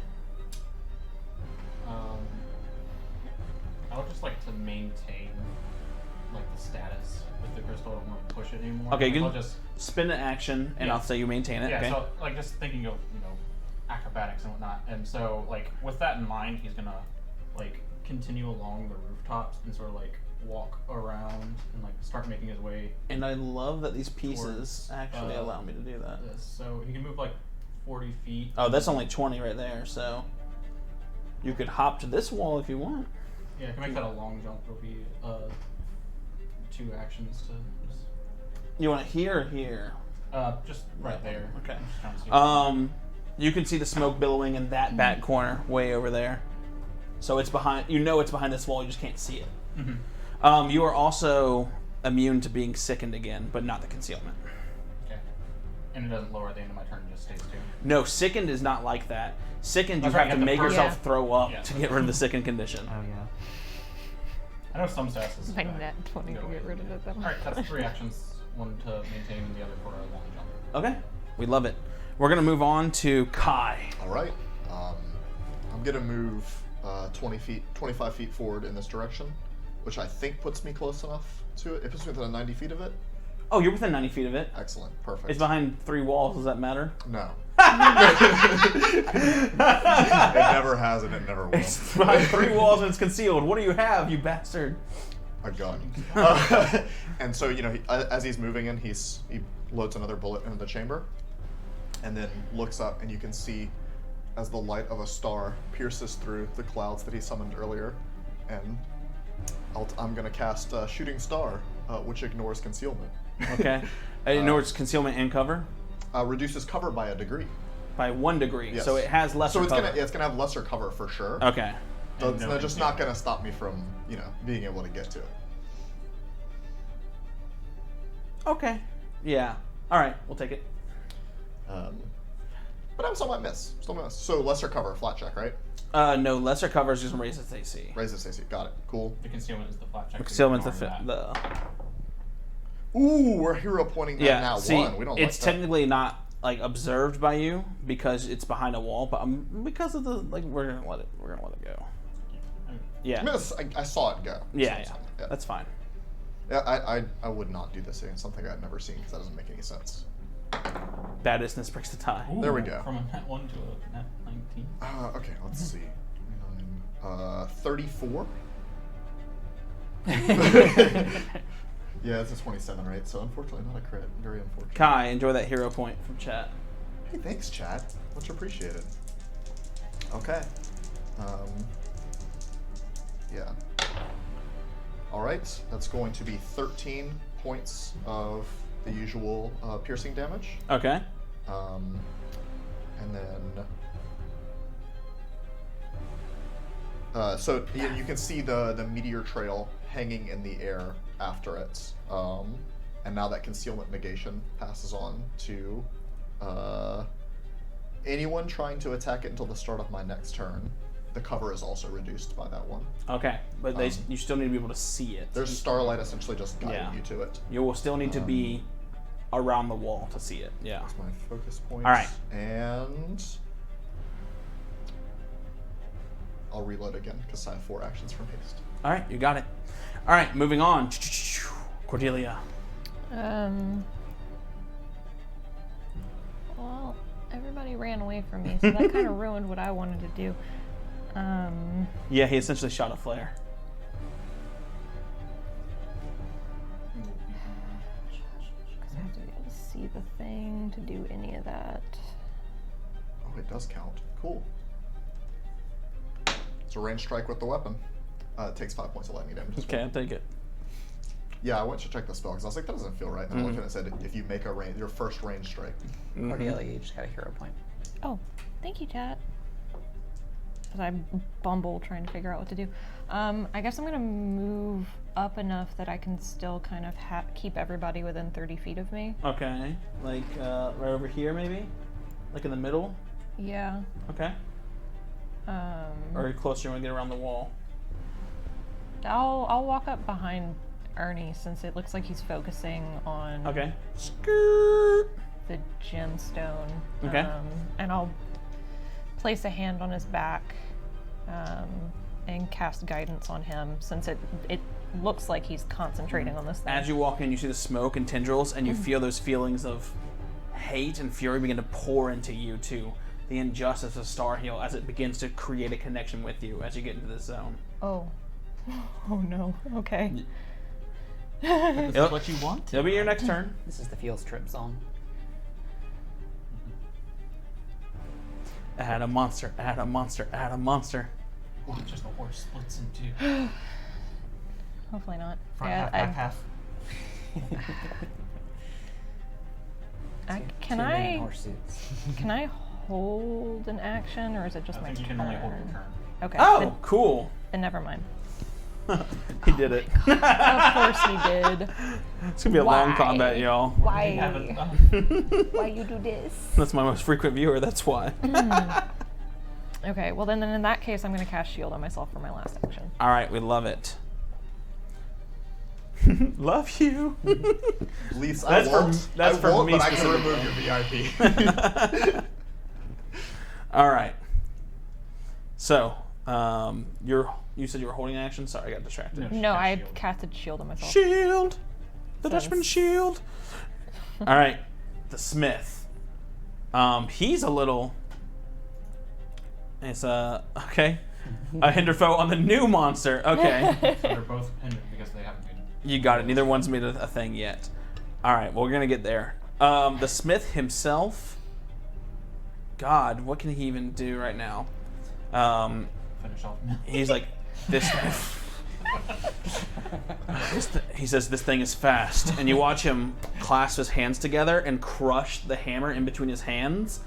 I would just like to maintain the status with the crystal. I don't want to push it anymore. Okay, you I'll can just spin an action, and I'll say you maintain it. yeah. Okay. So just thinking of acrobatics and whatnot, and so with that in mind, he's gonna continue along the rooftops and sort of walk around and start making his way. And I love that these pieces Towards, actually allow me to do that. So he can move 40 feet. Oh, that's only 20 right there, so you could hop to this wall if you want. Yeah, I can make that a long jump. It'll be 2 actions to just. You want it here or here? Just right there. Okay. I'm just trying to see You can see the smoke billowing in that back corner, way over there. So it's behind. You know it's behind this wall. You just can't see it. Mm-hmm. You are also immune to being sickened again, but not the concealment. Okay. And it doesn't lower at the end of my turn; it just stays 2. No, sickened is not like that. Sickened, That's you right, have you to have to make first- yourself Yeah. throw up Yeah. to get rid of the sickened condition. Oh yeah. I know some stats is Like net 20 to get rid of it, though. All right, that's 3 actions. One to maintain, and the other for a long jump. Okay, we love it. We're gonna move on to Kai. All right. I'm gonna move 25 feet forward in this direction, which I think puts me close enough to it. It puts me within 90 feet of it. Oh, you're within 90 feet of it. Excellent. Perfect. It's behind 3 walls. Does that matter? No. It never has and it never will. It's behind 3 walls and it's concealed. What do you have, you bastard? A gun. And so, as he's moving in, he loads another bullet into the chamber and then looks up, and you can see as the light of a star pierces through the clouds that he summoned earlier. And I'm going to cast Shooting Star, which ignores concealment. Okay. In other words, concealment and cover Reduces cover by a degree. by 1 degree. Yes. So it has lesser So it's cover. gonna have lesser cover for sure. Okay. But And it's no just not gonna stop me from being able to get to it. Okay. Yeah. All right. We'll take it. But I'm still might miss. So lesser cover, flat check, right? No, lesser cover is just raise its AC. Raise this AC. Got it. Cool. The concealment is the flat check. so Concealment's the ignore that. Ooh, we're hero pointing at Yeah. now See, 1. We don't it's like that. technically not like observed by you because it's behind a wall, but because of the we're gonna let it go. Yeah. I saw it go. Yeah. So, Yeah. That's fine. Yeah, I would not do this against something I'd never seen because that doesn't make any sense. Badness breaks the tie. Ooh, There we go. From a net 1 to a net 19. Okay, let's see. 34. Yeah, it's a 27, right? So unfortunately not a crit. Very unfortunate. Kai, enjoy that hero point from chat. Hey, thanks, chat. Much appreciated. Okay. Yeah. All right. That's going to be 13 points of the usual piercing damage. Okay. And then... so you can see the meteor trail hanging in the air after it. And now that concealment negation passes on to anyone trying to attack it until the start of my next turn. The cover is also reduced by that one. Okay, but you still need to be able to see it. There's starlight essentially just guiding Yeah. you to it. You will still need to be around the wall to see it. Yeah. That's my focus point. All right. And I'll reload again because I have 4 actions from haste. All right, you got it. All right, moving on. Cordelia. Well, everybody ran away from me, so that kind of ruined what I wanted to do. Yeah, he essentially shot a flare. Because I have to be able to see the thing to do any of that. Oh, it does count. Cool. It's a range strike with the weapon. It takes 5 points of lightning damage. as well. Okay, I'll take it. Yeah, I went to check the spell because I was like, that doesn't feel right. And I looked at it and said, if you make your first range strike. Cordelia, you just got a hero point. Oh, thank you, chat. As I bumble trying to figure out what to do. I guess I'm going to move up enough that I can still kind of keep everybody within 30 feet of me. Okay, like right over here maybe? Like in the middle? Yeah. Okay. Or closer when we get around the wall. I'll walk up behind Ernie since it looks like he's focusing on Okay. Skirt. the gemstone. Okay. And I'll place a hand on his back and cast guidance on him since it looks like he's concentrating on this thing. As you walk in, you see the smoke and tendrils, and you feel those feelings of hate and fury begin to pour into you too. The injustice of Starhill as it begins to create a connection with you as you get into this zone. Oh. Oh no. Okay. This Yep. is what you want? It'll be your next turn. This is the field strip zone. Add a monster, add a monster, add a monster. Just the horse splits in 2. Hopefully not. Front Yeah, half, back half. can Too many I horse suits. can I hold an action, or is it just I my think you turn? can only hold your turn. Okay. Oh, cool. Then never mind. He did it. Of course he did. It's gonna be a long Why? combat, y'all. Why? You haven't- Why you do this? That's my most frequent viewer. That's why. Okay. Well, then in that case, I'm gonna cast shield on myself for my last action. All right, we love it. Love you. Least That's I for- won't. that's I for won't, me but I can specifically. remove your VIP. All right. So, you said you were holding action. Sorry, I got distracted. No, No, cast I shield. casted shield on myself. Shield. The Sense. Dutchman shield. All right, the Smith. He's a little. It's okay. A hinder foe on the new monster. Okay, So they're both hindered because they haven't made it. you got it. Neither one's made a thing yet. All right, well, we're gonna get there. The Smith himself. God, what can he even do right now? Finish off. He's like this. He says this thing is fast, and you watch him clasp his hands together and crush the hammer in between his hands.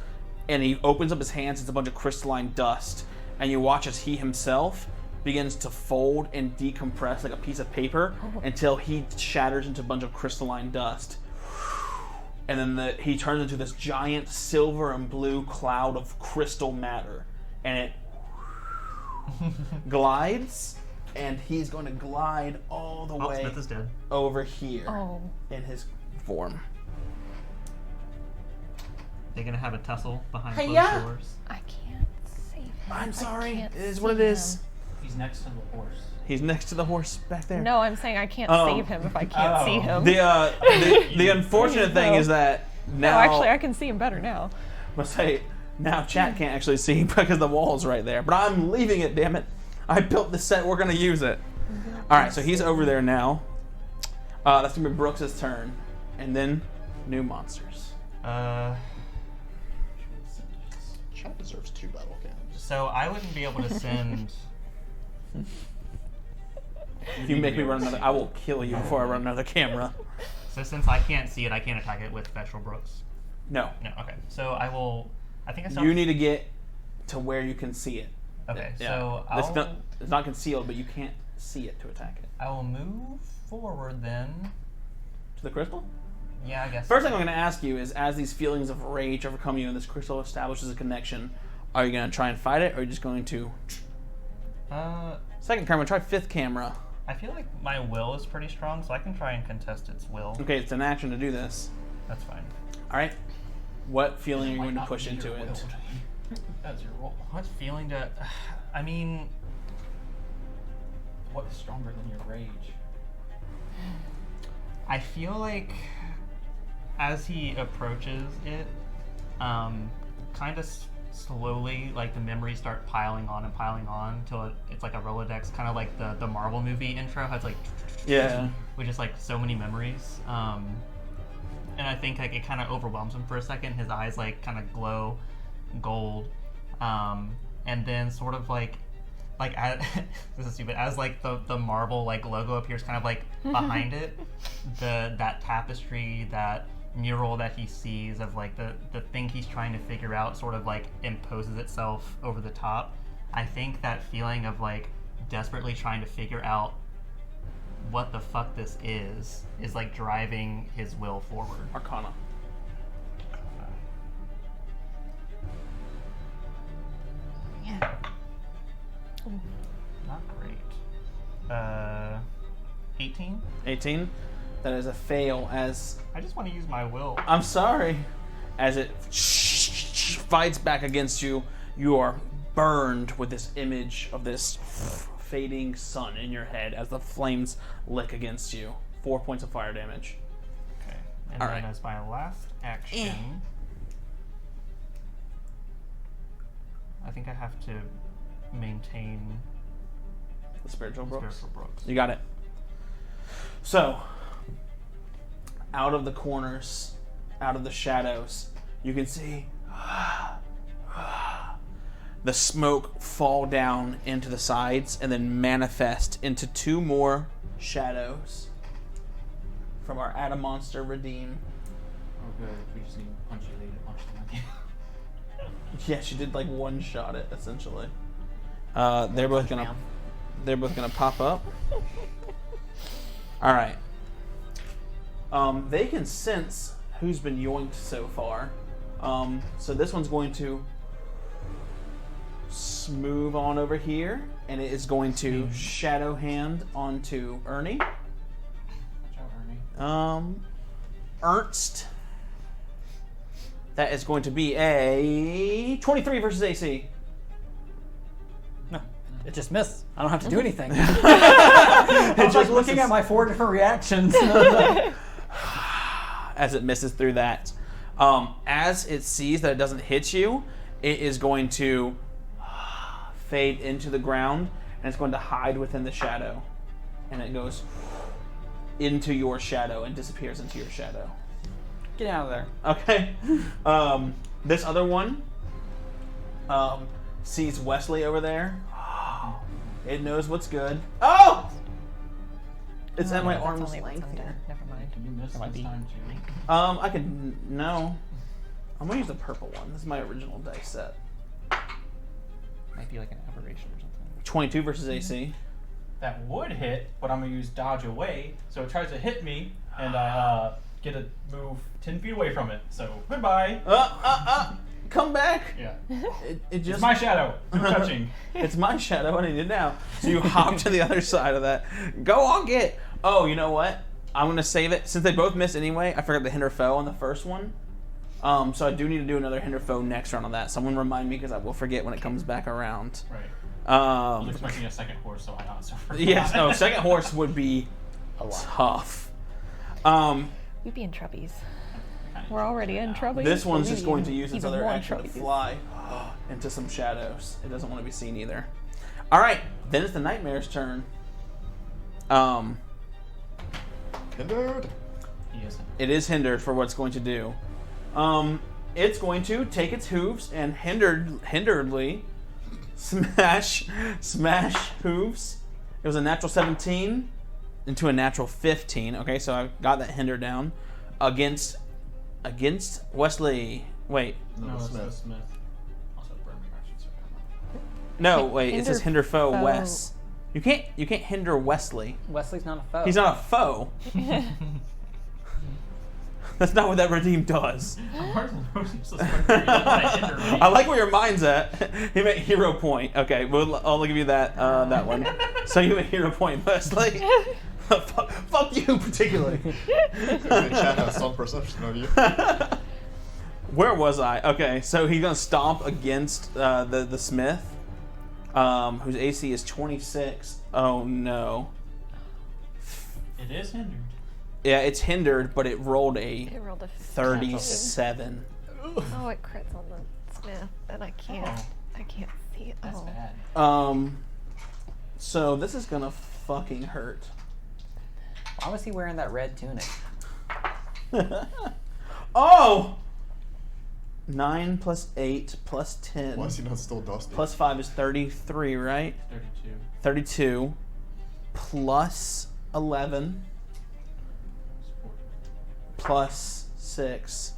And he opens up his hands; it's a bunch of crystalline dust. And you watch as he himself begins to fold and decompress like a piece of paper until he shatters into a bunch of crystalline dust. And then he turns into this giant silver and blue cloud of crystal matter, and it glides, and he's going to glide all the Oh, way Smith is dead. over here Oh. in his form. They're gonna have a tussle behind closed Hi-ya! doors. I can't save him. I'm sorry. I can't It is what it see is. him. He's next to the horse. He's next to the horse back there. No, I'm saying I can't Um, save him if I can't see him. The unfortunate thing No. is that now No, actually, I can see him better now. Let's say now chat can't actually see because the wall's right there. But I'm leaving it, damn it. I built the set, we're gonna use it. Alright, so he's over there now. That's gonna be Brooks' turn. And then new monsters. Chad deserves 2 battle cannons. So I wouldn't be able to send. If you make me run another, I will kill you before I run another camera. So since I can't see it, I can't attack it with Spectral Brooks. No. No. Okay. So I will. I think I still. You need to get to where you can see it. Okay. Yeah. So It's not concealed, but you can't see it to attack it. I will move forward then. To the crystal? Yeah, I guess. First thing I'm going to ask you is, as these feelings of rage overcome you and this crystal establishes a connection, are you going to try and fight it, or are you just going to... Second camera, try 5th camera. I feel like my will is pretty strong, so I can try and contest its will. Okay, it's an action to do this. That's fine. Alright. What feeling are you Might going to not push be into your it? will. That's your roll. What feeling to? I mean, What is stronger than your rage? I feel like as he approaches it, kind of slowly, like the memories start piling on until it's like a Rolodex, kind of like the Marvel movie intro. How it's like Yeah. with just like so many memories. And I think like it kind of overwhelms him for a second. His eyes like kind of glow gold, and then sort of like as, this is stupid. As like the Marvel like logo appears, kind of like behind it, that tapestry, that mural that he sees of like the thing he's trying to figure out, sort of like imposes itself over the top. I think that feeling of like desperately trying to figure out what the fuck this is like driving his will forward. Arcana. Not great. 18? 18. That is a fail as... I just want to use my will. I'm sorry. As it fights back against you, you are burned with this image of this fading sun in your head as the flames lick against you. 4 points of fire damage. Okay. And All then right. as my last action, I think I have to maintain The spiritual Brooks. Spiritual Brooks. You got it. So, out of the corners, out of the shadows, you can see the smoke fall down into the sides and then manifest into 2 more shadows from our Adam Monster Redeem. Oh, good. We just need Punchy Lady to punch them again. Yeah, she did like one shot it essentially. They're both gonna pop up. All right. They can sense who's been yoinked so far. So this one's going to move on over here, and it is going to shadow hand onto Ernie. Watch out, Ernie. Ernst. That is going to be a 23 versus AC. No, it just missed. I don't have to do anything. I was like looking at my 4 different reactions. As it misses through that. As it sees that it doesn't hit you, it is going to fade into the ground, and it's going to hide within the shadow. And it goes into your shadow and disappears into your shadow. Get out of there. Okay. This other one sees Wesley over there. It knows what's good. Oh! It's at my That's arm's only what's length under. here. Never mind. Can you miss That might this be- time too? I can no. I'm gonna use the purple one. This is my original dice set. Might be like an aberration or something. 22 versus AC. That would hit, but I'm gonna use dodge away, so it tries to hit me, and I get to move 10 feet away from it. So goodbye. Come back. Yeah, It just it's my shadow. No touching. It's my shadow. I need it now. So you hop to the other side of that. Go on, get. Oh, you know what? I'm gonna save it since they both missed anyway. I forgot the hinder foe on the first one. So I do need to do another hinder foe next round on that. Someone remind me because I will forget when it comes back around. Right. I was Um, expecting a second horse, so I also forgot. yes. No. Second horse would be tough. We'd be in troubies. We're already in troubies. This one's but just we'd going be to use its even other more in action to troubies. fly into some shadows. It doesn't want to be seen either. All right, then it's the Nightmare's turn. Hindered. He is. It is hindered for what it's going to do. It's going to take its hooves and hinderedly smash hooves. It was a natural 17 into a natural 15. Okay, so I got that hinder down against Wesley. Wait, No, it's Smith. Smith. Also, burn reactions are no, wait. It says hinder foe foe. Wes. You can't hinder Wesley. Wesley's not a foe. He's not a foe. That's not what that redeem does. I like where your mind's at. He made hero point. Okay, I'll give you that that one. So you made hero point, Wesley. Fuck you particularly. The chat has some perception of you. Where was I? Okay, so he's gonna stomp against the Smith, whose AC is 26. Oh no. It is hindered. Yeah, it's hindered, but it rolled a It rolled a 37. Oh, it crits on the Smith, and I can't. Oh. I can't see it. That's Oh. bad. So this is gonna fucking hurt. Why was he wearing that red tunic? Oh! 9 plus 8 plus 10 Why is he not still dusty? plus 5 is 33, right? 32. 32 plus 11 plus 6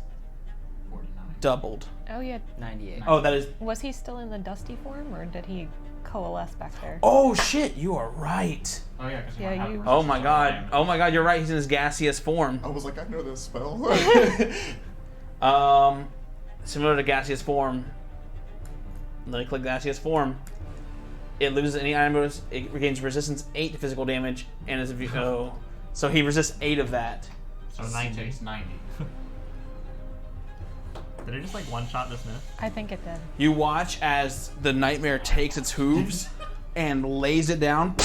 49. doubled. Oh yeah. 98. Oh, that is. Was he still in the dusty form, or did he coalesce back there? Oh shit! You are right. Oh yeah, because Yeah, you- Oh my god. Oh my god. You're right. He's in his gaseous form. I was like, I know this spell. Similar to gaseous form. Let me click gaseous form. It loses any item bonus. It regains resistance 8 to physical damage, and as if you go, so he resists 8 of that. So He 90. takes 90. Did it just like one shot the Smith? I think it did. You watch as the nightmare takes its hooves and lays it down,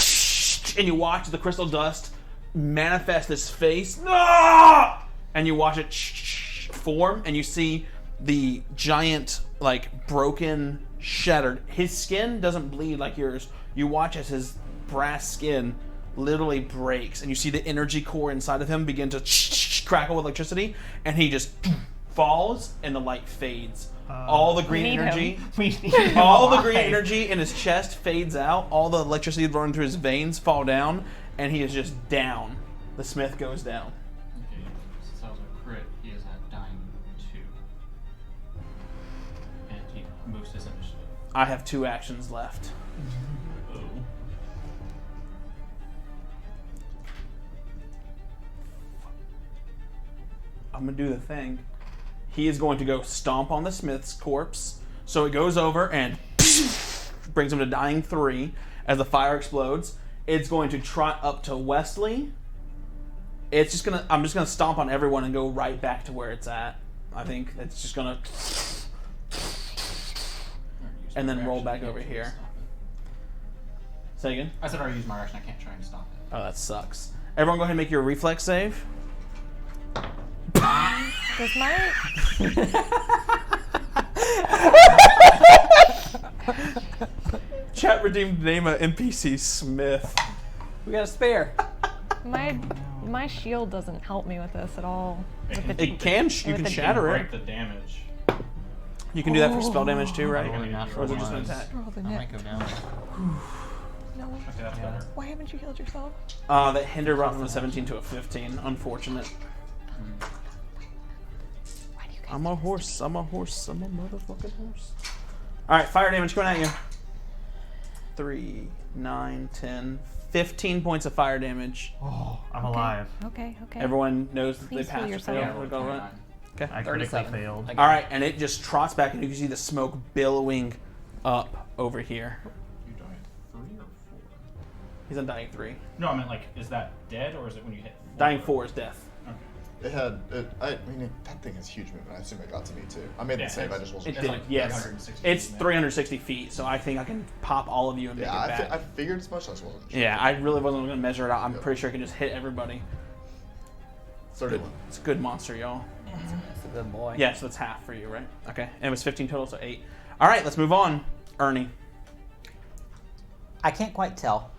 and you watch the crystal dust manifest its face. Ah! And you watch it form, and you see the giant, like, broken, shattered. His skin doesn't bleed like yours. You watch as his brass skin literally breaks, and you see the energy core inside of him begin to crackle with electricity, and he just falls, and the light fades. All the green need energy, him. We need all the green energy in his chest fades out. All the electricity running through his veins fall down, and he is just down. The Smith goes down. Okay, since that was a crit, he is at dying 2. And I have 2 actions left. I'm gonna do the thing. He is going to go stomp on the smith's corpse. So it goes over and brings him to dying 3 as the fire explodes. It's going to trot up to Wesley. I'm just gonna stomp on everyone and go right back to where it's at. I think it's just gonna and then roll back over here. Say again? I said I already used my action. I can't try and stop it. Oh, that sucks. Everyone go ahead and make your reflex save. Does my Chat redeemed name of NPC Smith. We got a spare. my shield doesn't help me with this at all. With the- It can, you with can the shatter Break it. the damage. You can do that for spell damage too, right? Really not Or is it just an ones. attack? Roll the I net. might go down. No. Okay, that's better. Why haven't you healed yourself? That hinder brought from a 17 to a 15. Unfortunate. Why do you guys I'm a horse. I'm a horse. I'm a motherfucking horse. Alright, fire damage coming at you. 3, 9, 10, 15 points of fire damage. Oh, I'm alive. Okay. Everyone knows that they Please heal passed or yourself. failed. Yeah, We'll go right. Okay. I critically 37. failed. I got it. Alright, and it just trots back and you can see the smoke billowing up over here. You die at 3 or 4? He's on dying 3. No, I meant like, is that dead or is it when you hit 4? Dying 4 is death. Okay. That thing has huge movement. I assume it got to me too. I made Yeah, the save. I it's- just wasn't. It It's did, like yes. 360 It's feet, 360 feet, so I think I can pop all of you and make Yeah, it back. I figured as much. I just wasn't sure. Yeah, I really wasn't going to measure it out. I'm Yep. pretty sure I can just hit everybody. 31. It's a good monster, y'all. That's a good boy. Yeah, so that's half for you, right? Okay. And it was 15 total, so 8. All right, let's move on. Ernie. I can't quite tell.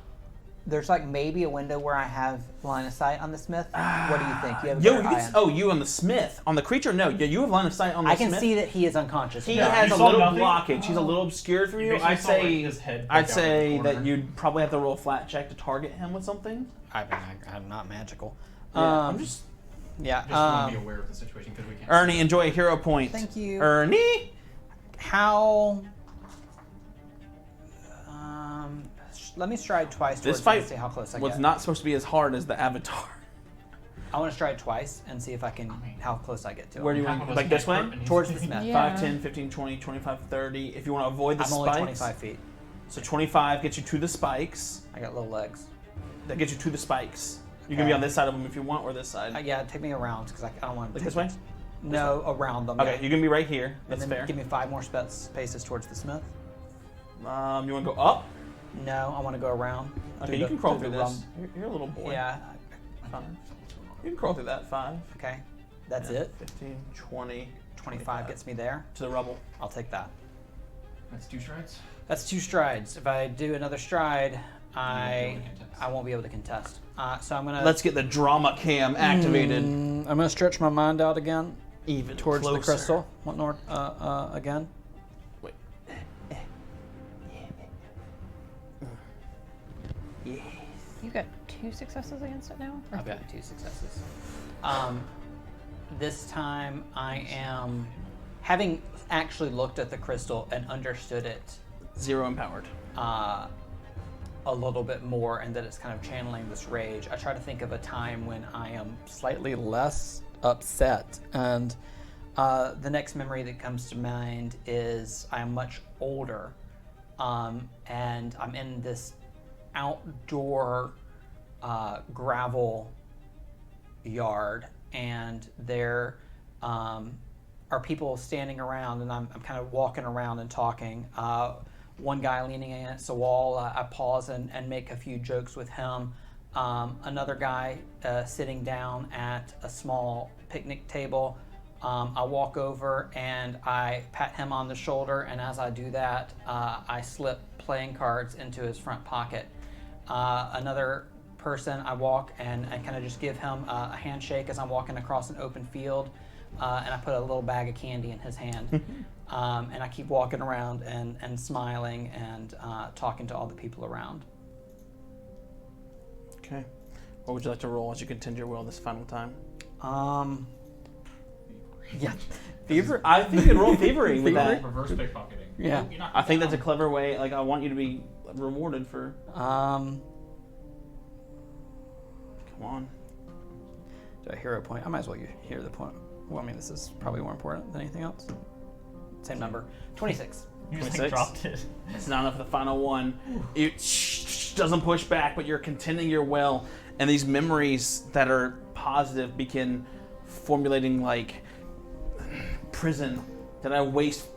There's like maybe a window where I have line of sight on the smith. What do you think? You have a Yo, better eye on- you on the smith. On the creature, no. Yeah, you have line of sight on the I can smith. see that he is unconscious. He Yeah, has you a saw little nothing? blockage. He's a little obscured from you. basically I'd saw, like, say, his head I'd poke out say of the that corner. you'd probably have to roll a flat check to target him with something. I mean, I'm not magical. Yeah, I'm just Yeah. Just want to be aware of the situation because we can't. Ernie, enjoy a hero point. Thank you. Ernie. How? Let me stride twice. This towards him fight and see how close I was get. not supposed to be as hard as the Avatar. I want to stride twice and see if I can how close I get to him. Where do you Half want? of us Like this can't way? hurt, and he's- Towards the smith. Yeah. 5, 10, 15, 20, 25, 30. If you want to avoid the I'm only spikes. 25 feet. So 25 gets you to the spikes. I got little legs. That gets you to the spikes. You can be on this side of them if you want, or this side. Yeah, take me around because I don't want to. Like this way? No, around them. Okay, yeah. you can be right here. And That's then fair. give me 5 more paces towards the smith. You want to go up? No, I want to go around. Okay, through you the- can crawl through through the this. You're a little boy. Yeah. Fine. You can crawl through that. 5. Okay. That's 10, it. 15, 20, 25 gets me there. to the rubble. I'll take that. That's 2 strides. That's 2 strides. If I do another stride, I able to contest. won't be able to contest. So I'm gonna. Let's get the drama cam activated. I'm gonna stretch my mind out again Even towards closer. the crystal. What Nord? Again. Wait. You got 2 successes against it now? Or I've got 2 successes. This time I am having actually looked at the crystal and understood it 0 empowered. a little bit more, and that it's kind of channeling this rage. I try to think of a time when I am slightly less upset, and the next memory that comes to mind is I am much older, and I'm in this outdoor gravel yard, and there are people standing around, and I'm kind of walking around and talking. One guy leaning against a wall, I pause and make a few jokes with him. Another guy sitting down at a small picnic table. I walk over and I pat him on the shoulder, and as I do that, I slip playing cards into his front pocket. Another person, I walk and I kind of just give him a handshake as I'm walking across an open field, and I put a little bag of candy in his hand. And I keep walking around and smiling and talking to all the people around. Okay. What would you like to roll as you contend your will this final time? Yeah. Fever? I think you can roll thievery with that. Reverse pickpocketing. Yeah. You're not I think that's a down. clever way. Like, I want you to be rewarded for. Um, Come on. do I hero point? I might as well hear the point. Well, I mean, this is probably more important than anything else. Same number. 26. You just 26? dropped it. It's not enough for the final one. It doesn't push back, but you're contending your will, and these memories that are positive begin formulating like prison. Did I waste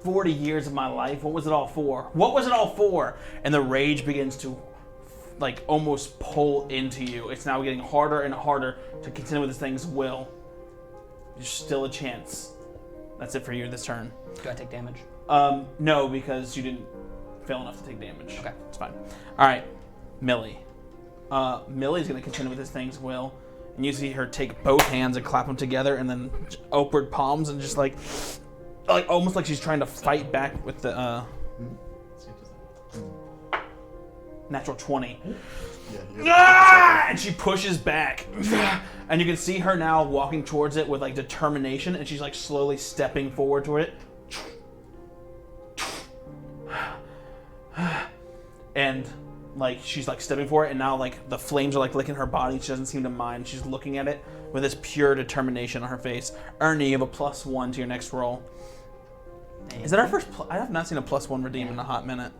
40 years of my life? What was it all for? What was it all for? And the rage begins to like almost pull into you. It's now getting harder and harder to contend with this thing's will. There's still a chance. That's it for you this turn. Do I take damage? No, because you didn't fail enough to take damage. Okay. It's fine. All right, Millie. Millie's going to contend with this thing's will. And you see her take both hands and clap them together and then upward palms and just like almost like she's trying to fight back with the natural 20. Yeah. And she pushes back. And you can see her now walking towards it with like determination, and she's like slowly stepping forward toward it. And like she's like stepping for it, and now like the flames are like licking her body. She doesn't seem to mind. She's looking at it with this pure determination on her face. Ernie, you have a +1 to your next roll. Is that our first? I have not seen a +1 redeem in a hot minute.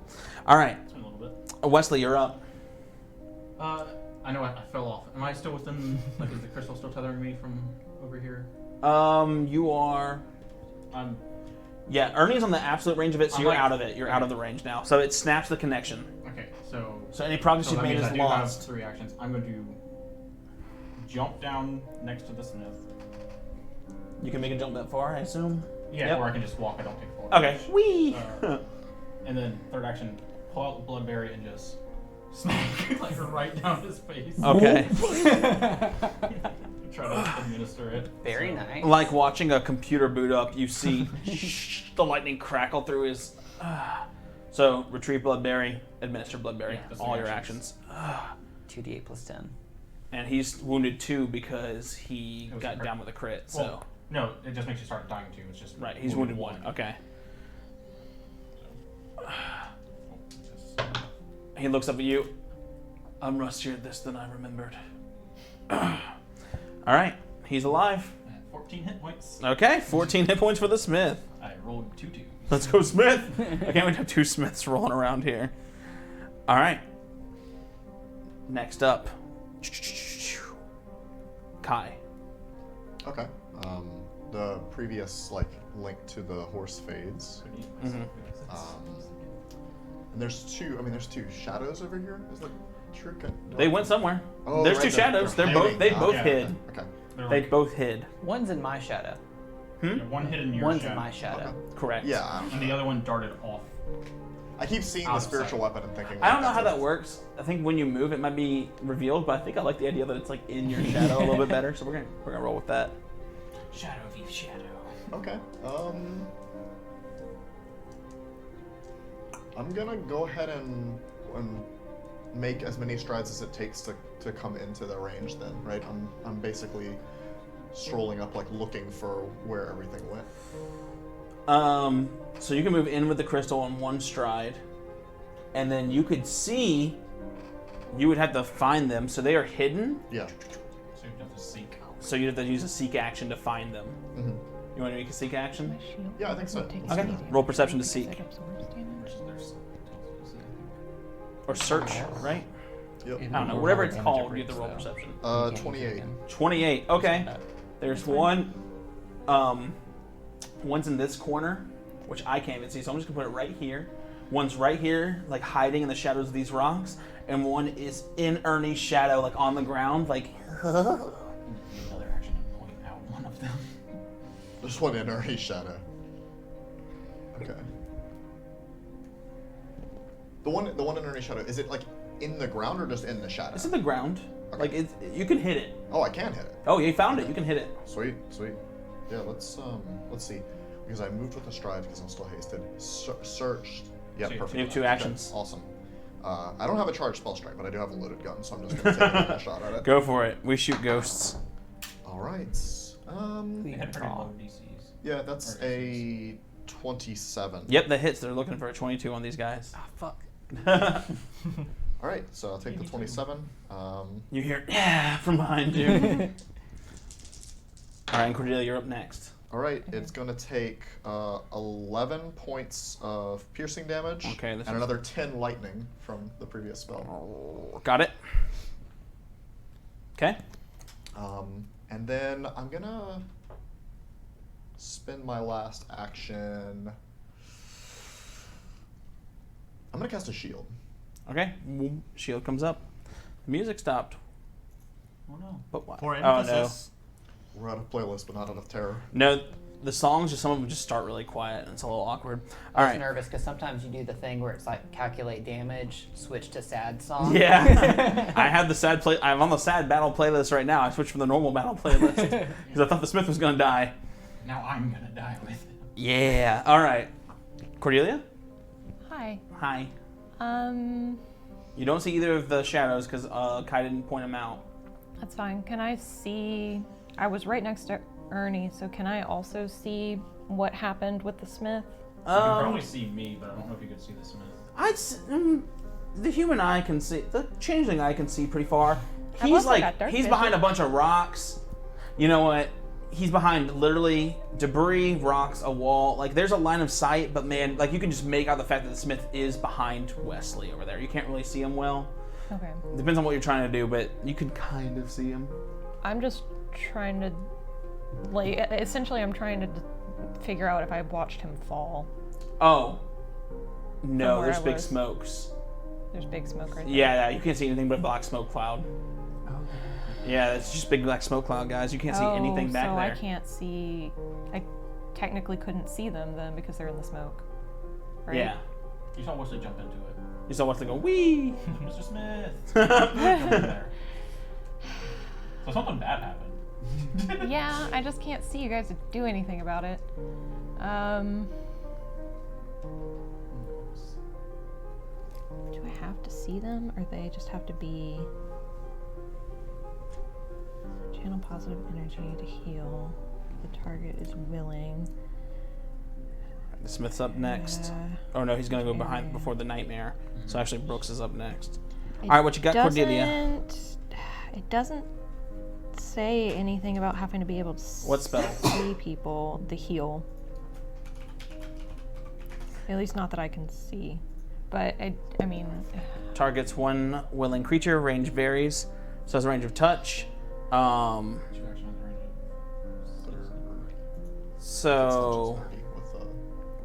All right, It's been a little bit. Wesley, you're up. I know I fell off. Am I still within? Like, is the crystal still tethering me from over here? You are. I'm. Yeah, Ernie's on the absolute range of it, so I'm you're like- out of it. You're out of the range now. So it snaps the connection. Okay, so. So any progress So you've that made means is I do have lost. 3 actions. I'm going to jump down next to the smith. You can make a jump that far, I assume. Yeah, Yep. or I can just walk. I don't take fall. Okay. Whee! And then third action, pull out the bloodberry and just smack like right down his face. Okay. Try to administer it. Very So- nice. Like watching a computer boot up, you see the lightning crackle through his. So retrieve bloodberry, administer bloodberry, Yeah, that's all the your actions. actions. 2d8 plus 10. And he's wounded 2 because he It was got a crit. down with a crit. So Well, no, it just makes you start dying too. It's just right, he's wounded 1. Okay. Oh, just- He looks up at you. I'm rustier at this than I remembered. All right, he's alive. 14 hit points. Okay, 14 hit points for the Smith. I rolled 2 2s. Let's go, Smith. I can't wait to have 2 Smiths rolling around here. All right. Next up, Kai. Okay. The previous link to the horse fades. Mhm. And there's 2. I mean, there's 2 shadows over here. Is that true? They went somewhere. Oh, There's right, 2 shadows. they're They're both. hiding. They Ah, both yeah. hid. Okay. They're They like, both hid. One's in my shadow. one hit in your One's shadow, in my shadow. Okay. Correct. Yeah. and the other one darted off. I keep seeing Out the of spiritual sight. weapon and thinking. I don't know how that's that works. I think when you move, it might be revealed, but I think I like the idea that it's like in your shadow a little bit better. So we're gonna roll with that. Shadow v shadow. Okay. I'm gonna go ahead and make as many strides as it takes to come into the range. Then, right? I'm basically strolling up, like looking for where everything went. So you can move in with the crystal on 1 stride, and then you could see. You would have to find them, so they are hidden. Yeah. So you have to seek. So you have to use a seek action to find them. Mm-hmm. You want to make a seek action? Yeah, I think so. Okay. Roll perception to seek. There's Or search, right? Yep. I don't know. Whatever it's called, you have to roll perception. 28. 28. Okay. There's one. One's in this corner, which I can't even see, so I'm just gonna put it right here. One's right here, like hiding in the shadows of these rocks, and one is in Ernie's shadow, like on the ground, like. another action to point out one of them. There's one in Ernie's shadow. Okay. The one in Ernie's shadow, is it like in the ground or just in the shadow? It's in the ground. Okay. Like you can hit it. Oh, I can hit it. Oh, you found it. You can hit it. Sweet. Yeah, let's see. Because I moved with a stride because I'm still hasted. Searched. Yeah, So you perfect. have 2 Okay, actions. awesome. I don't have a charged spell strike, but I do have a loaded gun, so I'm just gonna take a shot at it. Go for it. We shoot ghosts. All right. They had pretty low DCs. Yeah, that's Or a 27. Yep, that hits. They're looking for a 22 on these guys. Ah, fuck. All right, so I'll take the 27. You hear, yeah, from behind you. All right, and Cordelia, you're up next. All right, it's going to take 11 points of piercing damage Okay, this and is- another 10 lightning from the previous spell. Got it. Okay. And then I'm going to spend my last action. I'm going to cast a shield. Okay. Boom. Shield comes up. The music stopped. Oh no. But why? For Oh no. emphasis, We're out of playlist, but not out of terror. No, the songs, just some of them just start really quiet, and it's a little awkward. All I was right. nervous because sometimes you do the thing where it's like calculate damage, switch to sad song. Yeah. I have the sad play. I'm on the sad battle playlist right now. I switched from the normal battle playlist because I thought the Smith was gonna die. Now I'm gonna die with it. Yeah. All right. Cordelia. Hi. Hi. Um, You don't see either of the shadows because Kai didn't point them out. that's fine. Can I see? I was right next to Ernie, so can I also see what happened with the Smith? You can probably see me, but I don't know if you could see the Smith. The human eye can see. The changeling eye can see pretty far. I've He's also like got dark he's vision. behind a bunch of rocks. You know what? He's behind literally debris, rocks, a wall. Like there's a line of sight, but man, like you can just make out the fact that the Smith is behind Wesley over there. You can't really see him well. Okay. Depends on what you're trying to do, but you can kind of see him. I'm just trying to, like, essentially, I'm trying to figure out if I watched him fall. Oh. No, where there's I big was. smokes. There's big smoke right there. Yeah, you can't see anything but a black smoke cloud. Yeah, it's just big black smoke cloud, guys. You can't see anything back so there. I can't see. I technically couldn't see them then because they're in the smoke. Right? Yeah. You saw Wesley jump into it. You saw Wesley go, wee! Mr. Smith! Jump in there. So something bad happened. Yeah, I just can't see you guys to do anything about it. Do I have to see them, or they just have to be channel positive energy to heal? The target is willing. The Smith's up next. Oh no, he's gonna go behind before the nightmare. So actually Brooks is up next. Alright, what you got, Cordelia? It doesn't say anything about having to be able to What spell? see people. The heal. At least not that I can see. But I mean, Targets one willing creature, range varies. So has a range of touch. Two actions on the range So 30 with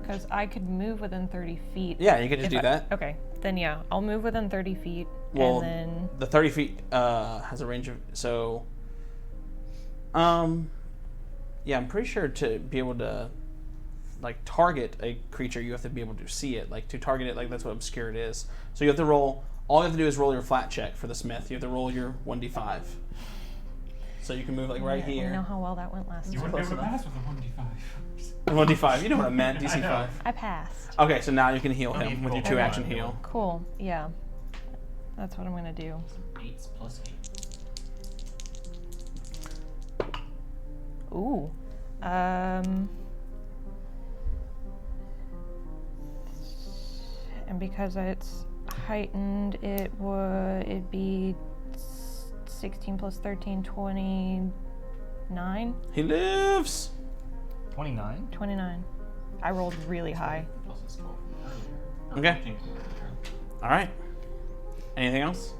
because I could move within 30 feet. yeah, you could just if do I- that. Okay, then yeah, I'll move within 30 feet, Well, and then the 30 feet has a range of so. Yeah, I'm pretty sure to be able to like target a creature, you have to be able to see it. Like to target it, like that's what obscured is. So you have to roll. All you have to do is roll your flat check for the Smith. You have to roll your 1d5. So you can move like right we know here. how well that went last You time. wouldn't be able to Close pass with a 1d5. 1d5. You know what I meant. I DC know. 5. I passed. Okay, so now you can heal Okay, him you with your roll. 2 action Okay. heal. Cool. Yeah, that's what I'm gonna do. 8 plus 8. Ooh. And because it's heightened, it'd be 16 plus 13, 29? He lives. 29. 29. I rolled really high. Plus it's 12 from earlier. Okay. 14 from earlier. All right. Anything else?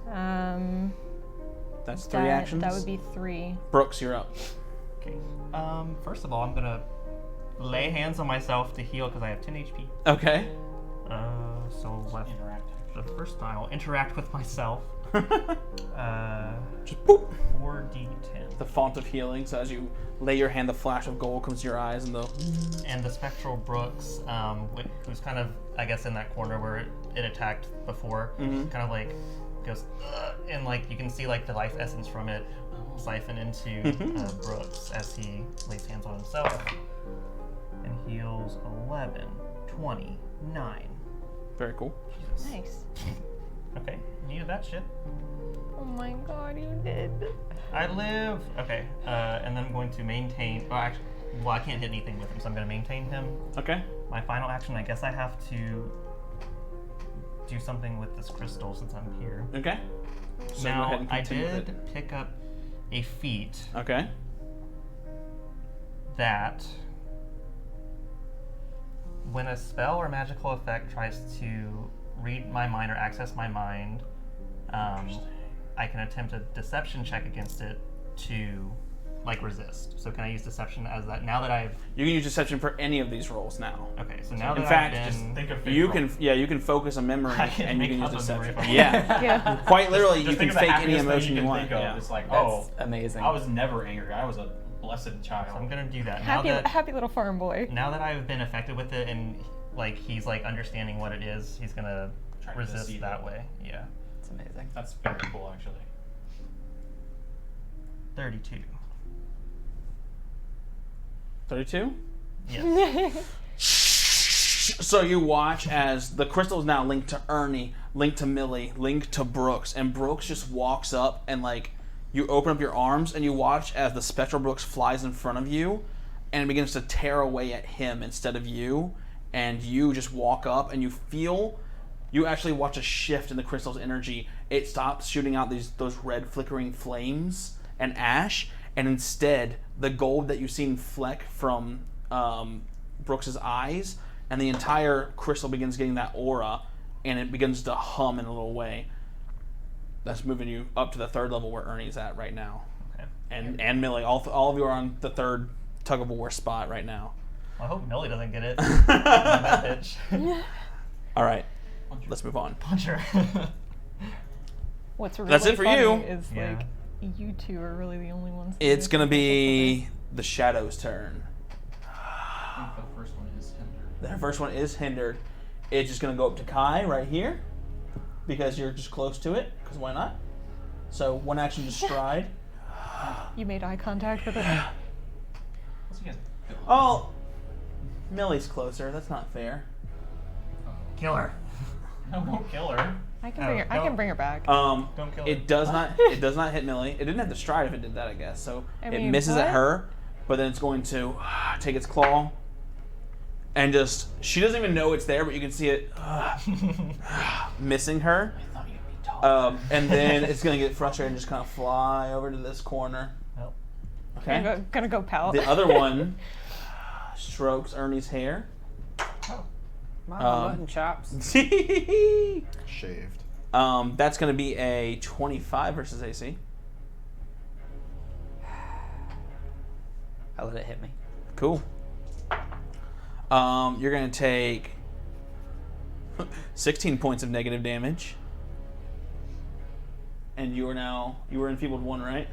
That's 3 actions. That would be 3. Brooks, you're up. Okay. First of all, I'm gonna lay hands on myself to heal because I have 10 HP. Okay. So what? Interact. The first time I'll interact with myself. Just boop. 4d10. The font of healing. So as you lay your hand, the flash of gold comes to your eyes, and the And the spectral Brooks, who's kind of, I guess, in that corner where it attacked before, Mhm. kind of like goes, "Ugh," and like you can see like the life essence from it siphon into Brooks as he lays hands on himself and heals 11, 20, 9. very cool. Jesus. Nice. Okay, needed that shit. Oh my god, you did. I live. Okay, and then I'm going to maintain. Oh, actually, Well, I can't hit anything with him, so I'm going to maintain him. Okay. My final action, I guess I have to do something with this crystal since I'm here. Okay. So go Now, ahead and I continue with did pick up a feat it. Okay. that when a spell or magical effect tries to read my mind or access my mind, I can attempt a deception check against it to resist. So can I use deception as that? Now that I've You can use deception for any of these rolls now. okay, so now In that fact, I've been, Just think of fake You roll. can you can focus on memory I can and you make can use up a memory deception. if I Yeah. Yeah. Quite literally, Just you can think of the fake any happiest thing emotion you you can want. think of. Yeah. It's like, That's amazing. I was never angry. I was a blessed child. so I'm gonna do that. Happy, now that happy little farm boy. now that I've been affected with it and he's understanding what it is, he's gonna Try to resist deceive that it. way. Yeah. It's amazing. That's very cool, actually. 32. 32. Yes. So you watch as the crystal is now linked to Ernie, linked to Millie, linked to Brooks, and Brooks just walks up and you open up your arms and you watch as the spectral Brooks flies in front of you and it begins to tear away at him instead of you, and you just walk up and you actually watch a shift in the crystal's energy. It stops shooting out those red flickering flames and ash, and instead the gold that you've seen fleck from Brooks's eyes, and the entire crystal begins getting that aura, and it begins to hum in a little way. That's moving you up to the third level where Ernie's at right now, Okay. and Millie. All of you are on the third tug of war spot right now. Well, I hope Millie doesn't get it. That bitch. All right, let's move on. Punch her. What's really That's it for funny you. is Yeah. you two are really the only ones. It's doing gonna something. be the Shadow's turn. I think the first one is hindered. The first one is hindered. It's just gonna go up to Kai right here because you're just close to it. Because why not? So one action to stride. You made eye contact with it. What's he guys? Oh, Millie's closer. That's not fair. Kill her. No, don't kill her. I can bring her. I can bring her back. Don't kill her. It does not. It does not hit Millie. It didn't have to stride if it did that, I guess. So I it mean, misses at what? her, but then it's going to take its claw and just. She doesn't even know it's there, but you can see it missing her. I thought you'd be tall. And then it's gonna get frustrated and just kind of fly over to this corner. Well, Okay. Gonna go pout. The other one strokes Ernie's hair. My mutton chops. Shaved. That's going to be a 25 versus AC. I let it hit me. Cool. You're going to take 16 points of negative damage. And you were enfeebled 1, right?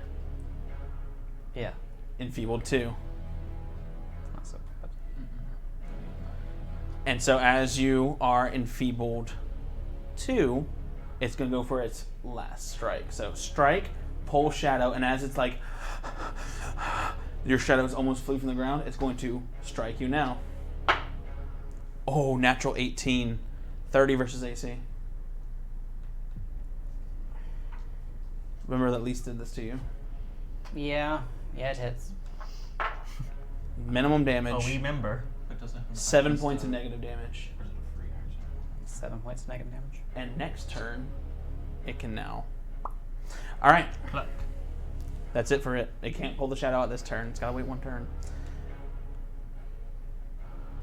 Yeah. Enfeebled 2. Not so bad. And so as you are enfeebled 2, it's going to go for its last strike. So strike, pull shadow, and as it's your shadow is almost flee from the ground, it's going to strike you now. Oh, natural 18. 30 versus AC. Remember that Lise did this to you. Yeah. Yeah, it hits. Minimum damage. oh, we remember. But doesn't have an 7 action points of still. negative damage. Or is it a free action? 7 points of negative damage. And next turn, it can now. Alright. Pluck. That's it for it. It can't pull the shadow out this turn. It's got to wait 1 turn.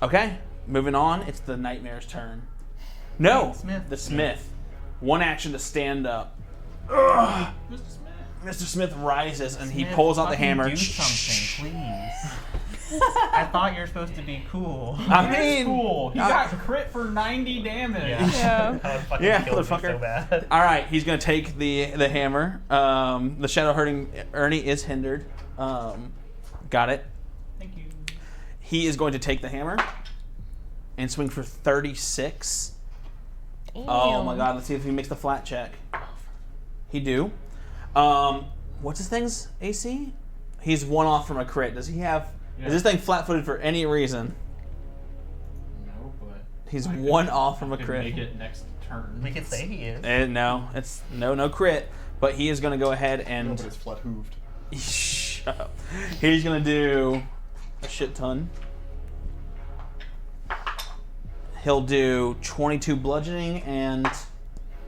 Okay, moving on. It's the Nightmare's turn. No, Smith. the Smith. 1 action to stand up. Mr. Smith. Mr. Smith rises and he Smith, pulls out the fucking hammer. Do something, please. I thought you were supposed to be cool. I That's mean, cool. He got crit for 90 damage. Yeah. That would fucking Yeah, kill me motherfucker. so bad. all right, he's gonna take the hammer. The shadow hurting Ernie is hindered. Got it. Thank you. He is going to take the hammer and swing for 36. Oh my god, let's see if he makes the flat check. He do. What's his thing's AC? He's 1 off from a crit. Does he have... Yeah. Is this thing flat-footed for any reason? No, but He's I could- 1 off from a I could crit. Make it next turn. We could say he is. No, it's no crit. But he is going to go ahead No, and... but it's flat hooved. Shut up. He's going to do a shit ton. He'll do 22 bludgeoning and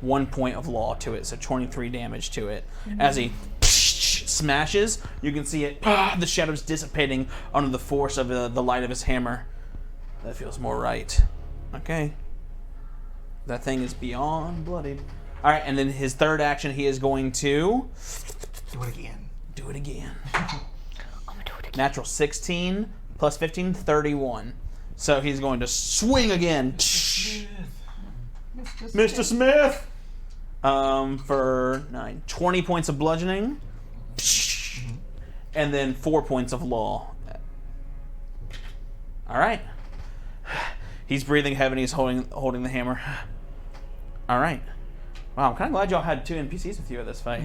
1 point of law to it, so 23 damage to it. As he smashes, you can see it, the shadows dissipating under the force of the light of his hammer. That feels more right. Okay. That thing is beyond bloodied. Alright, and then his third action, he is going to... Do it again. Do it again. I'm gonna do it again. Natural 16 plus 15, 31. So he's going to swing again. Mr. Smith! For 20 points of bludgeoning. And then 4 points of law. Alright. He's breathing heavy and he's holding the hammer. Alright. Wow, I'm kind of glad y'all had 2 NPCs with you at this fight.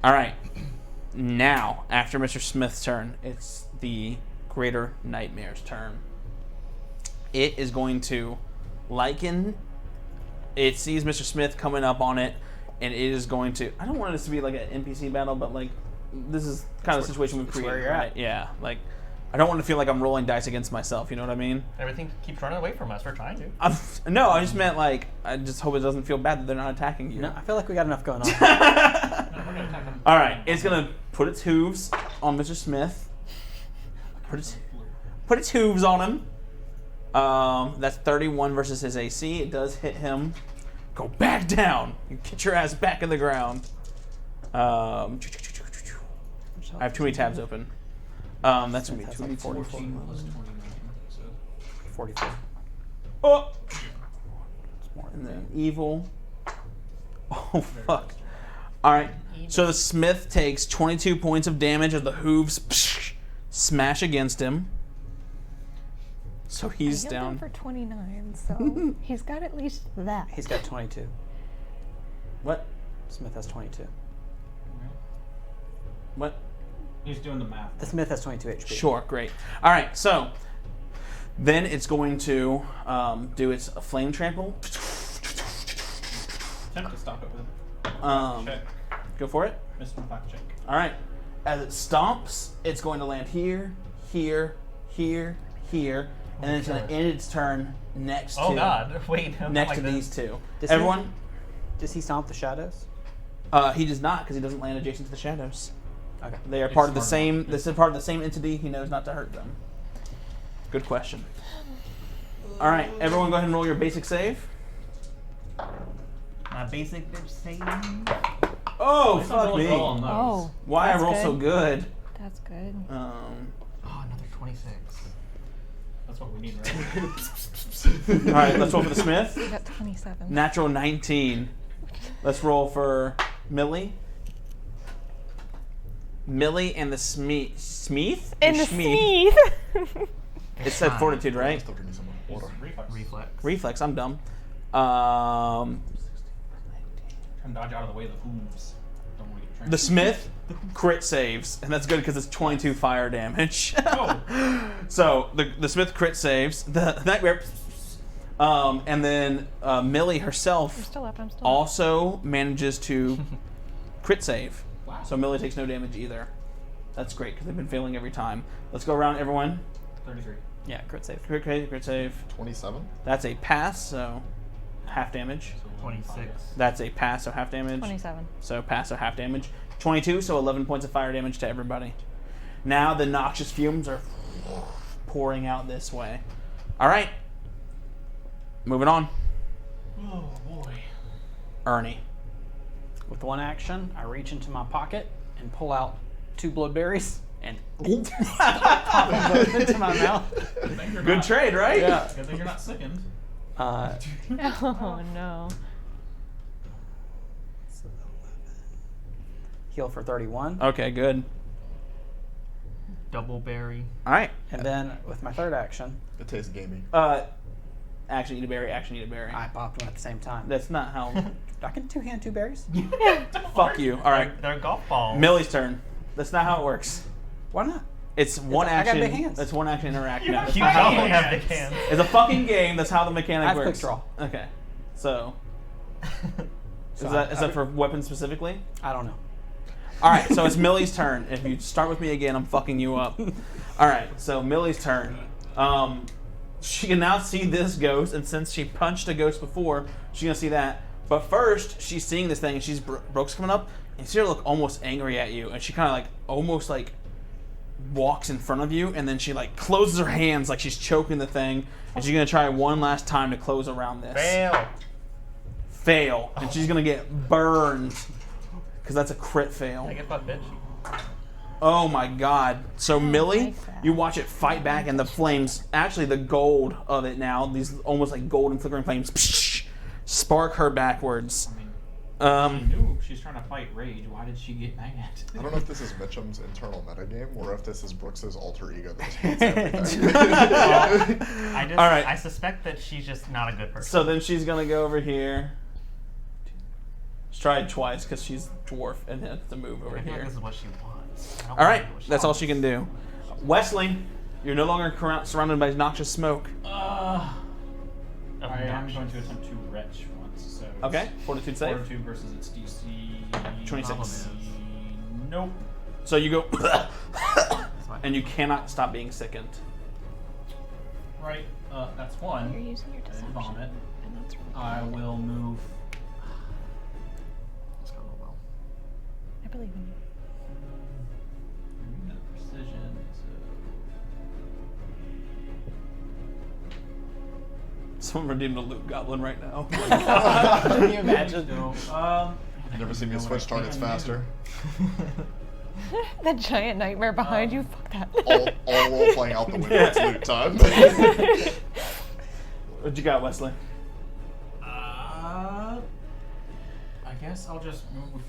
Alright. Now, after Mr. Smith's turn, it's the Greater Nightmare's turn. It is going to liken. It sees Mr. Smith coming up on it, and it is going to. I don't want this to be like an NPC battle, but like this is kind of the situation we've created. where you're right? at. Yeah, like I don't want to feel like I'm rolling dice against myself. You know what I mean? Everything keeps running away from us. We're trying to. No, I just meant like I just hope it doesn't feel bad that they're not attacking you. No, I feel like we got enough going on. No, we're gonna attack him. All right, it's gonna put its hooves on Mr. Smith. Put its hooves on him. That's 31 versus his AC. It does hit him. Go back down. You get your ass back in the ground. I have too many tabs open. That's gonna be 2d4. 14 plus 20, 19, so 44. Oh, It's more and than then evil. Oh fuck. All right. So the Smith takes 22 points of damage as the hooves smash against him. So he's I healed down. him for 29, so he's got at least that. He's got 22. What? Smith has 22. What? he's doing the math. The Smith has 22 HP. Sure, great. All right, so then it's going to do its flame trample. Attempt to stop it with Go for it. missed my fact check. All right. As it stomps, it's going to land here, here, here, here, and then it's going to end its turn next to Wait. next like to this. these two. Does Everyone, Does he stomp the shadows? he does not because he doesn't land adjacent to the shadows. Okay. They are It's part of the smart same. enough. This is part of the same entity. He knows not to hurt them. Good question. All right, everyone, go ahead and roll your basic save. My basic bitch saying. Oh, It's fuck really me! well on those. Oh, Why I that's roll so good? That's good. Oh, another 26. That's what we need, right? All right, let's roll for the Smith. You got 27. Natural 19. Let's roll for Millie. Millie and the Smeeth? And the Schmeeth? Sneath. It said fortitude, right? Still drinking some water. Reflex. Reflex. Reflex, I'm dumb. And dodge out of the way of the hooves. Don't want to get trapped. The Smith crit saves, and that's good because it's 22 fire damage. Oh. So the Smith crit saves. The nightmare. And then Millie I'm herself still up. I'm still up. also manages to crit save. Wow. So Millie takes no damage either. That's great because they've been failing every time. Let's go around everyone. 33. Yeah, crit save. Crit save. 27. That's a pass, so half damage. So 26. That's a pass, so half damage. 27. So pass, so half damage. 22, so 11 points of fire damage to everybody. Now the noxious fumes are pouring out this way. All right. Moving on. Oh boy. Ernie. With one action, I reach into my pocket and pull out 2 bloodberries and pop them both into my mouth. Good trade, right? Yeah. Good thing you're not sickened. Oh no. Heal for 31. Okay, good. Double berry. All right. And then with my third action, It tastes gamey. Action, eat a berry. Action, eat a berry. I pop them at the same time. That's not how. I can two-hand 2 berries? Fuck you. All right. They're golf balls. Millie's turn. That's not how it works. Why not? It's one I got action. big hands. It's one action interact. You No, have that's You not how it don't works. have the can. It's a fucking game. That's how the mechanic I have works. quick draw. Okay. So So is that for weapons specifically? I don't know. All right, so it's Millie's turn. If you start with me again, I'm fucking you up. All right, so Millie's turn. She can now see this ghost, and since she punched a ghost before, she's gonna see that. But first, she's seeing this thing, and she's Brooke's coming up, and you see her look almost angry at you, and she kind of like almost like walks in front of you, and then she like closes her hands like she's choking the thing, and she's gonna try one last time to close around this. Fail, and she's gonna get burned because that's a crit fail. I get my bitch. Oh my god. So Millie, you watch it fight back, and the flames, actually the gold of it now, these almost like golden flickering flames, spark her backwards. I mean, she knew she's trying to fight rage. Why did she get mad? I don't know if this is Mitchum's internal metagame or if this is Brooks's alter ego that hates everything. All right. I suspect that she's just not a good person. So then she's gonna go over here. She's tried twice because she's dwarf and has to move over I feel here. like this is what she wants. I don't All right, know what she that's all wants. she can do. Wesley, you're no longer surrounded by noxious smoke. I am Obnoxious. going to attempt to retch once. So Okay, fortitude save. Fortitude versus its DC 26. Nope. So you go, fine. and you cannot stop being sickened. Right. That's You're one. using your And deception. vomit. And that's really I good. will move. It's gonna go well. I believe in you. Precision. Someone redeemed a loot goblin right now. Can you imagine? So, Never seen me switch targets faster. That giant nightmare behind you. Fuck that. All role playing out the window. It's loot time. What you got, Wesley? I guess I'll just move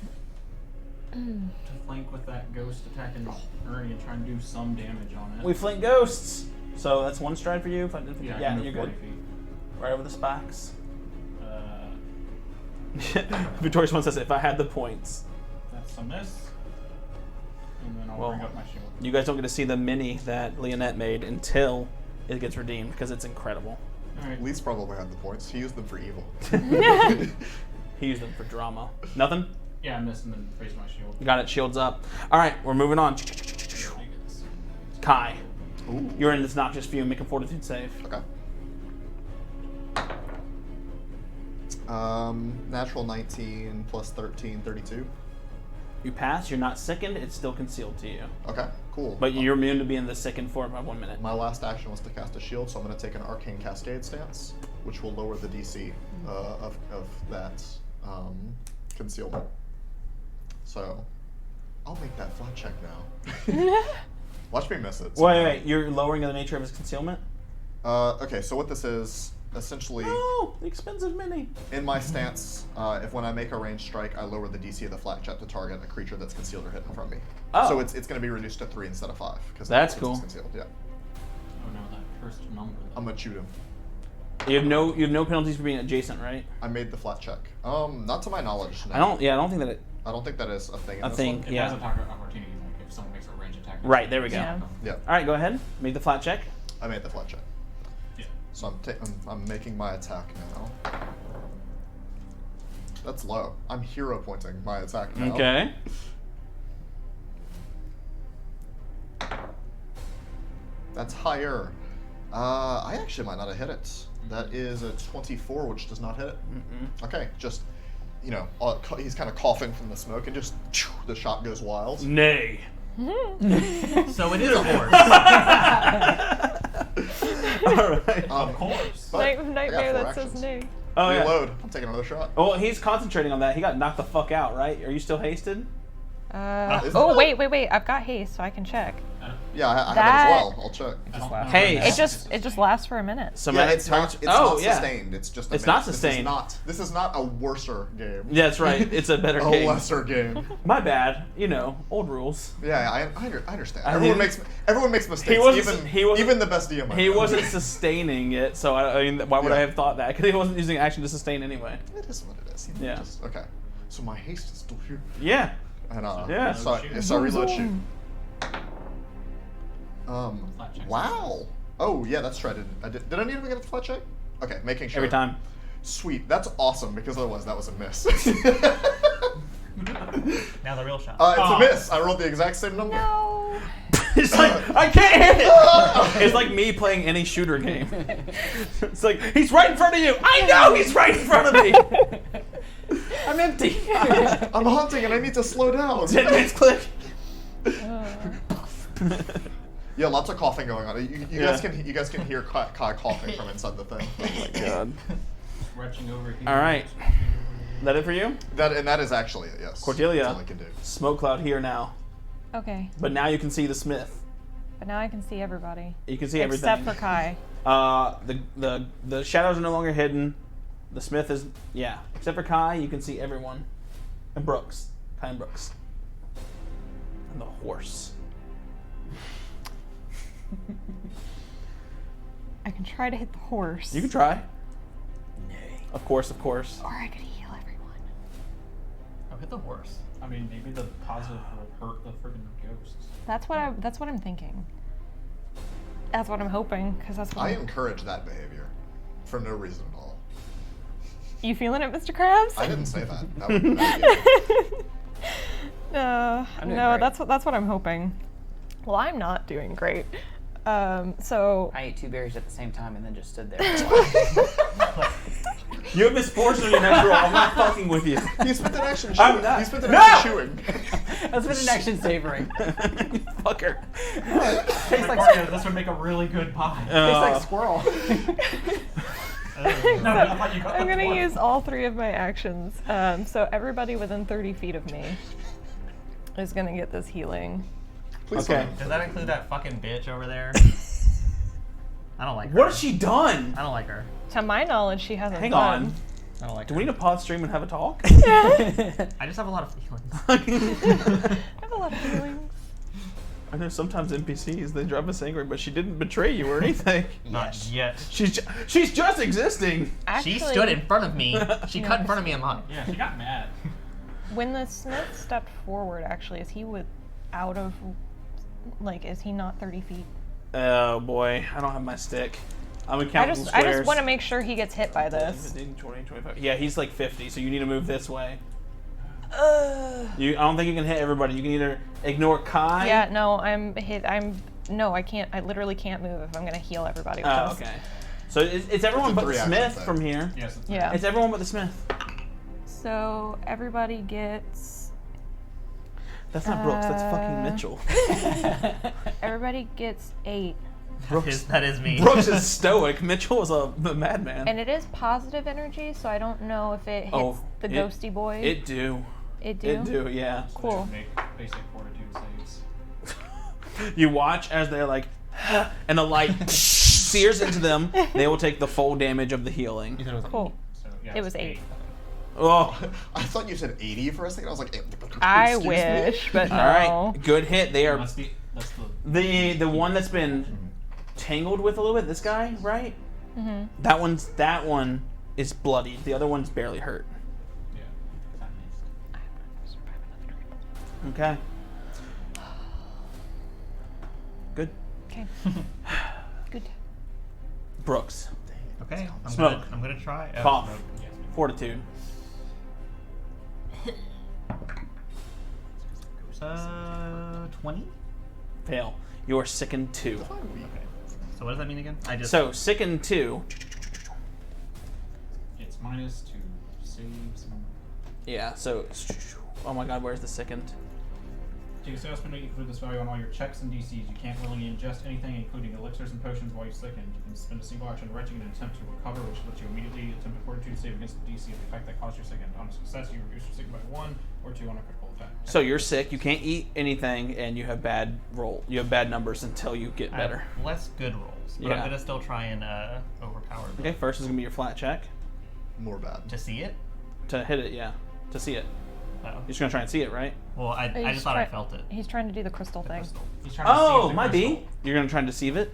to flank with that ghost attacking Ernie and try and do some damage on it. We flank ghosts. So that's one stride for you. If I didn't Yeah, I yeah, can move you're 40 good. feet. Right over the spikes. Uh, Victorious one says, if I had the points. that's a miss. And then I'll Well, bring up my shield. You guys don't get to see the mini that Leonette made until it gets redeemed because it's incredible. Alright. Lee's probably had the points. He used them for evil. He used them for drama. Nothing? Yeah, I missed and then raised my shield. Got it, shields up. Alright, we're moving on. Kai, Ooh. you're in this noxious fume, make a fortitude save. Okay. Natural 19 plus 13, 32. You pass, you're not sickened, it's still concealed to you. Okay, cool. But you're immune to being the sickened for by 1 minute. My last action was to cast a shield, so I'm going to take an Arcane Cascade stance, which will lower the DC of that concealment. So, I'll make that flat check now. Watch me miss it. Wait, you're lowering the nature of his concealment? Okay, so what this is, essentially, Oh, the expensive mini. in my stance, if when I make a ranged strike, I lower the DC of the flat check to target a creature that's concealed or hidden from me. Oh. So it's going to be reduced to 3 instead of 5. That's since cool. It's concealed, yeah. Oh no, that first number. I'm going to shoot him. You have no penalties for being adjacent, right? I made the flat check. Not to my knowledge. No. I don't think that it. I don't think that is a thing. In A this thing. One. It Yeah. has a target opportunity if someone makes a range attack. Right, there we go. Yeah. Yeah, All right, go ahead. Make the flat check. I made the flat check. Yeah. So I'm making my attack now. That's low. I'm hero pointing my attack now. Okay. That's higher. I actually might not have hit it. That is a 24, which does not hit it. Okay, just, he's kind of coughing from the smoke, and just the shot goes wild. Nay. So it is a horse. All right. Of course. But I got Nightmare 4 that says actions. no. Oh yeah. Reload. I'm taking another shot. Well, he's concentrating on that. He got knocked the fuck out, right? Are you still hasted? Is Oh it? wait! I've got haste, so I can check. Yeah, I have it That- as well. I'll check. Hey. It just lasts for a minute. So Yeah, Matt- it's not oh, yeah. sustained. It's just a It's minute. not sustained. This is not a worser game. Yeah, that's right. It's a better a game. lesser game. My bad. Old rules. Yeah, I understand. I Everyone didn't- makes mistakes. wasn't- he wasn't- even the best DM. I He know. wasn't sustaining it, so I mean, why would I Yeah. have thought that? Because he wasn't using action to sustain anyway. It is what it is. Yeah. Okay. So my haste is still here. Yeah. And Yeah. So I reload shoot. Flat check. Wow. Oh yeah, that's true. Did I need to get a flat check? Okay, making sure. Every time. Sweet. That's awesome because otherwise that was a miss. Now the real shot. It's Oh. a miss. I rolled the exact same number. No. It's like, I can't hit it! It's like me playing any shooter game. It's like, he's right in front of you! I know he's right in front of me! I'm empty! I'm hunting and I need to slow down. 10 minutes click! Yeah, lots of coughing going on. You Yeah. guys can hear Kai coughing from inside the thing. Oh my god. Retching over here. Alright. That it for you? That is actually it, yes. Cordelia. That's all I can do. Smoke cloud here now. Okay, But now you can see the smith. but now I can see everybody. You can see everything. Except for Kai. The shadows are no longer hidden. The smith is, yeah. Except for Kai, you can see everyone. And Brooks. Kai and Brooks. And the horse. I can try to hit the horse. You can try. Of course. Or I could heal everyone. Oh, hit the horse. I mean, maybe the positive will hurt the friggin' ghosts. That's what I'm thinking. That's what I'm hoping, because that's what I encourage that behavior. For no reason at all. You feeling it, Mr. Krabs? I didn't say that. That would be No, I'm doing no, great. that's what I'm hoping. Well, I'm not doing great. So I ate 2 berries at the same time and then just stood there. You have misfortune in your next roll. I'm not fucking with you. He spent an action I'm chewing. not- He spent an No! action chewing. That's been an action savoring. Fucker. Tastes like Mario, this would make a really good pie. tastes like squirrel. No, I thought you got I'm the gonna point. use all 3 of my actions. So everybody within 30 feet of me is gonna get this healing. Please Okay. don't. Does that include that fucking bitch over there? I don't like her. What has she done? I don't like her. To my knowledge, she hasn't. Hang done. on. I don't like Do her. we need to pause stream and have a talk? I just have a lot of feelings. I have a lot of feelings. I know sometimes NPCs, they drive us angry, but she didn't betray you or anything. Not yet. She's just existing. Actually, She stood in front of me. She cut in front of me and lied. Yeah, she got mad. when the smith stepped forward, actually, is he out of, like, is he not 30 feet? Oh boy, I don't have my stick. I'm I counting just squares. want to make sure he gets hit by 10, this. 15, 20, 25. Yeah, he's like 50, so you need to move this way. I don't think you can hit everybody. You can either ignore Kai. Yeah, no, no, I can't. I literally can't move if I'm gonna heal everybody with Oh, this. okay. So it's everyone but the 3 actions Smith there. from here. Yes, it's Yeah. It's everyone but the Smith. So everybody gets. That's not Brooks. That's fucking Mitchell. Everybody gets 8, That is me. Brooks is stoic. Mitchell is a madman. and it is positive energy, so I don't know if it hits Oh, the it- ghosty boy. It do. It do. It do. Yeah. So Cool. they should make basic fortitude saves. You watch as they're like, and the light sears into them. They will take the full damage of the healing. Cool. So yeah, It it's was 8. Oh. I thought you said 80 for a second. I was like, I excuse me? wish, but no. All right. Good hit. They are That's the the one that's been tangled with a little bit. This guy, right? Mm-hmm. That one is bloodied. The other one's barely hurt. yeah. That makes- Okay. Good. Okay. Good. Brooks. Okay, Smoke. I'm gonna try. Cough. Smoke. Yes. Fortitude. 20? Fail. You're sickened 2. Okay. So what does that mean again? I just. So sickened 2. It's minus to saves. Yeah. So. Oh my God. Where's the sickened? Take a sales penalty include this value on all your checks and DCs. You can't willingly ingest anything, including elixirs and potions, while you're sickened. You can spend a single action retching in an attempt to recover, which lets you immediately attempt a fortitude save against the DC of the effect that caused your sickened. On a success, you reduce your sick by 1 or 2 on a critical attack. So you're sick. You can't eat anything, and you have bad roll. You have bad numbers until you get I have better. less good rolls, but Yeah. I'm gonna still try and overpower them. Okay. First is gonna be your flat check More bad. To see it? to hit it. Yeah. To see it. Oh. You're just gonna try and see it, right? Well, I just thought I felt it. He's trying to do the crystal The thing. crystal. He's trying to Oh, save the might crystal. be. You're gonna try and deceive it.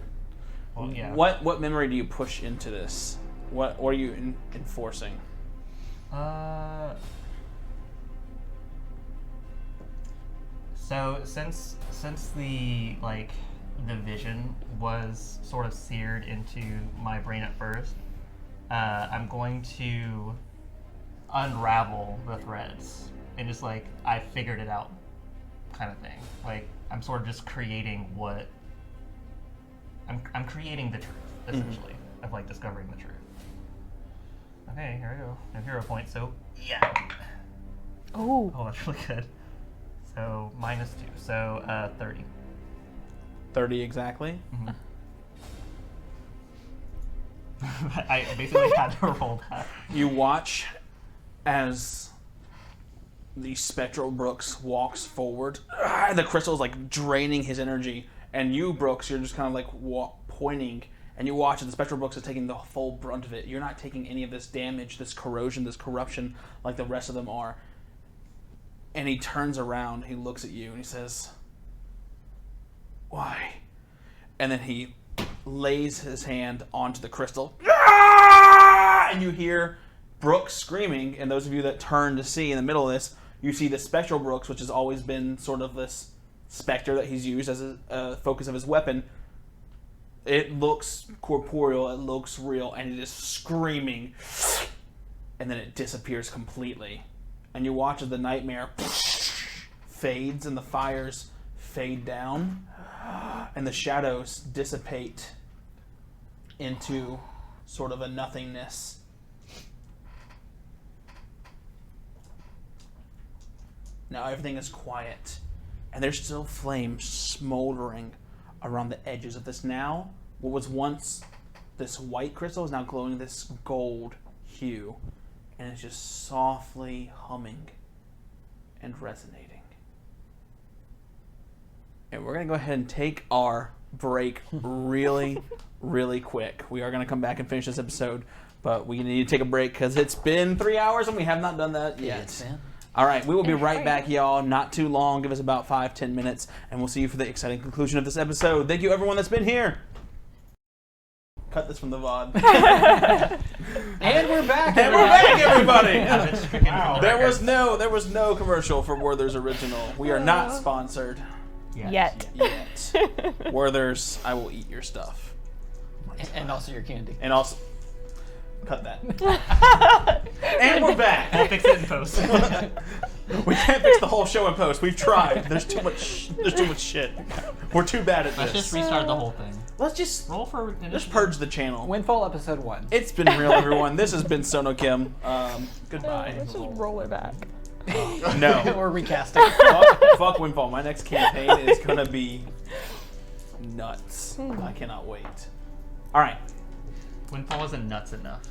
Well, yeah. What memory do you push into this? What are you enforcing? So since the the vision was sort of seared into my brain at first, I'm going to unravel the threads and just like I figured it out kind of thing. Like I'm sort of just creating what I'm creating the truth essentially of like discovering the truth. Okay, here we go. No hero point. So yeah. Oh. Oh, that's really good. So -2. So 30. 30 exactly. Mhm. I basically had to roll that. You watch as the spectral Brooks walks forward. The crystal is like draining his energy, and you, Brooks, you're just kind of like pointing, and you watch as the spectral Brooks is taking the full brunt of it. You're not taking any of this damage, this corrosion, this corruption like the rest of them are. And he turns around, he looks at you, and he says, "Why?" And then he lays his hand onto the crystal. And you hear Brooks screaming, and those of you that turn to see in the middle of this, you see the spectral Brooks, which has always been sort of this specter that he's used as a focus of his weapon. It looks corporeal, it looks real, and it is screaming, and then it disappears completely. And you watch as the nightmare fades and the fires fade down, and the shadows dissipate into sort of a nothingness. Now everything is quiet, and there's still flames smoldering around the edges of this. Now, what was once this white crystal is now glowing this gold hue, and it's just softly humming and resonating. And we're going to go ahead and take our break really, really quick. We are going to come back and finish this episode, but we need to take a break because it's been 3 hours and we have not done that yet. All right, we will be right back, y'all. Not too long. Give us about 5-10 minutes, and we'll see you for the exciting conclusion of this episode. Thank you, everyone that's been here. Cut this from the VOD. And we're back. And we're back, everybody. Wow. There was no commercial for Werther's Original. We are not sponsored Yet. yet. Werther's, I will eat your stuff. And also your candy. And also, cut that. And we're back. I'll fix it in post. We can't fix the whole show in post. We've tried. There's too much shit. We're too bad at this. Let's just restart the whole thing. Let's just Roll for Let's purge the channel. Windfall episode 1. It's been real, everyone. This has been Sono Kim. Goodbye. Let's just roll it back. No. We're recasting. Fuck Windfall. My next campaign is gonna be nuts. I cannot wait. All right. Windfall isn't nuts enough.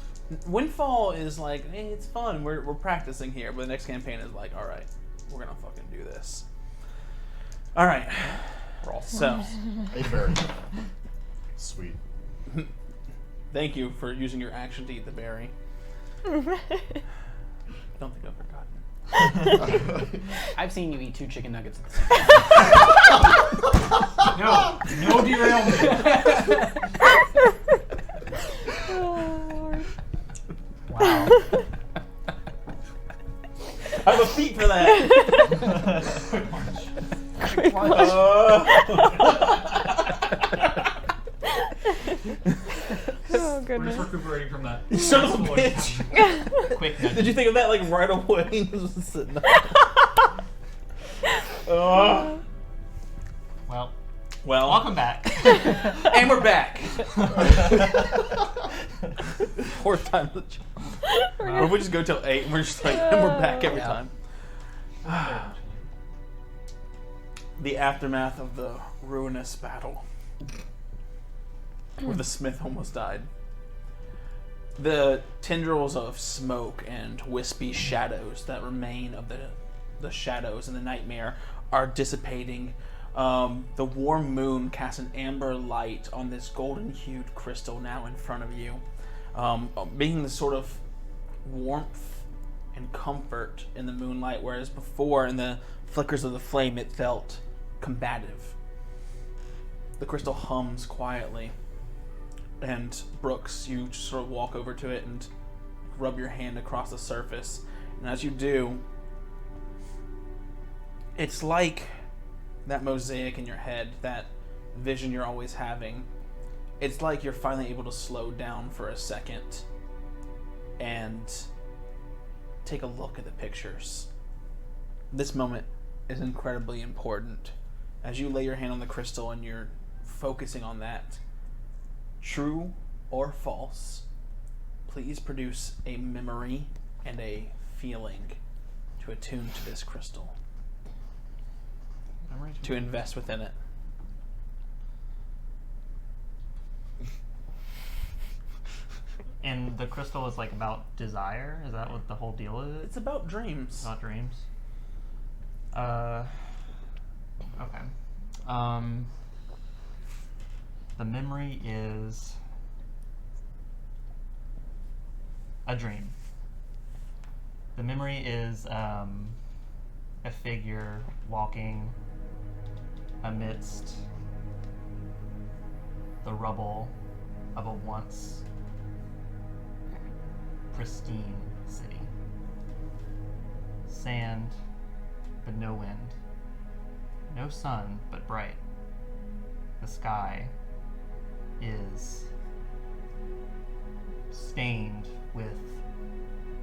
Windfall is like, hey, it's fun. We're practicing here, but the next campaign is like, all right, we're gonna fucking do this. All right. So, A berry. Sweet. thank you for using your action to eat the berry. Don't think I've forgotten. I've seen you eat 2 chicken nuggets at the same time. No derailment. Wow. I have a feat for that. Oh, We're goodness. just recuperating from that. You son of a bitch. Quick nugget. Did you think of that like right away? Just sitting there. Well, Welcome back. and we're back. Fourth time the charm. Or if we just go till 8 and we're just like, and we're back every time. The aftermath of the ruinous battle where the smith almost died. The tendrils of smoke and wispy shadows that remain of the shadows and the nightmare are dissipating. The warm moon casts an amber light on this golden-hued crystal now in front of you, being the sort of warmth and comfort in the moonlight, whereas before in the flickers of the flame it felt combative. The crystal hums quietly, and Brooks, you just sort of walk over to it and rub your hand across the surface, and as you do, it's like that mosaic in your head, that vision you're always having. It's like you're finally able to slow down for a second and take a look at the pictures. This moment is incredibly important. As you lay your hand on the crystal and you're focusing on that, true or false, please produce a memory and a feeling to attune to this crystal, to invest within it. And the crystal is like about desire? Is that what the whole deal is? It's about dreams. Not dreams. Okay. The memory is a dream. The memory is a figure walking amidst the rubble of a once pristine city. Sand, but no wind. No sun, but bright. The sky is stained with,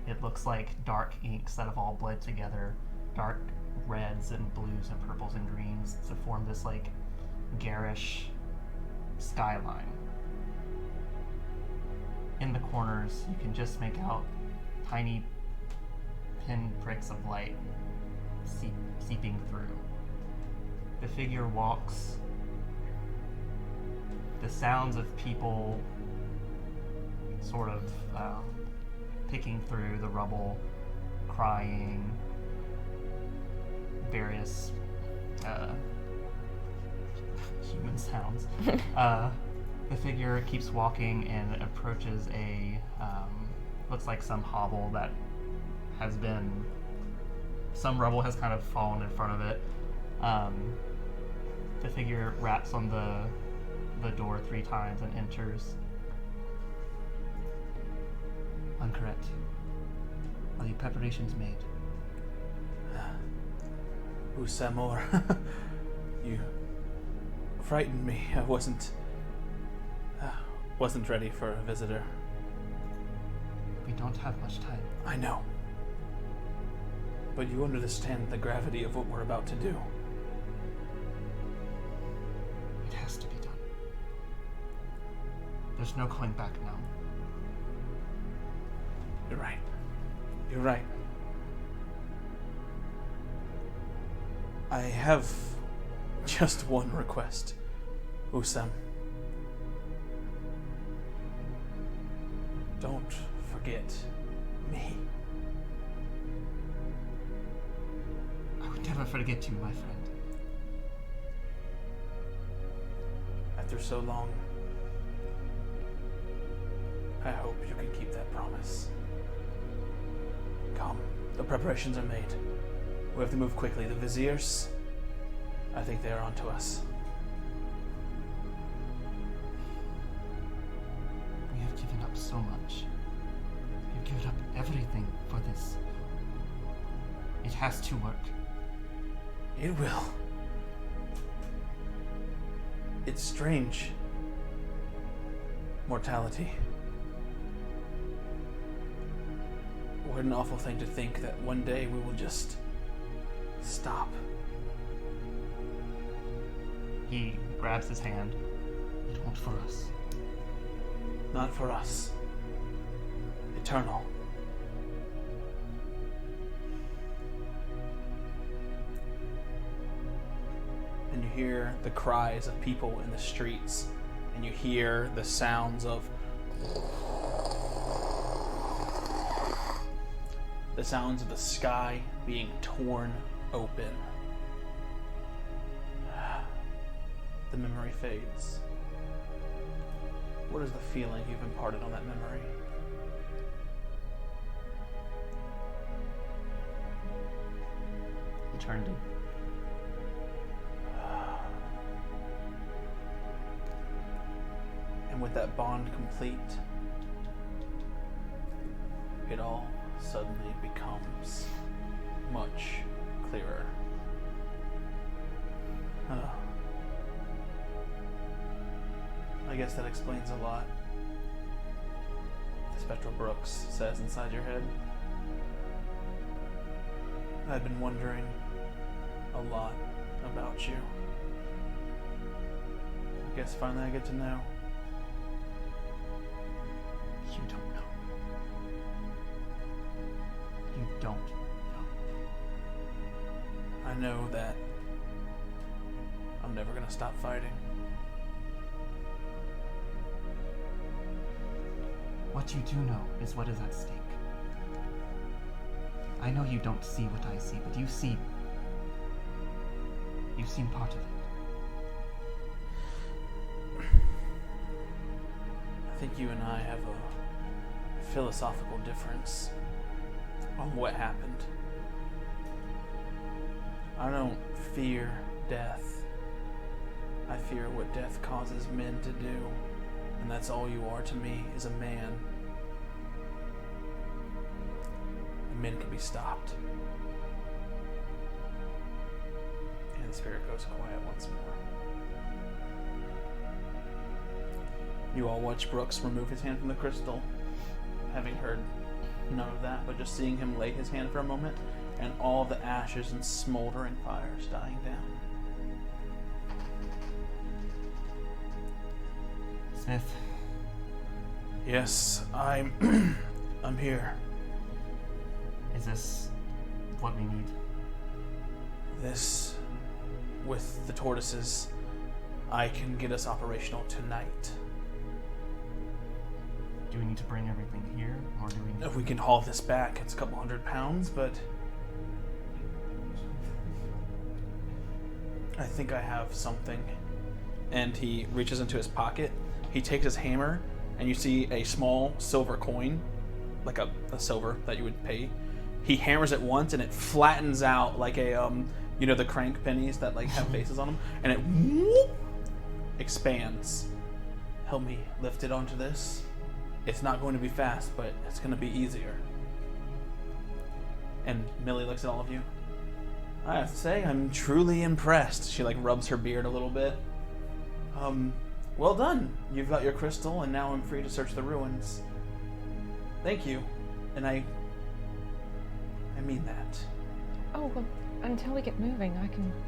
it looks like dark inks that have all bled together, dark reds and blues and purples and greens to form this like garish skyline. In the corners, you can just make out tiny pinpricks of light seeping through. The figure walks. The sounds of people sort of picking through the rubble, crying, various human sounds. The figure keeps walking and approaches a, looks like some hovel that has been, some rubble has kind of fallen in front of it. The figure raps on the door 3 times and enters. Uncorrect. Are the preparations made? Usamor, you frightened me. I wasn't ready for a visitor. We don't have much time. I know. But you understand the gravity of what we're about to do. It has to be done. There's no going back now. You're right. You're right. I have just one request, Usam. Don't forget me. I would never forget you, my friend. After so long, I hope you can keep that promise. Come, the preparations are made. We have to move quickly. The viziers, I think they are onto us. We have given up so much. We've given up everything for this. It has to work. It will. It's strange. Mortality. What an awful thing to think that one day we will just stop. He grabs his hand. It won't for us. Not for us. Eternal. And you hear the cries of people in the streets, and you hear the sounds of the sky being torn open. The memory fades. What is the feeling you've imparted on that memory? Eternity. And with that bond complete, it all suddenly becomes much clearer. I guess that explains a lot. The spectral Brooks says inside your head. I've been wondering a lot about you. I guess finally I get to know. You don't know. You don't know. I know that I'm never gonna stop fighting. What you do know is what is at stake. I know you don't see what I see, but you see. You've seen part of it. I think you and I have a philosophical difference on what happened. I don't fear death. I fear what death causes men to do. And that's all you are to me, is a man. And men can be stopped. And the spirit goes quiet once more. You all watch Brooks remove his hand from the crystal, having heard none of that, but just seeing him lay his hand for a moment, and all the ashes and smoldering fires dying down. Smith, Yes, I'm I'm here. is this what we need? This, with the tortoises, I can get us operational tonight. Do we need to bring everything here, or do we need If we can haul this back, it's a couple 100 pounds, but I think I have something. And he reaches into his pocket. He takes his hammer, and you see a small silver coin, like a silver that you would pay. He hammers it once, and it flattens out like a you know, the crank pennies that like have faces on them, and it whoop, expands. Help me lift it onto this. It's not going to be fast, but it's going to be easier. And Millie looks at all of you. I have to say, I'm truly impressed. She like rubs her beard a little bit. Well done. You've got your crystal, and now I'm free to search the ruins. Thank you. And I mean that. Oh, well, until we get moving,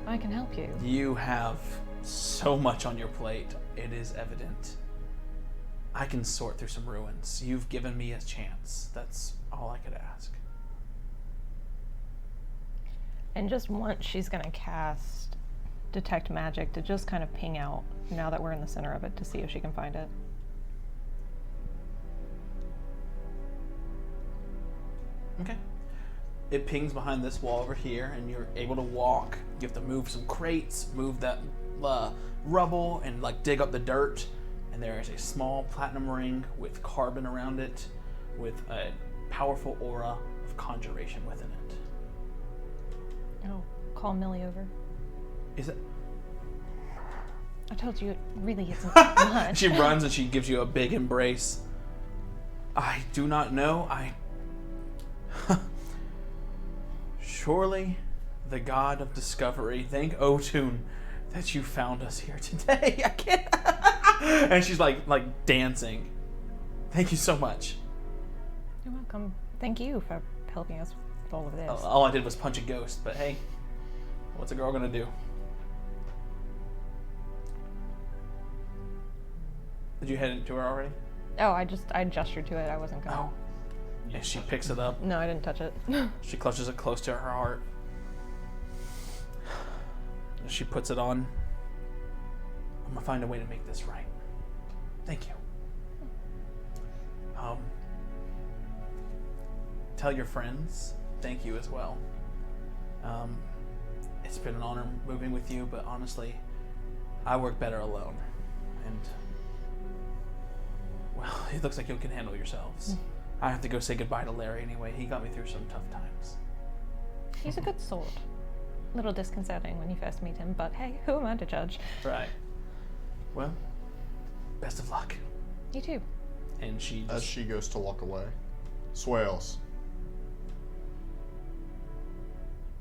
I can help you. You have so much on your plate. It is evident. I can sort through some ruins. You've given me a chance. That's all I could ask. And just once she's going to cast Detect Magic to just kind of ping out, now that we're in the center of it, to see if she can find it. Okay. It pings behind this wall over here, and you're able to walk. You have to move some crates, move that rubble, and like dig up the dirt. And there is a small platinum ring with carbon around it, with a powerful aura of conjuration within it. Oh, call Millie over. Is it? I told you it really isn't much. She runs and she gives you a big embrace. I do not know. Surely the god of discovery, thank Otun that you found us here today. I can't. And she's like dancing. Thank you so much. You're welcome. Thank you for helping us with all of this. All I did was punch a ghost, but hey, what's a girl gonna do? Did you head into her already? Oh, I gestured to it. I wasn't gonna. Oh. And she picks it up. No, I didn't touch it. She clutches it close to her heart. She puts it on. I'm gonna find a way to make this right. Thank you. Tell your friends thank you as well. It's been an honor moving with you, but honestly, I work better alone. And, well, it looks like you can handle yourselves. I have to go say goodbye to Larry anyway. He got me through some tough times. He's a good sort. A little disconcerting when you first meet him, but hey, who am I to judge? Right. Well, best of luck. You too. And she As she goes to walk away, Swales,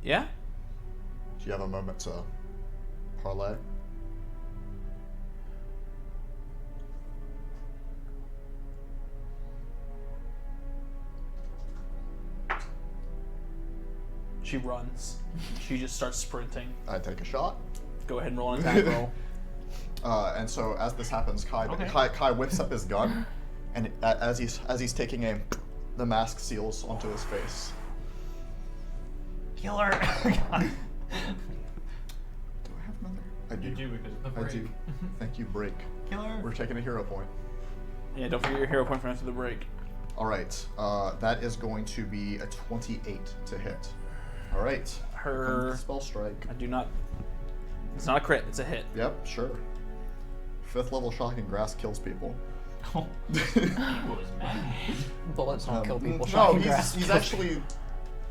yeah? do you have a moment to parlay? She runs. She just starts sprinting. I take a shot. Go ahead and roll an attack roll. And so as this happens, Kai, Okay. Kai whips up his gun, and as he's taking aim, the mask seals onto his face. Killer. Do I have another? I do. You do because of the I break. do. Thank you, break. Killer. We're taking a hero point. Yeah, don't forget your hero point for after the break. All right. That is going to be a 28 to hit. All right. Her. Spell strike. I do not. It's not a crit. It's a hit. Yep, sure. 5th level shocking grass kills people. Oh, he was mad. Bullets don't kill people. No, shocking grass he's kills actually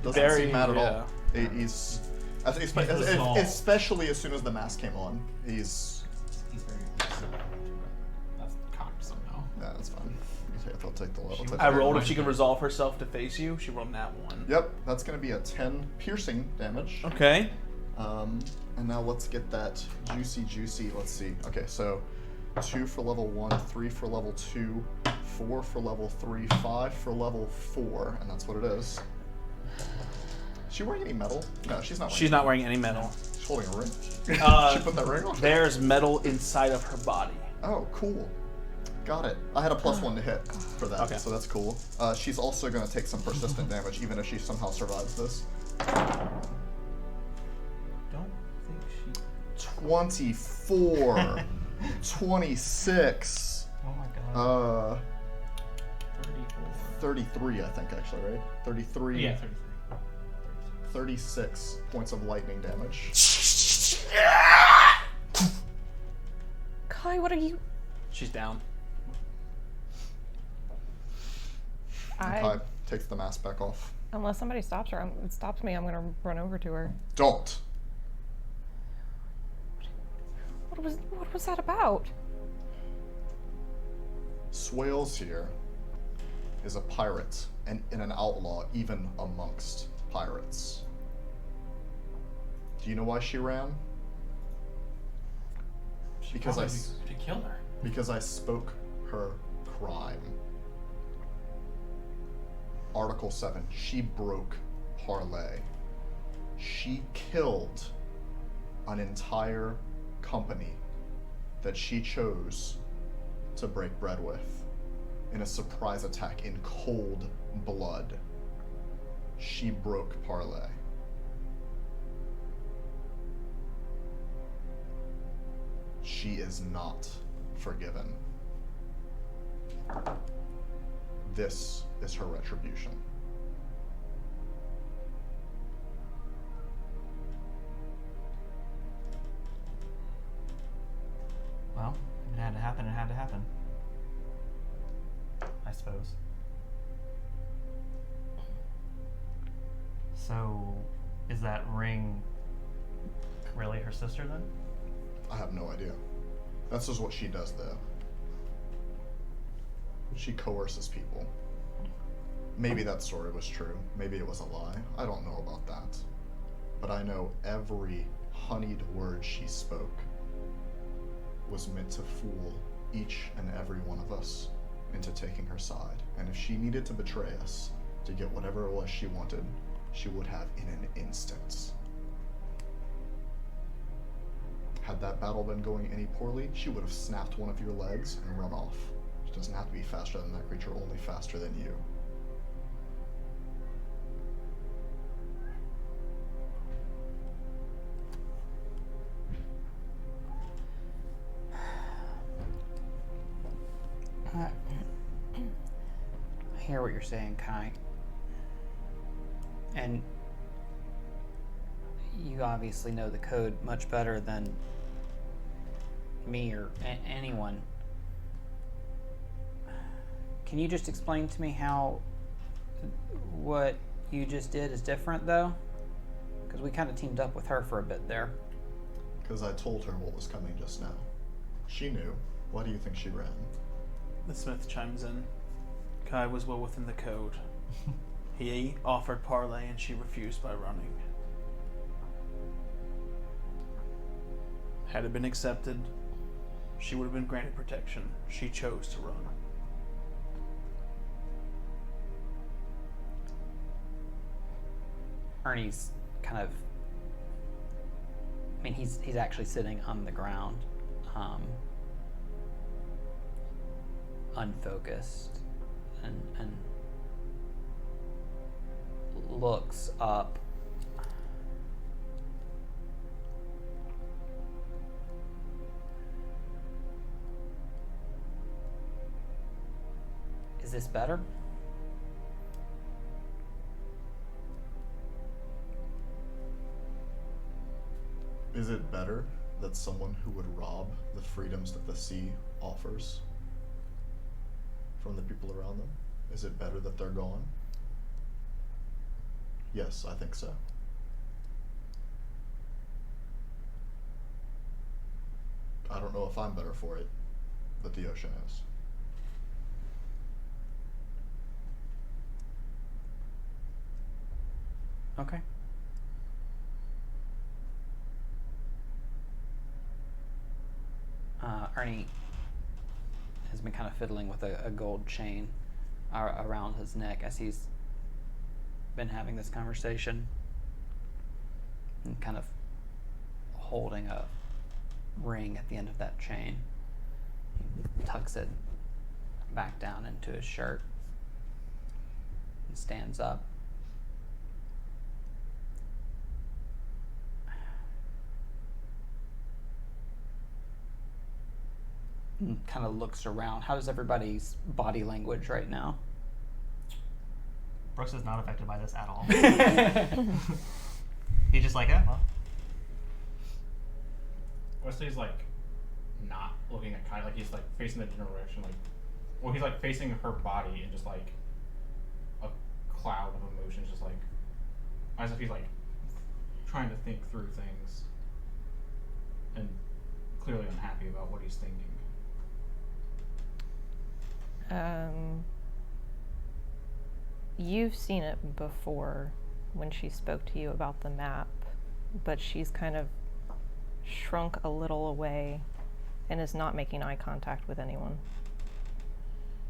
doesn't Very, seem mad at yeah. all. He's resolved. especially as soon as the mask came on. He's He's very. That's cocked somehow. yeah, that's fine. I'll take the level. I rolled if she could resolve herself to face you. She rolled that one. Yep, that's gonna be a 10 piercing damage. Okay. And now let's get that juicy. Let's see. Okay, so 2 for level 1, 3 for level 2, 4 for level 3, 5 for level 4, and that's what it is. Is she wearing any metal? No, she's not wearing She's not wearing any metal. She's holding a ring. Uh, she put that ring on? There's metal inside of her body. Oh, cool. Got it. I had a +1 to hit for that, Okay. so that's cool. She's also going to take some persistent damage, even if she somehow survives this. Don't think she. 24. 26. Oh my god. 34. 33, I think, actually, right? 33. Yeah, 33. 36 points of lightning damage. Kai, what are you? She's down. Kai takes the mask back off. Unless somebody stops her, stops me, I'm gonna run over to her. Don't. What was that about? Swales here is a pirate and an outlaw, even amongst pirates. Do you know why she ran? Because to kill her. because I spoke her crime. Article 7. She broke parlay. She killed an entire company that she chose to break bread with in a surprise attack in cold blood. She broke parlay. She is not forgiven. This is her retribution. Well, if it had to happen, it had to happen. I suppose. So, is that ring really her sister then? I have no idea. That's just what she does, though. She coerces people. Maybe that story was true. Maybe it was a lie. I don't know about that. But I know every honeyed word she spoke was meant to fool each and every one of us into taking her side. And if she needed to betray us to get whatever it was she wanted, she would have in an instant. Had that battle been going any poorly, she would have snapped one of your legs and run off. She doesn't have to be faster than that creature, only faster than you. I hear what you're saying, Kai. And you obviously know the code much better than me or anyone. Can you just explain to me how what you just did is different, though? Because we kind of teamed up with her for a bit there. Because I told her what was coming just now. She knew. Why do you think she ran? The smith chimes in. Kai was well within the code. He offered parley and she refused by running. Had it been accepted, she would have been granted protection. She chose to run. Ernie's kind of. I mean, he's actually sitting on the ground, unfocused, and looks up. Is this better? Is it better that someone who would rob the freedoms that the sea offers from the people around them? Is it better that they're gone? Yes, I think so. I don't know if I'm better for it, but the ocean is. Okay. Ernie has been kind of fiddling with a gold chain around his neck as he's been having this conversation and kind of holding a ring at the end of that chain. He tucks it back down into his shirt and stands up. And kind of looks around. How does everybody's body language right now? Brooks is not affected by this at all. He's just like, well. Wesley's like not looking at Kai, like he's like facing the general direction, like, well, he's like facing her body and just like a cloud of emotions, just like as if he's like trying to think through things and clearly unhappy about what he's thinking. You've seen it before when she spoke to you about the map, but she's kind of shrunk a little away and is not making eye contact with anyone.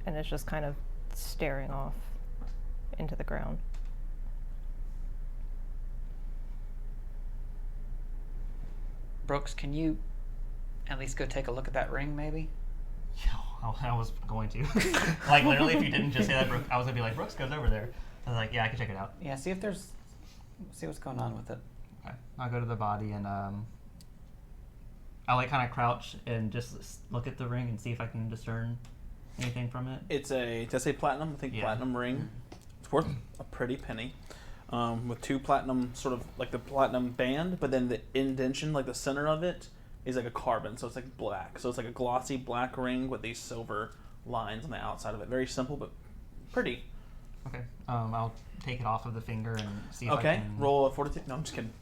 And is just kind of staring off into the ground. Brooks, can you at least go take a look at that ring, maybe? Yeah, I was going to. Like, literally, if you didn't just say that, Brooks, I was going to be like, Brooks goes over there. I was like, yeah, I can check it out. Yeah, see what's going on with it. Okay. I'll go to the body and I'll like kind of crouch and just look at the ring and see if I can discern anything from it. Did I say platinum? I think Yeah. platinum ring. It's worth a pretty penny. With 2 platinum, sort of like the platinum band, but then the indentation, like the center of it, is like a carbon, so it's like black. So it's like a glossy black ring with these silver lines on the outside of it. Very simple, but pretty. Okay. I'll take it off of the finger and see if I Okay, can... roll a fortitude. No, I'm just kidding.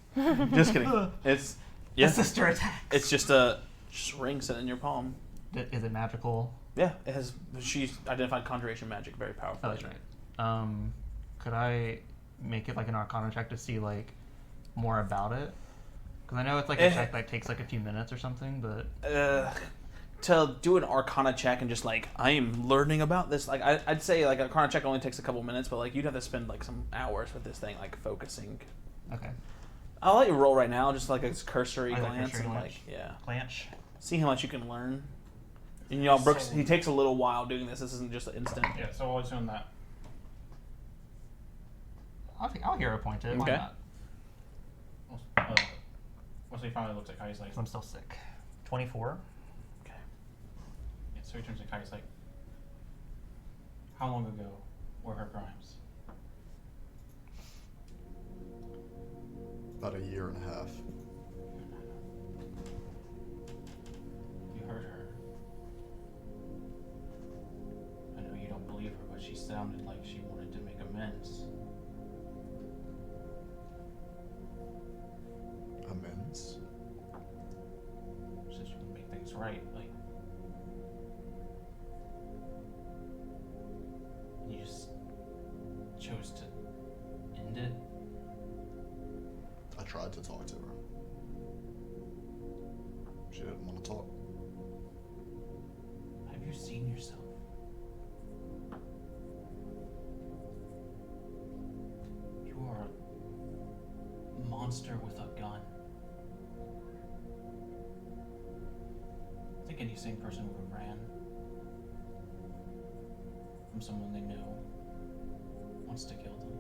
Just kidding. It's The sister attacks. It's just a ring sitting in your palm. Is it magical? Yeah, it has. She's identified conjuration magic, very powerful. Oh, that's right. Could I make it like an Arcana check to see like more about it? Because I know it's like a check that takes like a few minutes or something, but to do an Arcana check and just like I am learning about this, like I'd say like an Arcana check only takes a couple minutes, but like you'd have to spend like some hours with this thing, like focusing. okay. I'll let you roll right now, just like a cursory Like a glance cursory and glance. like yeah, Blanche. see how much you can learn. And, you know, Brooks, he takes a little while doing this. This isn't just an instant. Yeah, so I'll assume that. I'll hero point it. Why Okay. not? Wesley finally looks at Kai, he's like, 'Cause I'm still sick. 24. Okay. yeah, so he turns to Kai, he's like, how long ago were her crimes? About a year and a half. You heard her. I know you don't believe her, but she sounded like she wanted to make amends. Amends? Said she would make things right, like. You just chose to end it. I tried to talk to her. She didn't want to talk. Have you seen yourself? You are a monster with a gun. I think any sane person would have ran from someone they knew wants to kill them.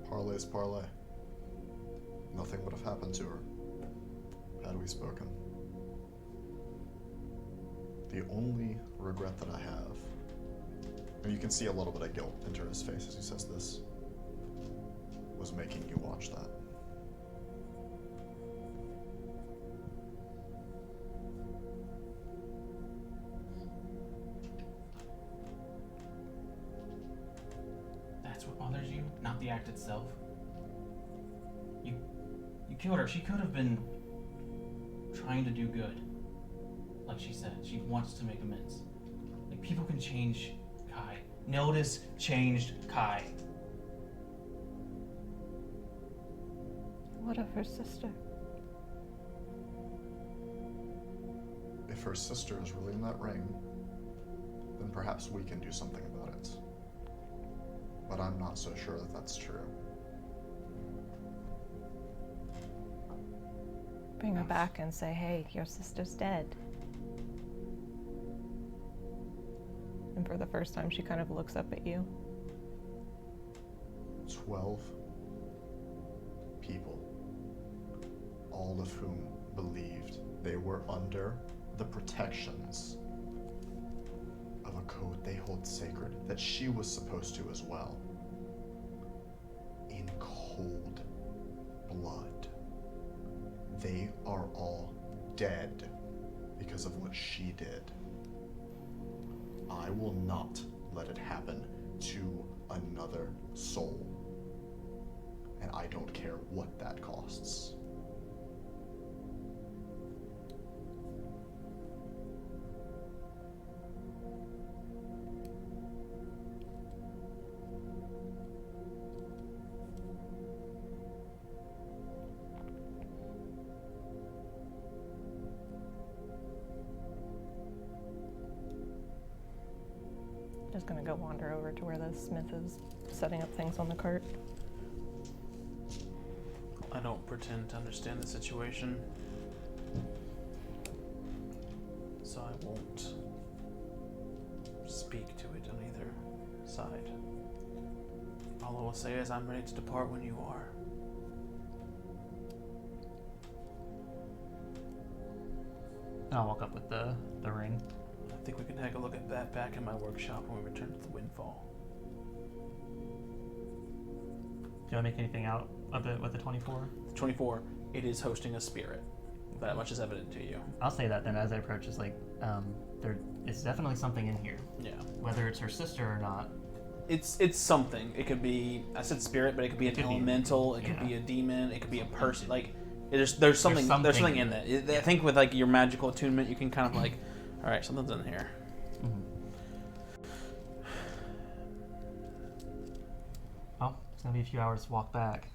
Parlay's parlay. Nothing would have happened to her had we spoken. The only regret that I have, and you can see a little bit of guilt enter his face as he says this, was making you watch that. That's what bothers you, not the act itself. You killed her. She could have been trying to do good. Like she said, she wants to make amends. Like, people can change Kai. Notice changed Kai. What of her sister? If her sister is really in that ring, then perhaps we can do something about it. But I'm not so sure that that's true. Bring her back and say, hey, your sister's dead. And for the first time, she kind of looks up at you. 12 people, all of whom believed they were under the protections of a code they hold sacred that she was supposed to as well. In cold blood. They are all dead because of what she did. I will not let it happen to another soul. And I don't care what that costs. Just gonna go wander over to where the smith is setting up things on the cart. I don't pretend to understand the situation, so I won't speak to it on either side. All I will say is I'm ready to depart when you are. And I'll walk up with the ring. I think we can take a look at that back in my workshop when we return to the Windfall. Do you want to make anything out of it with the 24? The 24, it is hosting a spirit. That much is evident to you. I'll say that then as I approach. Is like, there is definitely something in here. Yeah. Whether it's her sister or not. It's something. It could be, I said spirit, but it could be an elemental. It could be a demon. It could be a person. Like, there's something in that. I think with like your magical attunement, you can kind of like, all right, something's in here. Mm-hmm. Well, it's gonna be a few hours to walk back.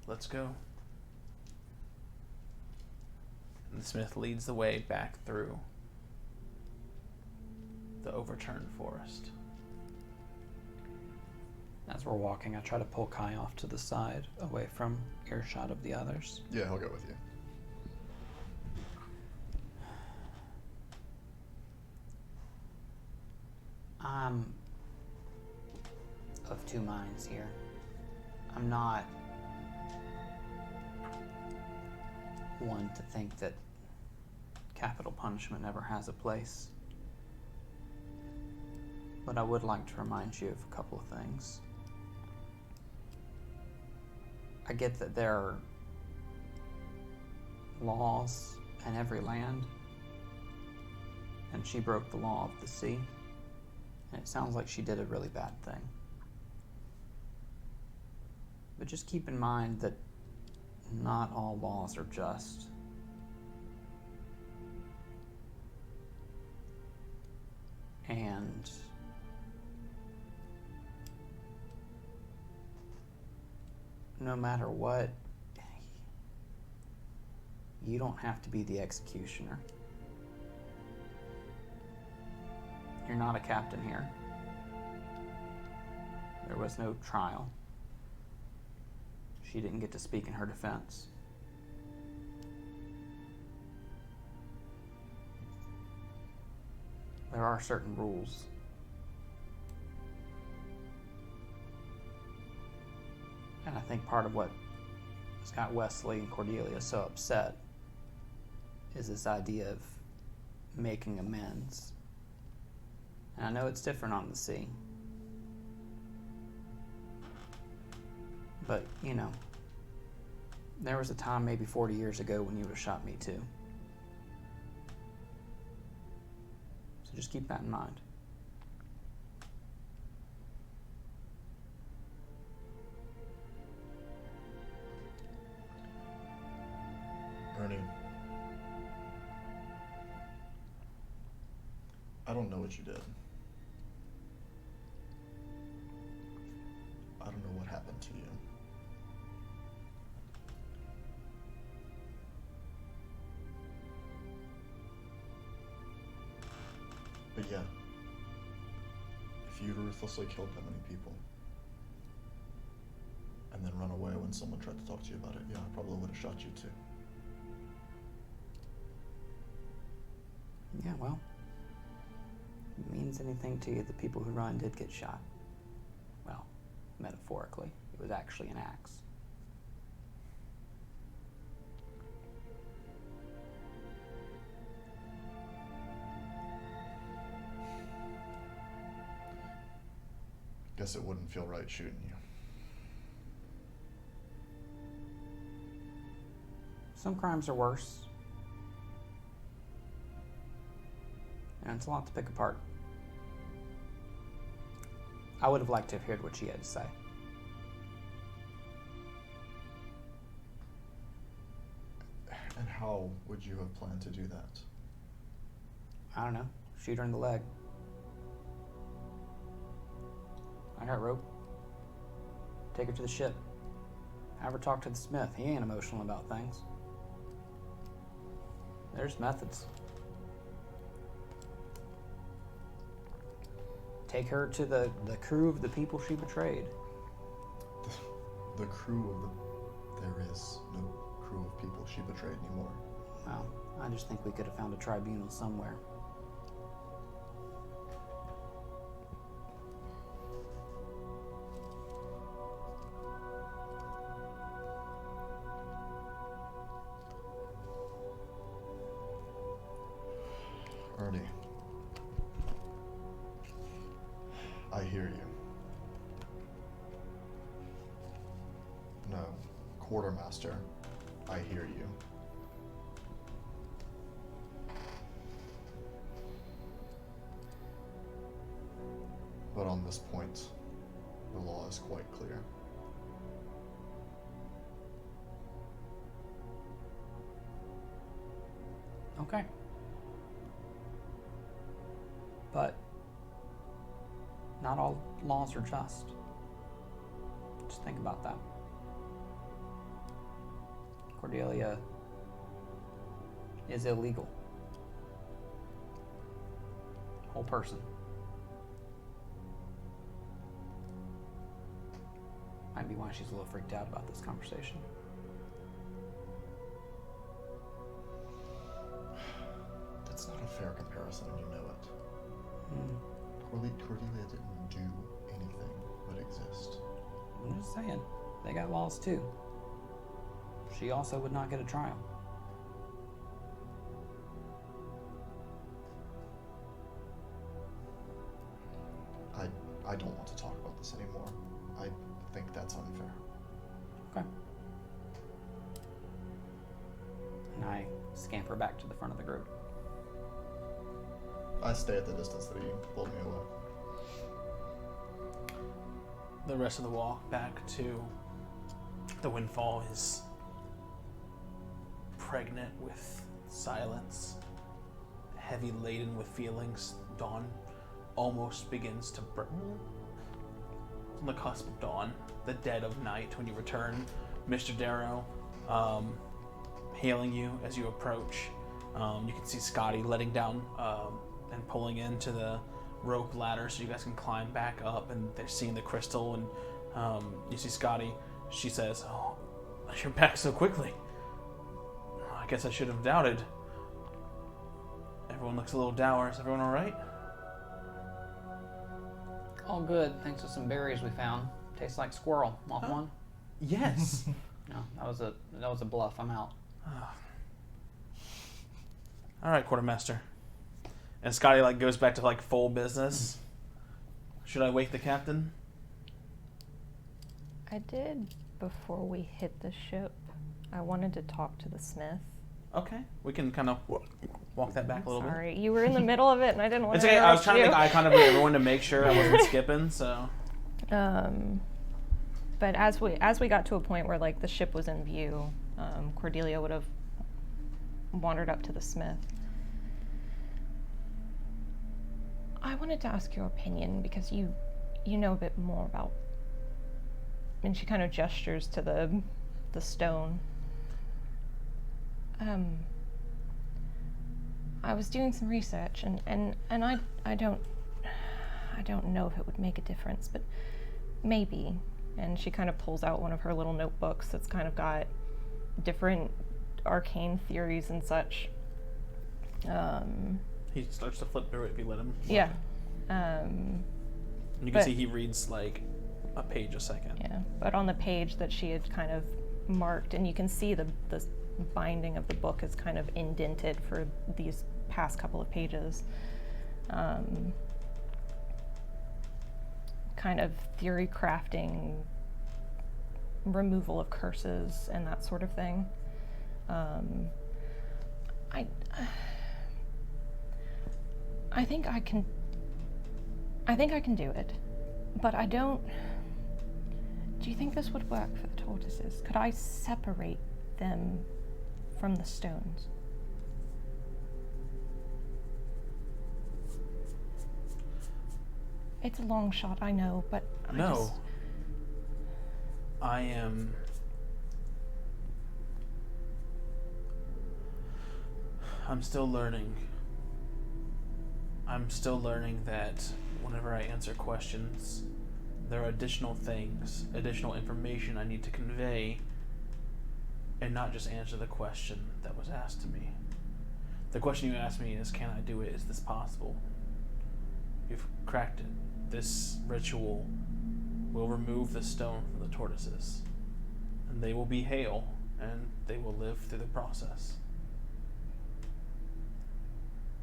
Let's go. And the smith leads the way back through the overturned forest. As we're walking, I try to pull Kai off to the side, away from earshot of the others. Yeah, he'll go with you. I'm of two minds here. I'm not one to think that capital punishment never has a place. But I would like to remind you of a couple of things. I get that there are laws in every land, and she broke the law of the sea, and it sounds like she did a really bad thing. But just keep in mind that not all laws are just. And no matter what, you don't have to be the executioner. You're You're not a captain here. There was no trial. She didn't get to speak in her defense. There are certain rules. And I think part of what has got Wesley and Cordelia so upset is this idea of making amends. And I know it's different on the sea. But, you know, there was a time maybe 40 years ago when you would have shot me too. So just keep that in mind. Ernie, I don't know what you did. I don't know what happened to you. But yeah, if you'd ruthlessly killed that many people, and then run away when someone tried to talk to you about it, yeah, I probably would have shot you too. Yeah, well, if it means anything to you, the people who run did get shot. Well, metaphorically, it was actually an axe. Guess it wouldn't feel right shooting you. Some crimes are worse. And it's a lot to pick apart. I would have liked to have heard what she had to say. And how would you have planned to do that? I don't know. Shoot her in the leg. I got rope. Take her to the ship. Have her talk to the smith. He ain't emotional about things. There's methods. Take her to the crew of the people she betrayed. The crew of the... There is no crew of people she betrayed anymore. Well, I just think we could have found a tribunal somewhere. Ernie, I hear you. No, Quartermaster, I hear you. But on this point, the law is quite clear. Okay. But not all laws are just. Just think about that. Cordelia is illegal. Whole person. Might be why she's a little freaked out about this conversation. That's not a fair comparison, and you know it. Cordelia didn't do anything but exist. I'm just saying, they got laws too. She also would not get a trial. I don't want to talk about this anymore. I think that's unfair. Okay. And I scamper back to the front of the group. I stay at the distance that he pulled me away. The rest of the walk back to the Windfall is pregnant with silence, heavy laden with feelings. Dawn almost begins to burn. On the cusp of dawn, the dead of night, when you return, Mr. Darrow hailing you as you approach. You can see Scotty letting down and pulling into the rope ladder so you guys can climb back up, and they're seeing the crystal, and you see Scotty. She says, "Oh, you're back so quickly. I guess I should have doubted. Everyone looks a little dour. Is everyone all right?" All good, thanks to some berries we found. Tastes like squirrel. Want one? Yes. No, that was a bluff. I'm out. All right, Quartermaster. And Scotty goes back to full business. Should I wake the captain? I did before we hit the ship. I wanted to talk to the smith. Okay, we can kind of walk that back a little bit. Sorry, you were in the middle of it, and I didn't want It's to okay. I was interrupt trying you. to make eye contact with everyone to make sure I wasn't skipping. So. But as we got to a point where the ship was in view, Cordelia would have wandered up to the smith. I wanted to ask your opinion because you know a bit more about. And she kind of gestures to the stone. I was doing some research, and I don't know if it would make a difference, but maybe. And she kind of pulls out one of her little notebooks that's kind of got different arcane theories and such. He starts to flip through it if you let him. Yeah. And you can but- see he reads a page a second. Yeah, but on the page that she had kind of marked, and you can see the binding of the book is kind of indented for these past couple of pages. Kind of theory crafting, removal of curses, and that sort of thing. I think I can do it, but I don't. Do you think this would work for the tortoises? Could I separate them from the stones? It's a long shot, I know, but No. I am. I'm still learning. I'm still learning that whenever I answer questions, there are additional things, additional information I need to convey, and not just answer the question that was asked to me. The question you asked me is, can I do it? Is this possible? You've cracked it. This ritual will remove the stone from the tortoises, and they will be hale, and they will live through the process.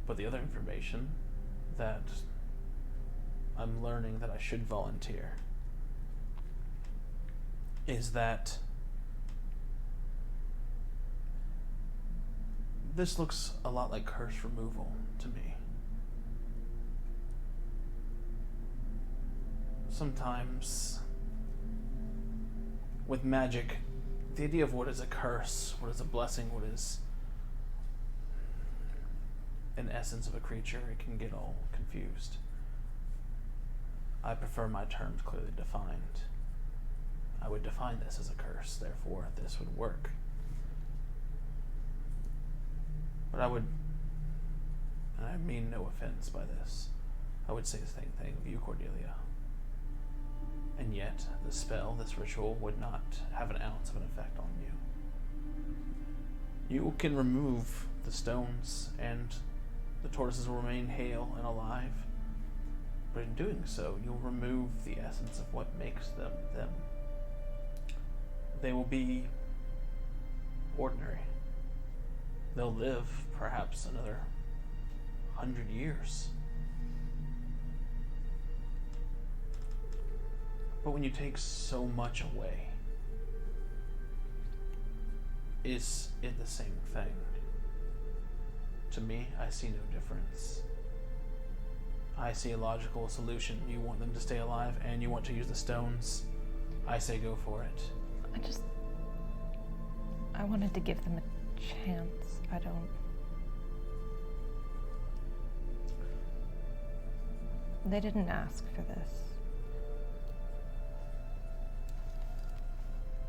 But the other information that I'm learning that I should volunteer is that this looks a lot like curse removal to me. Sometimes with magic, the idea of what is a curse, what is a blessing, what is an essence of a creature, it can get all confused. I prefer my terms clearly defined. I would define this as a curse, therefore this would work. But I would, and I mean no offense by this, I would say the same thing of you, Cordelia. And yet, the spell, this ritual, would not have an ounce of an effect on you. You can remove the stones, and the tortoises will remain hale and alive. But in doing so, you'll remove the essence of what makes them them. They will be ordinary. They'll live perhaps another 100 years. But when you take so much away, is it the same thing? To me, I see no difference. I see a logical solution. You want them to stay alive and you want to use the stones. I say go for it. I wanted to give them a chance. They didn't ask for this.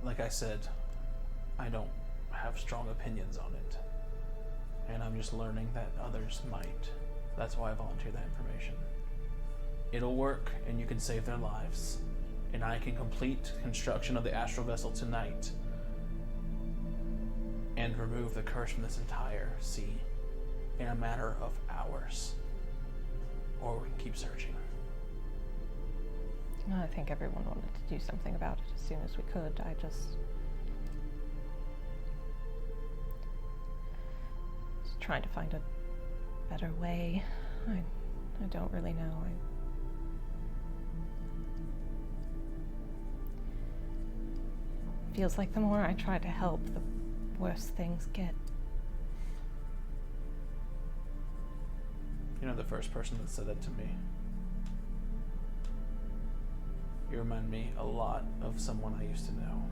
Like I said, I don't have strong opinions on it. And I'm just learning that others might. That's why I volunteer that information. It'll work, and you can save their lives. And I can complete construction of the astral vessel tonight and remove the curse from this entire sea in a matter of hours. Or we can keep searching. I think everyone wanted to do something about it as soon as we could. I just was trying to find a better way. I don't really know. Feels like the more I try to help, the worse things get. You're not the first person that said that to me. You remind me a lot of someone I used to know.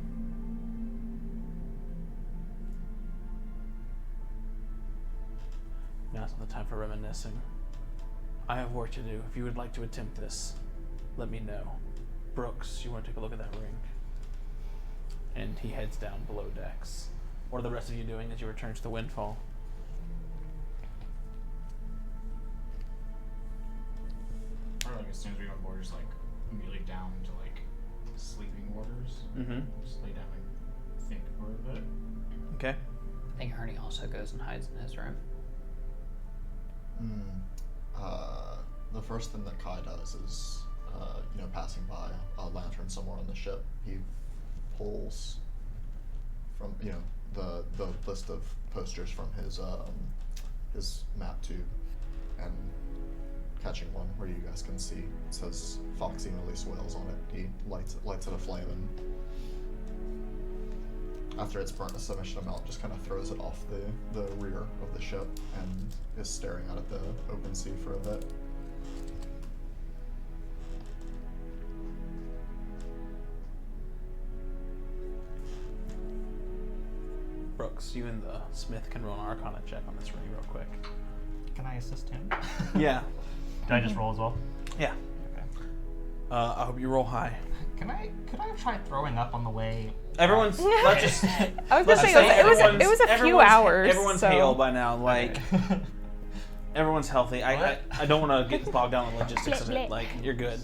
Now's not the time for reminiscing. I have work to do. If you would like to attempt this, let me know. Brooks, you want to take a look at that ring? And he heads down below decks. What are the rest of you doing as you return to the Windfall? Or like as soon as we go on board, just like immediately down to like sleeping quarters. Mm-hmm. Just lay down and think for a bit. Okay. I think Ernie also goes and hides in his room. The first thing that Kai does is, passing by a lantern somewhere on the ship, he pulls from, the list of posters from his map tube, and catching one where you guys can see, it says Foxy and Elise Wales on it. He lights it aflame, and after it's burnt a sufficient amount, just kind of throws it off the rear of the ship and is staring out at the open sea for a bit. Brooks, you and the Smith can roll an Arcana check on this ring real quick. Can I assist him? Yeah. Did I just roll as well? Yeah. Okay. I hope you roll high. Could I try throwing up on the way? Everyone's let's just I was let's gonna just say it was everyone's- a few everyone's- hours. Everyone's so. pale by now. Like Okay. everyone's healthy. I don't want to get bogged down in logistics of it. Like you're good.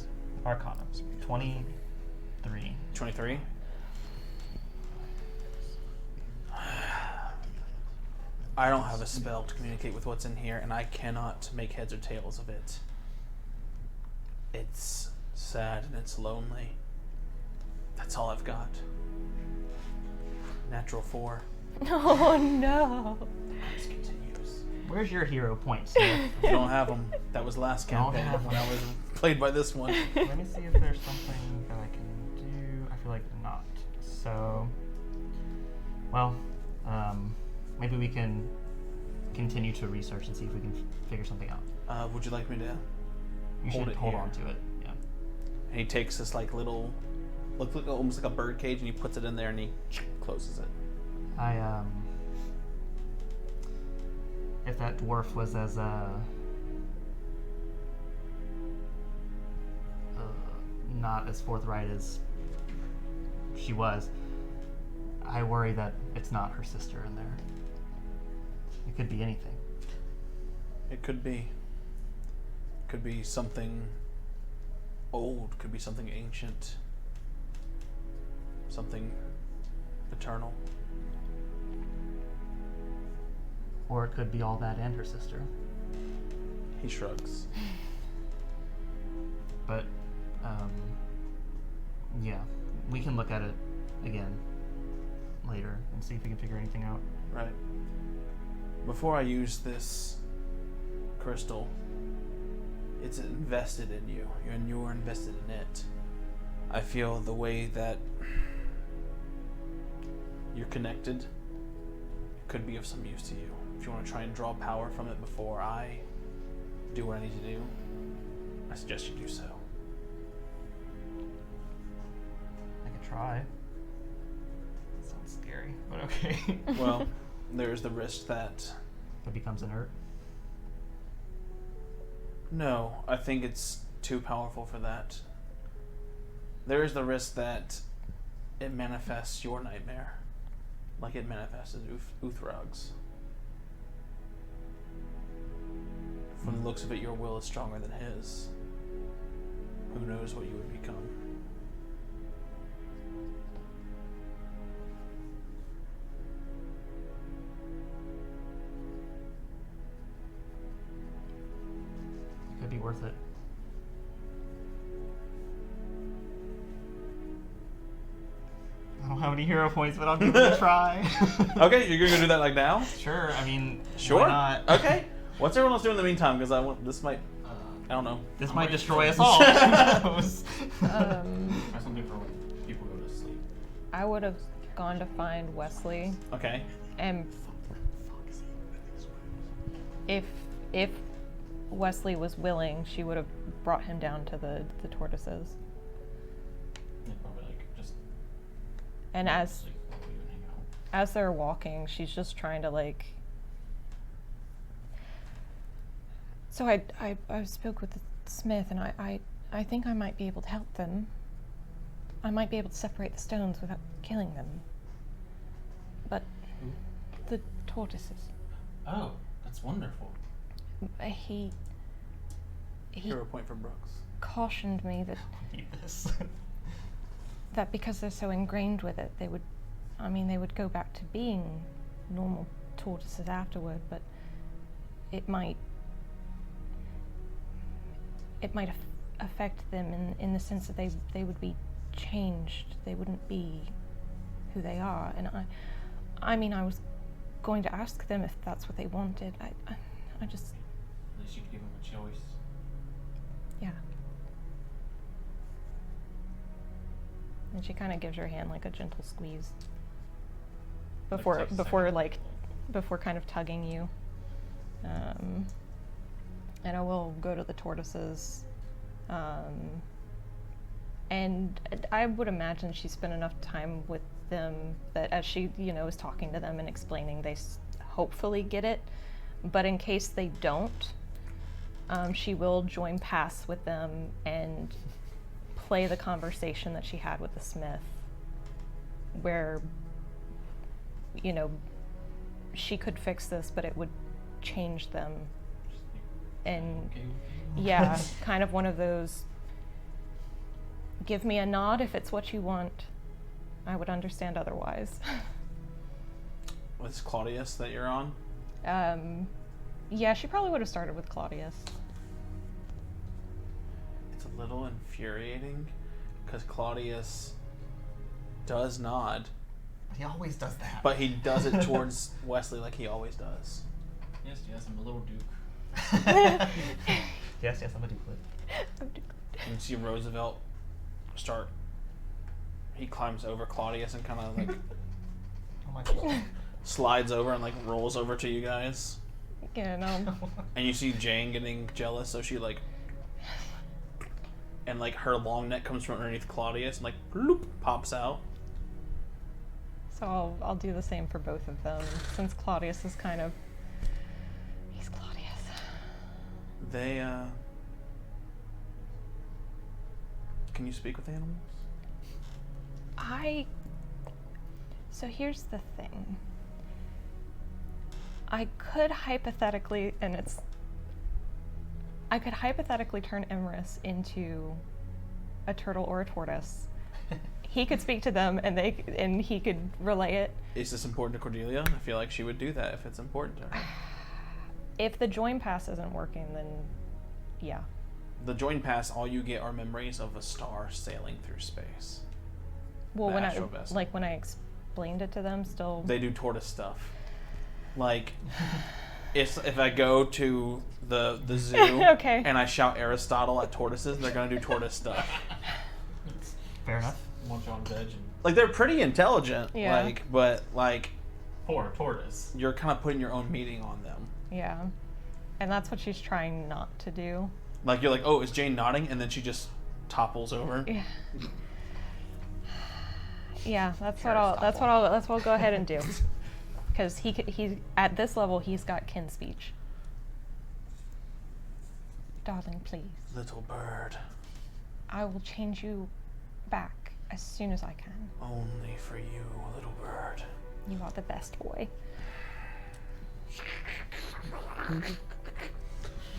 Arcana. 23. 23. I don't have a spell to communicate with what's in here, and I cannot make heads or tails of it. It's sad and it's lonely. That's all I've got. Natural 4. Oh no. This continues. Where's your hero point, Smith? You don't have them. That was last Don't campaign have when I was played by this one. Let me see if there's something that I can do. I feel like not. So, well, maybe we can continue to research and see if we can figure something out. Would you like me to? You Hold should it hold here. on to it. Yeah. And he takes this like little, looks like almost like a bird cage, and he puts it in there and he closes it. If that dwarf was as not as forthright as she was, I worry that it's not her sister in there. It could be anything. It could be. Could be something old. Could be something ancient. Something eternal. Or it could be all that and her sister. He shrugs. But, yeah, we can look at it again later and see if we can figure anything out. Right. Before I use this crystal, it's invested in you, and you're invested in it. I feel the way that you're connected could be of some use to you. If you want to try and draw power from it before I do what I need to do, I suggest you do so. I could try. Sounds scary, but okay. Well, there's the risk that... It becomes inert. No, I think it's too powerful for that. There is the risk that it manifests your nightmare, like it manifested Uthrog's. From the looks of it, your will is stronger than his. Who knows what you would become? It could be worth it. I don't have any hero points, but I'll give it a try. Okay, you're gonna do that like now? Sure, I mean, Sure. why not? Okay. What's everyone else doing in the meantime? Because this might. I don't know. This might destroy us all. Try something for when people go to sleep. I would have gone to find Wesley, Okay. and if Wesley was willing, she would have brought him down to the tortoises. Yeah, probably like just And as sleep while we hang out. as they're walking, she's just trying to like. So I spoke with the smith, and I think I might be able to help them. I might be able to separate the stones without killing them. But the tortoises, Oh, that's wonderful. he Hero point for Brooks. cautioned me that Need this. that because they're so ingrained with it, they would go back to being normal tortoises afterward, but it might affect them in the sense that they would be changed. They wouldn't be who they are. And I was going to ask them if that's what they wanted. I just, At least you could give them a choice. yeah. And she kind of gives her hand like a gentle squeeze before Like, takes a before kind of tugging you. And I will go to the tortoises. And I would imagine she spent enough time with them that as she, is talking to them and explaining, they hopefully get it. But in case they don't, she will join paths with them and play the conversation that she had with the smith, where, she could fix this, but it would change them. And Okay. yeah, kind of one of those, give me a nod if it's what you want. I would understand otherwise. It's Claudius that you're on? Yeah, she probably would have started with Claudius. It's a little infuriating because Claudius does nod, He always does that. but he does it towards Wesley like he always does. Yes, I'm a little duke. Yes, I'm a dukelet. And you see Roosevelt he climbs over Claudius and kind of like Oh my god. slides over and like rolls over to you guys. Yeah, no. And you see Jane getting jealous, so she like, and like her long neck comes from underneath Claudius and like bloop, pops out. So I'll do the same for both of them, since Claudius is kind of, he's Claudius. They can you speak with animals? So here's the thing. I could hypothetically turn Emrys into a turtle or a tortoise. He could speak to them, and he could relay it. Is this important to Cordelia? I feel like she would do that if it's important to her. If the join pass isn't working, then yeah. The join pass, all you get are memories of a star sailing through space. Well, The when astral vessel. when I explained it to them, still. They do tortoise stuff. Like, if I go to the zoo Okay. and I shout Aristotle at tortoises, they're gonna do tortoise stuff. Fair enough. Munch on veg and Like, they're pretty intelligent. Yeah. Like, but like poor tortoise. you're kind of putting your own meaning on them. Yeah, and that's what she's trying not to do. Like, you're like, oh, is Jane nodding? And then she just topples over. Yeah. Yeah, that's what I'll go ahead and do. Because he at this level he's got kin speech. Darling, please. Little bird, I will change you back as soon as I can. only for you, little bird. You are the best boy.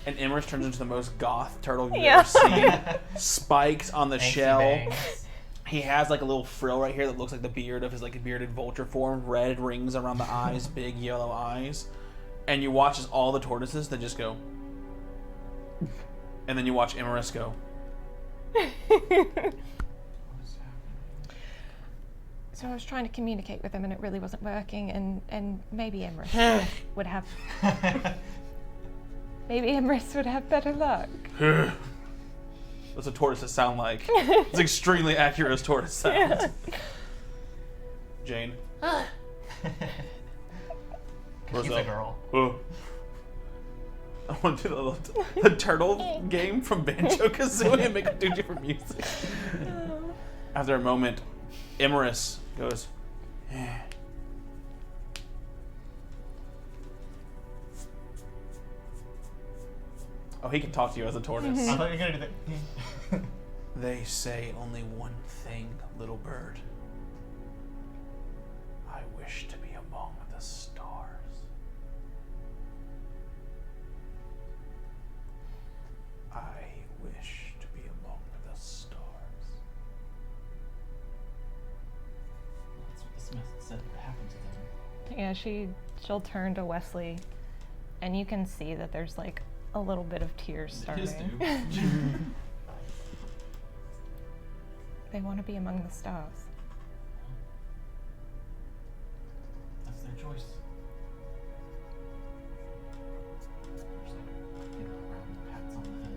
And Imrus turns into the most goth turtle you've Yeah. ever seen. Spikes on the Angsty shell. bangs. He has like a little frill right here that looks like the beard of his like bearded vulture form. Red rings around the eyes, big yellow eyes. And you watch as all the tortoises that just go. And then you watch Imrus go. So I was trying to communicate with him, and it really wasn't working. And maybe Emrys would have. Maybe Emrys would have better luck. That's what tortoises sound like. It's extremely accurate as tortoise sounds. Jane. She's a girl. I want to do the turtle game from Banjo-Kazooie and make it do different music. After a moment, Imrus goes, oh, he can talk to you as a tortoise. I thought you were gonna do that. They say only one thing, little bird. I wish to be among the stars. I wish to be among the stars. That's what the Smith said would happen to them. Yeah, she'll turn to Wesley, and you can see that there's like a little bit of tears starting. His do. They want to be among the stars. That's their choice. There's like, round pats on the head.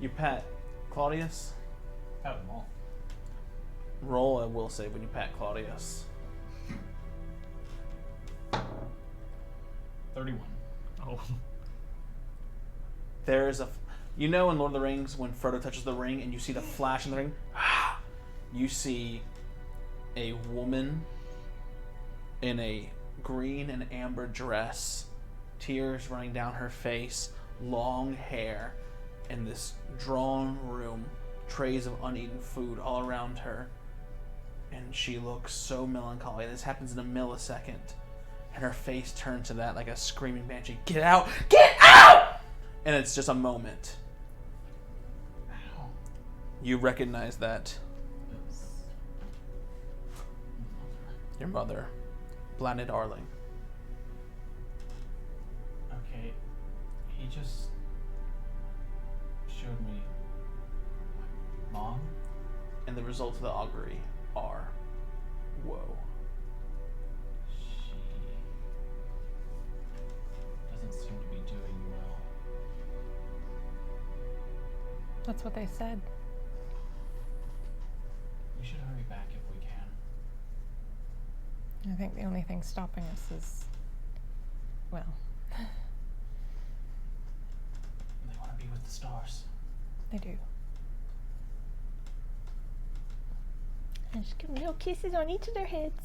You pat Claudius? Pat them all. Roll a will save when you pat Claudius. 31. Oh. There's a, you know, in Lord of the Rings when Frodo touches the ring and you see the flash in the ring, you see a woman in a green and amber dress, tears running down her face, long hair, in this drawn room, trays of uneaten food all around her, and she looks so melancholy. This happens in a millisecond. And her face turns to that like a screaming banshee. Get out! Get out! And it's just a moment. Ow. You recognize that. It's Your mother, Blinded Arling. okay. He just showed me my mom. And the results of the augury are woe. She doesn't seem to be doing well. That's what they said. We should hurry back if we can. I think the only thing stopping us is, well, They want to be with the stars. they do. And just give them little kisses on each of their heads.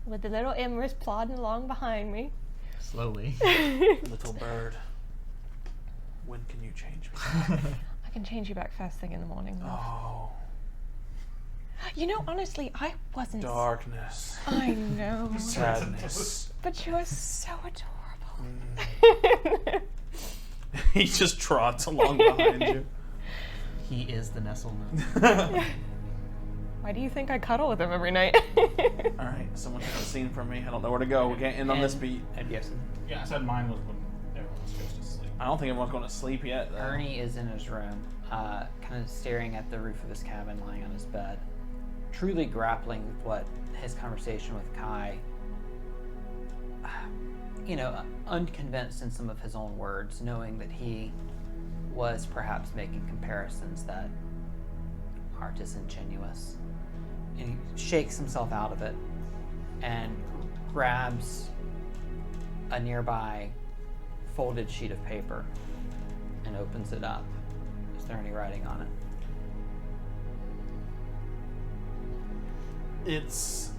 With the little Emrys plodding along behind me. Slowly. Little bird, when can you change me? I can change you back first thing in the morning. Love. Oh, You know, honestly, I wasn't. darkness, I know. sadness. But you're so adorable. He just trots along behind you. He is the Nestle Moon. Why do you think I cuddle with him every night? Alright, someone took a scene from me. I don't know where to go. We can't end on this beat. Yes. Yeah, I said mine was when everyone was supposed to sleep. I don't think everyone's going to sleep yet, though. Ernie is in his room, kind of staring at the roof of his cabin, lying on his bed, truly grappling with what his conversation with Kai, unconvinced in some of his own words, knowing that he was perhaps making comparisons that are disingenuous. And he shakes himself out of it and grabs a nearby folded sheet of paper and opens it up. Is there any writing on it? It's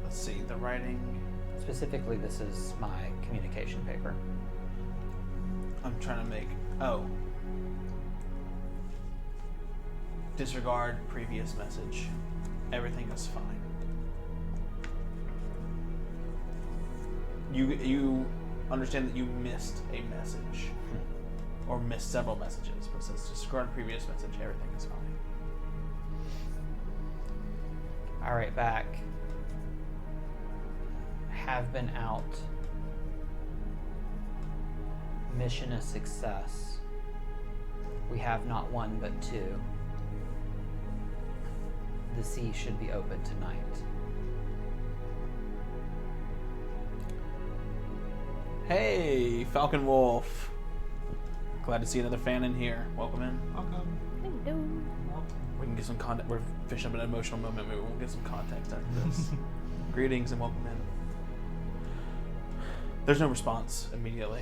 a Let's see, the writing. Specifically, this is my communication paper. I'm trying to make. Oh. Disregard previous message. Everything is fine. You understand that you missed a message. Or missed several messages, but it says disregard previous message, everything is fine. All right, back. Have been out. Mission a success. We have not one but two. The sea should be open tonight. Hey, Falcon Wolf. Glad to see another fan in here. Welcome in. Welcome. Hello. We can get some context. We're fishing up an emotional moment. Maybe we'll get some context after this. Greetings and welcome in. There's no response immediately.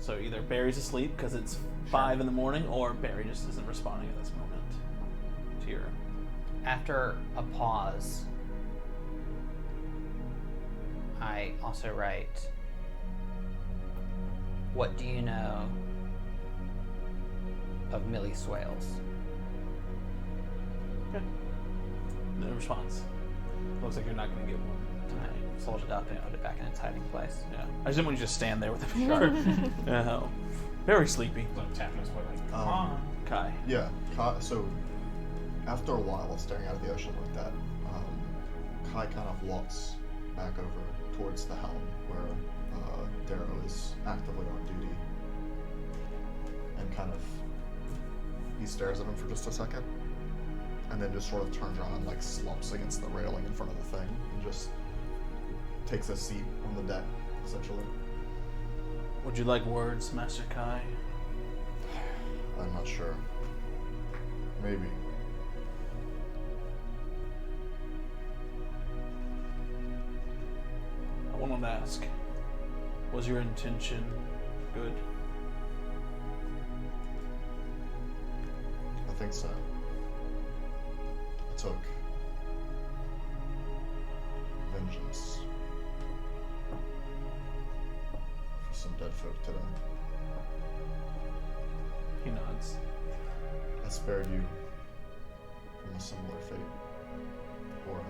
So either Barry's asleep because it's 5 in the morning, or Barry just isn't responding at this moment to your. After a pause, I also write, what do you know of Millie Swales? Okay. No response. Looks like you're not going to get one tonight. Fold it up and put it back in its hiding place. Yeah. I just didn't want you to just stand there with the shark. Yeah. Very sleepy. So I'm tapping his foot like, come Um, on. Kai. Yeah, so after a while of staring out of the ocean like that, Kai kind of walks back over towards the helm where Darrow is actively on duty, and kind of he stares at him for just a second, and then just sort of turns around and like slumps against the railing in front of the thing and just takes a seat on the deck, essentially. Would you like words, Master Kai? I'm not sure. Maybe. I want to ask, was your intention good? I think so. I took vengeance for some dead folk today. He nods. I spared you from a similar fate, or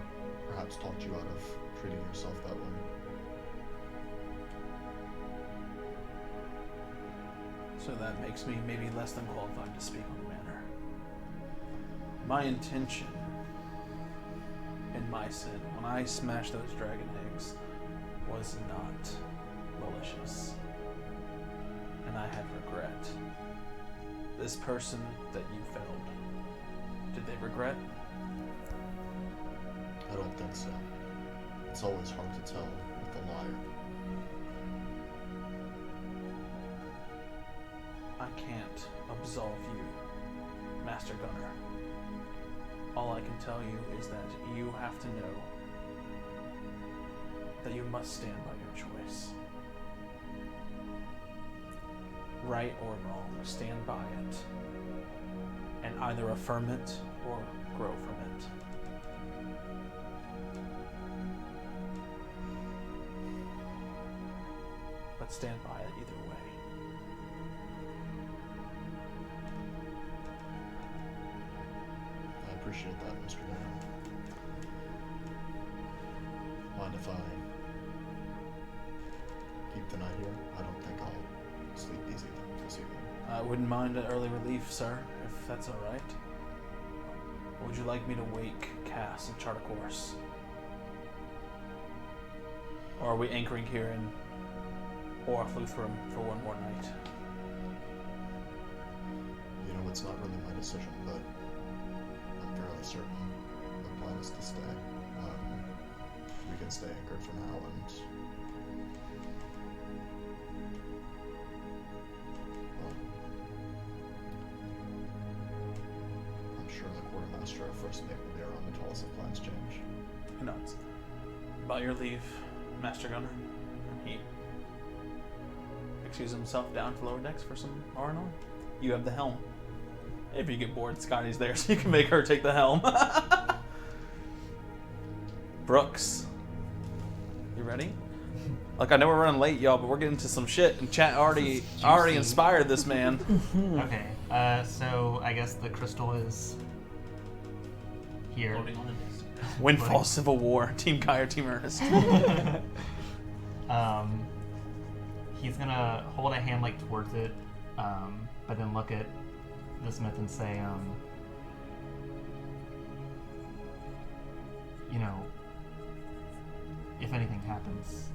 perhaps talked you out of treating yourself that way. So that makes me maybe less than qualified to speak on the matter. My intention in my sin, when I smashed those dragon eggs, was not malicious. And I had regret. This person that you failed, did they regret? I don't think so. It's always hard to tell with a liar. I can't absolve you, Master Gunner. All I can tell you is that you have to know that you must stand by your choice. Right or wrong, stand by it. And either affirm it or grow from it. But stand by it either way. I appreciate that, Mr. Gunner. Mind if I keep the night here? I don't think I'll sleep easy this evening. I wouldn't mind an early relief, sir, if that's all right. Or would you like me to wake Cass and chart a course? Or are we anchoring here in Orthluthrum for one more night? You know, it's not really my decision, but I'm fairly certain the plan is to stay. We can stay anchored for now, and well, I'm sure the quartermaster of First Mate will be around to tell us if plans change. He nods. By your leave, Master Gunner. He excuses himself down to lower decks for some R&R. You have the helm. If you get bored, Scotty's there, so you can make her take the helm. Brooks, You ready? Like, I know we're running late, y'all, but we're getting to some shit, and chat already inspired this man. Okay, so I guess the crystal is here. Floating on a disc. Windfall, Civil War, Team Kai or Team Ernest. He's gonna hold a hand like towards it, but then look at the smith and say, you know, if anything happens,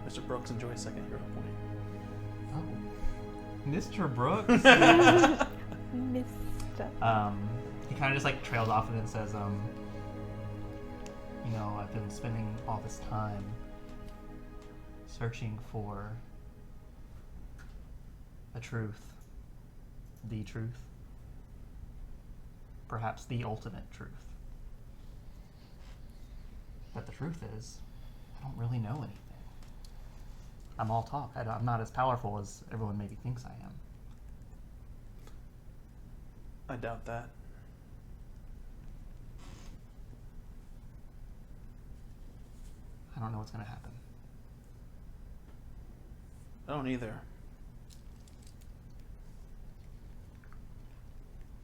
Mr. Brooks, enjoy a second hero point. Mr. Brooks. Mister. He kind of just like trails off and then says, you know, I've been spending all this time searching for the truth, perhaps the ultimate truth. But the truth is, I don't really know anything. I'm all talk. I'm not as powerful as everyone maybe thinks I am. I doubt that. I don't know what's going to happen. I don't either.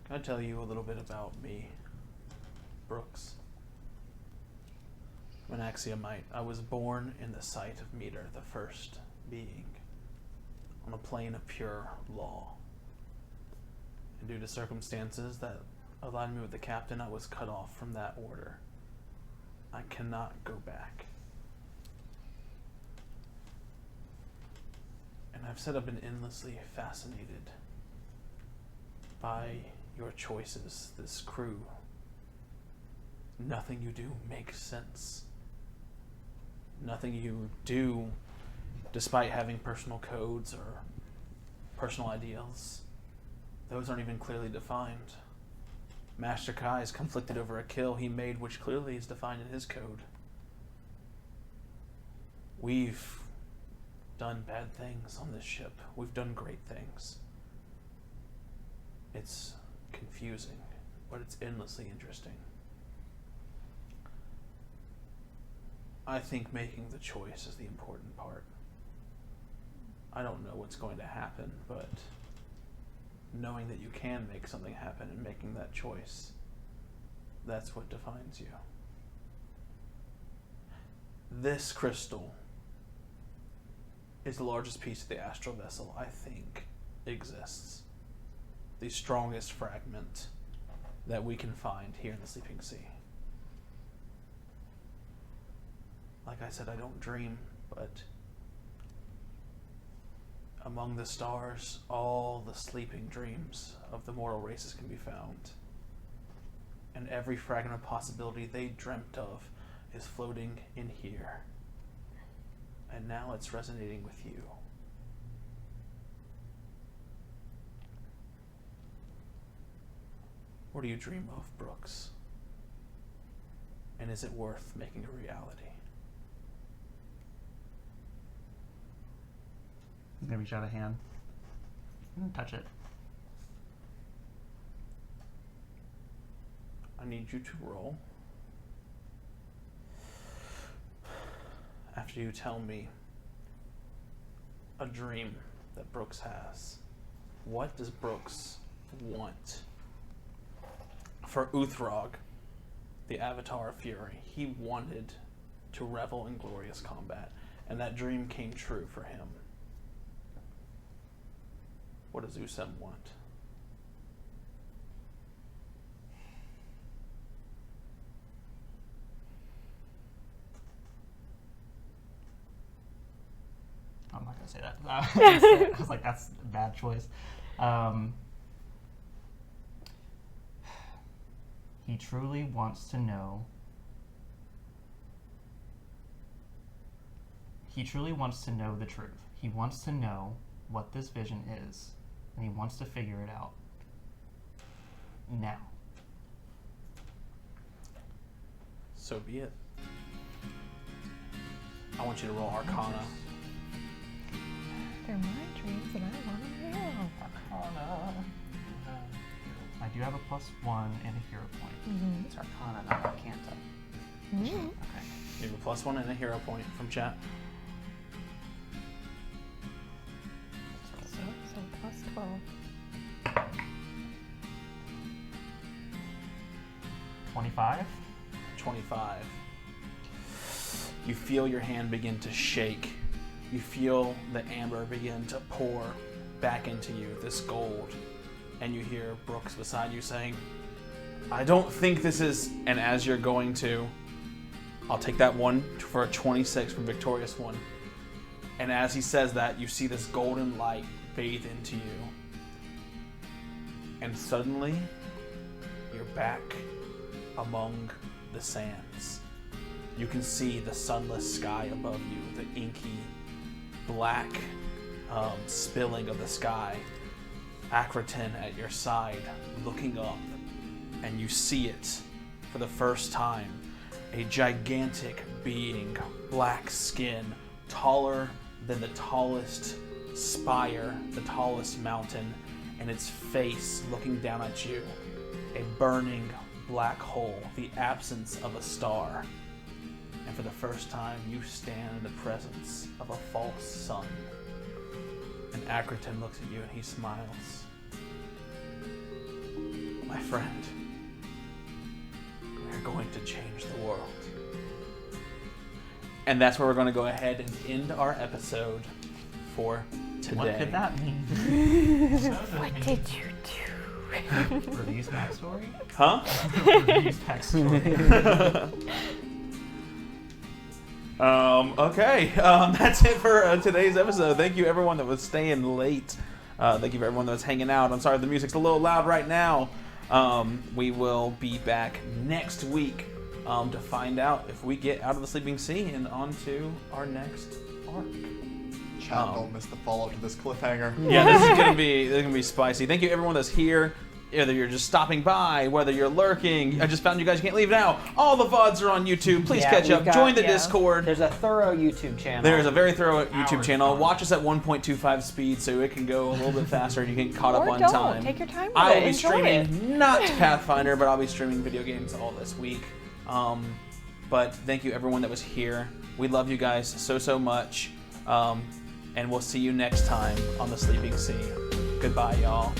Can I tell you a little bit about me, Brooks? I'm an Axiomite. I was born in the sight of Meter, the first being, on a plane of pure law. And due to circumstances that aligned me with the captain, I was cut off from that order. I cannot go back. And I've said I've been endlessly fascinated by your choices, this crew. Nothing you do makes sense. Nothing you do, despite having personal codes or personal ideals, those aren't even clearly defined. Master Kai is conflicted over a kill he made, which clearly is defined in his code. We've done bad things on this ship. We've done great things. It's confusing, but it's endlessly interesting. I think making the choice is the important part. I don't know what's going to happen, but knowing that you can make something happen and making that choice, that's what defines you. This crystal is the largest piece of the astral vessel I think exists. The strongest fragment that we can find here in the Sleeping Sea. Like I said, I don't dream, but among the stars, all the sleeping dreams of the mortal races can be found. And every fragment of possibility they dreamt of is floating in here. And now it's resonating with you. What do you dream of, Brooks? And is it worth making a reality? He's gonna reach out a hand and touch it. I need you to roll. After you tell me a dream that Brooks has, what does Brooks want? For Uthrog, the Avatar of Fury, he wanted to revel in glorious combat, and that dream came true for him. What does Usem want? I'm not gonna say that. I was like, that's a bad choice. He truly wants to know. He truly wants to know the truth. He wants to know what this vision is, and he wants to figure it out now. So be it. I want you to roll Arcana. They're my dreams and I want them now. I do have a +1 and a hero point. It's Arcana, not Arcanta. Mm-hmm. Okay. You have a +1 and a hero point from chat. So plus 12. 25. 25. You feel your hand begin to shake. You feel the amber begin to pour back into you, this gold. And you hear Brooks beside you saying, I don't think this is... And as you're going to... I'll take that one for a 26 from Victorious One. And as he says that, you see this golden light bathe into you. And suddenly, you're back among the sands. You can see the sunless sky above you, the inky black spilling of the sky. Akratin at your side, looking up, and you see it for the first time. A gigantic being, black skin, taller than the tallest spire, the tallest mountain, and its face looking down at you. A burning black hole, the absence of a star. And for the first time, you stand in the presence of a false sun. And Akratin looks at you and he smiles. My friend, we're going to change the world. And that's where we're going to go ahead and end our episode for today. What could that mean? What did you do? Reviews backstory? Huh? Reviews backstory. Okay. That's it for today's episode. Thank you everyone that was staying late. Thank you for everyone that was hanging out. I'm sorry if the music's a little loud right now. We will be back next week to find out if we get out of the Sleeping Sea and onto our next arc. Chat, don't miss the follow-up to this cliffhanger. Yeah, this is gonna be spicy. Thank you everyone that's here. Whether you're just stopping by, whether you're lurking. I just found you guys can't leave now. All the VODs are on YouTube. Please catch up. Join the Discord. There's a thorough YouTube channel. There's a very thorough YouTube Hours channel. long. Watch us at 1.25 speed so it can go a little bit faster and you can get caught up Or on don't. time. Take your time with I will it. be Enjoy streaming not Pathfinder, but I'll be streaming video games all this week. But thank you everyone that was here. We love you guys so much. And we'll see you next time on the Sleeping Sea. Goodbye, y'all.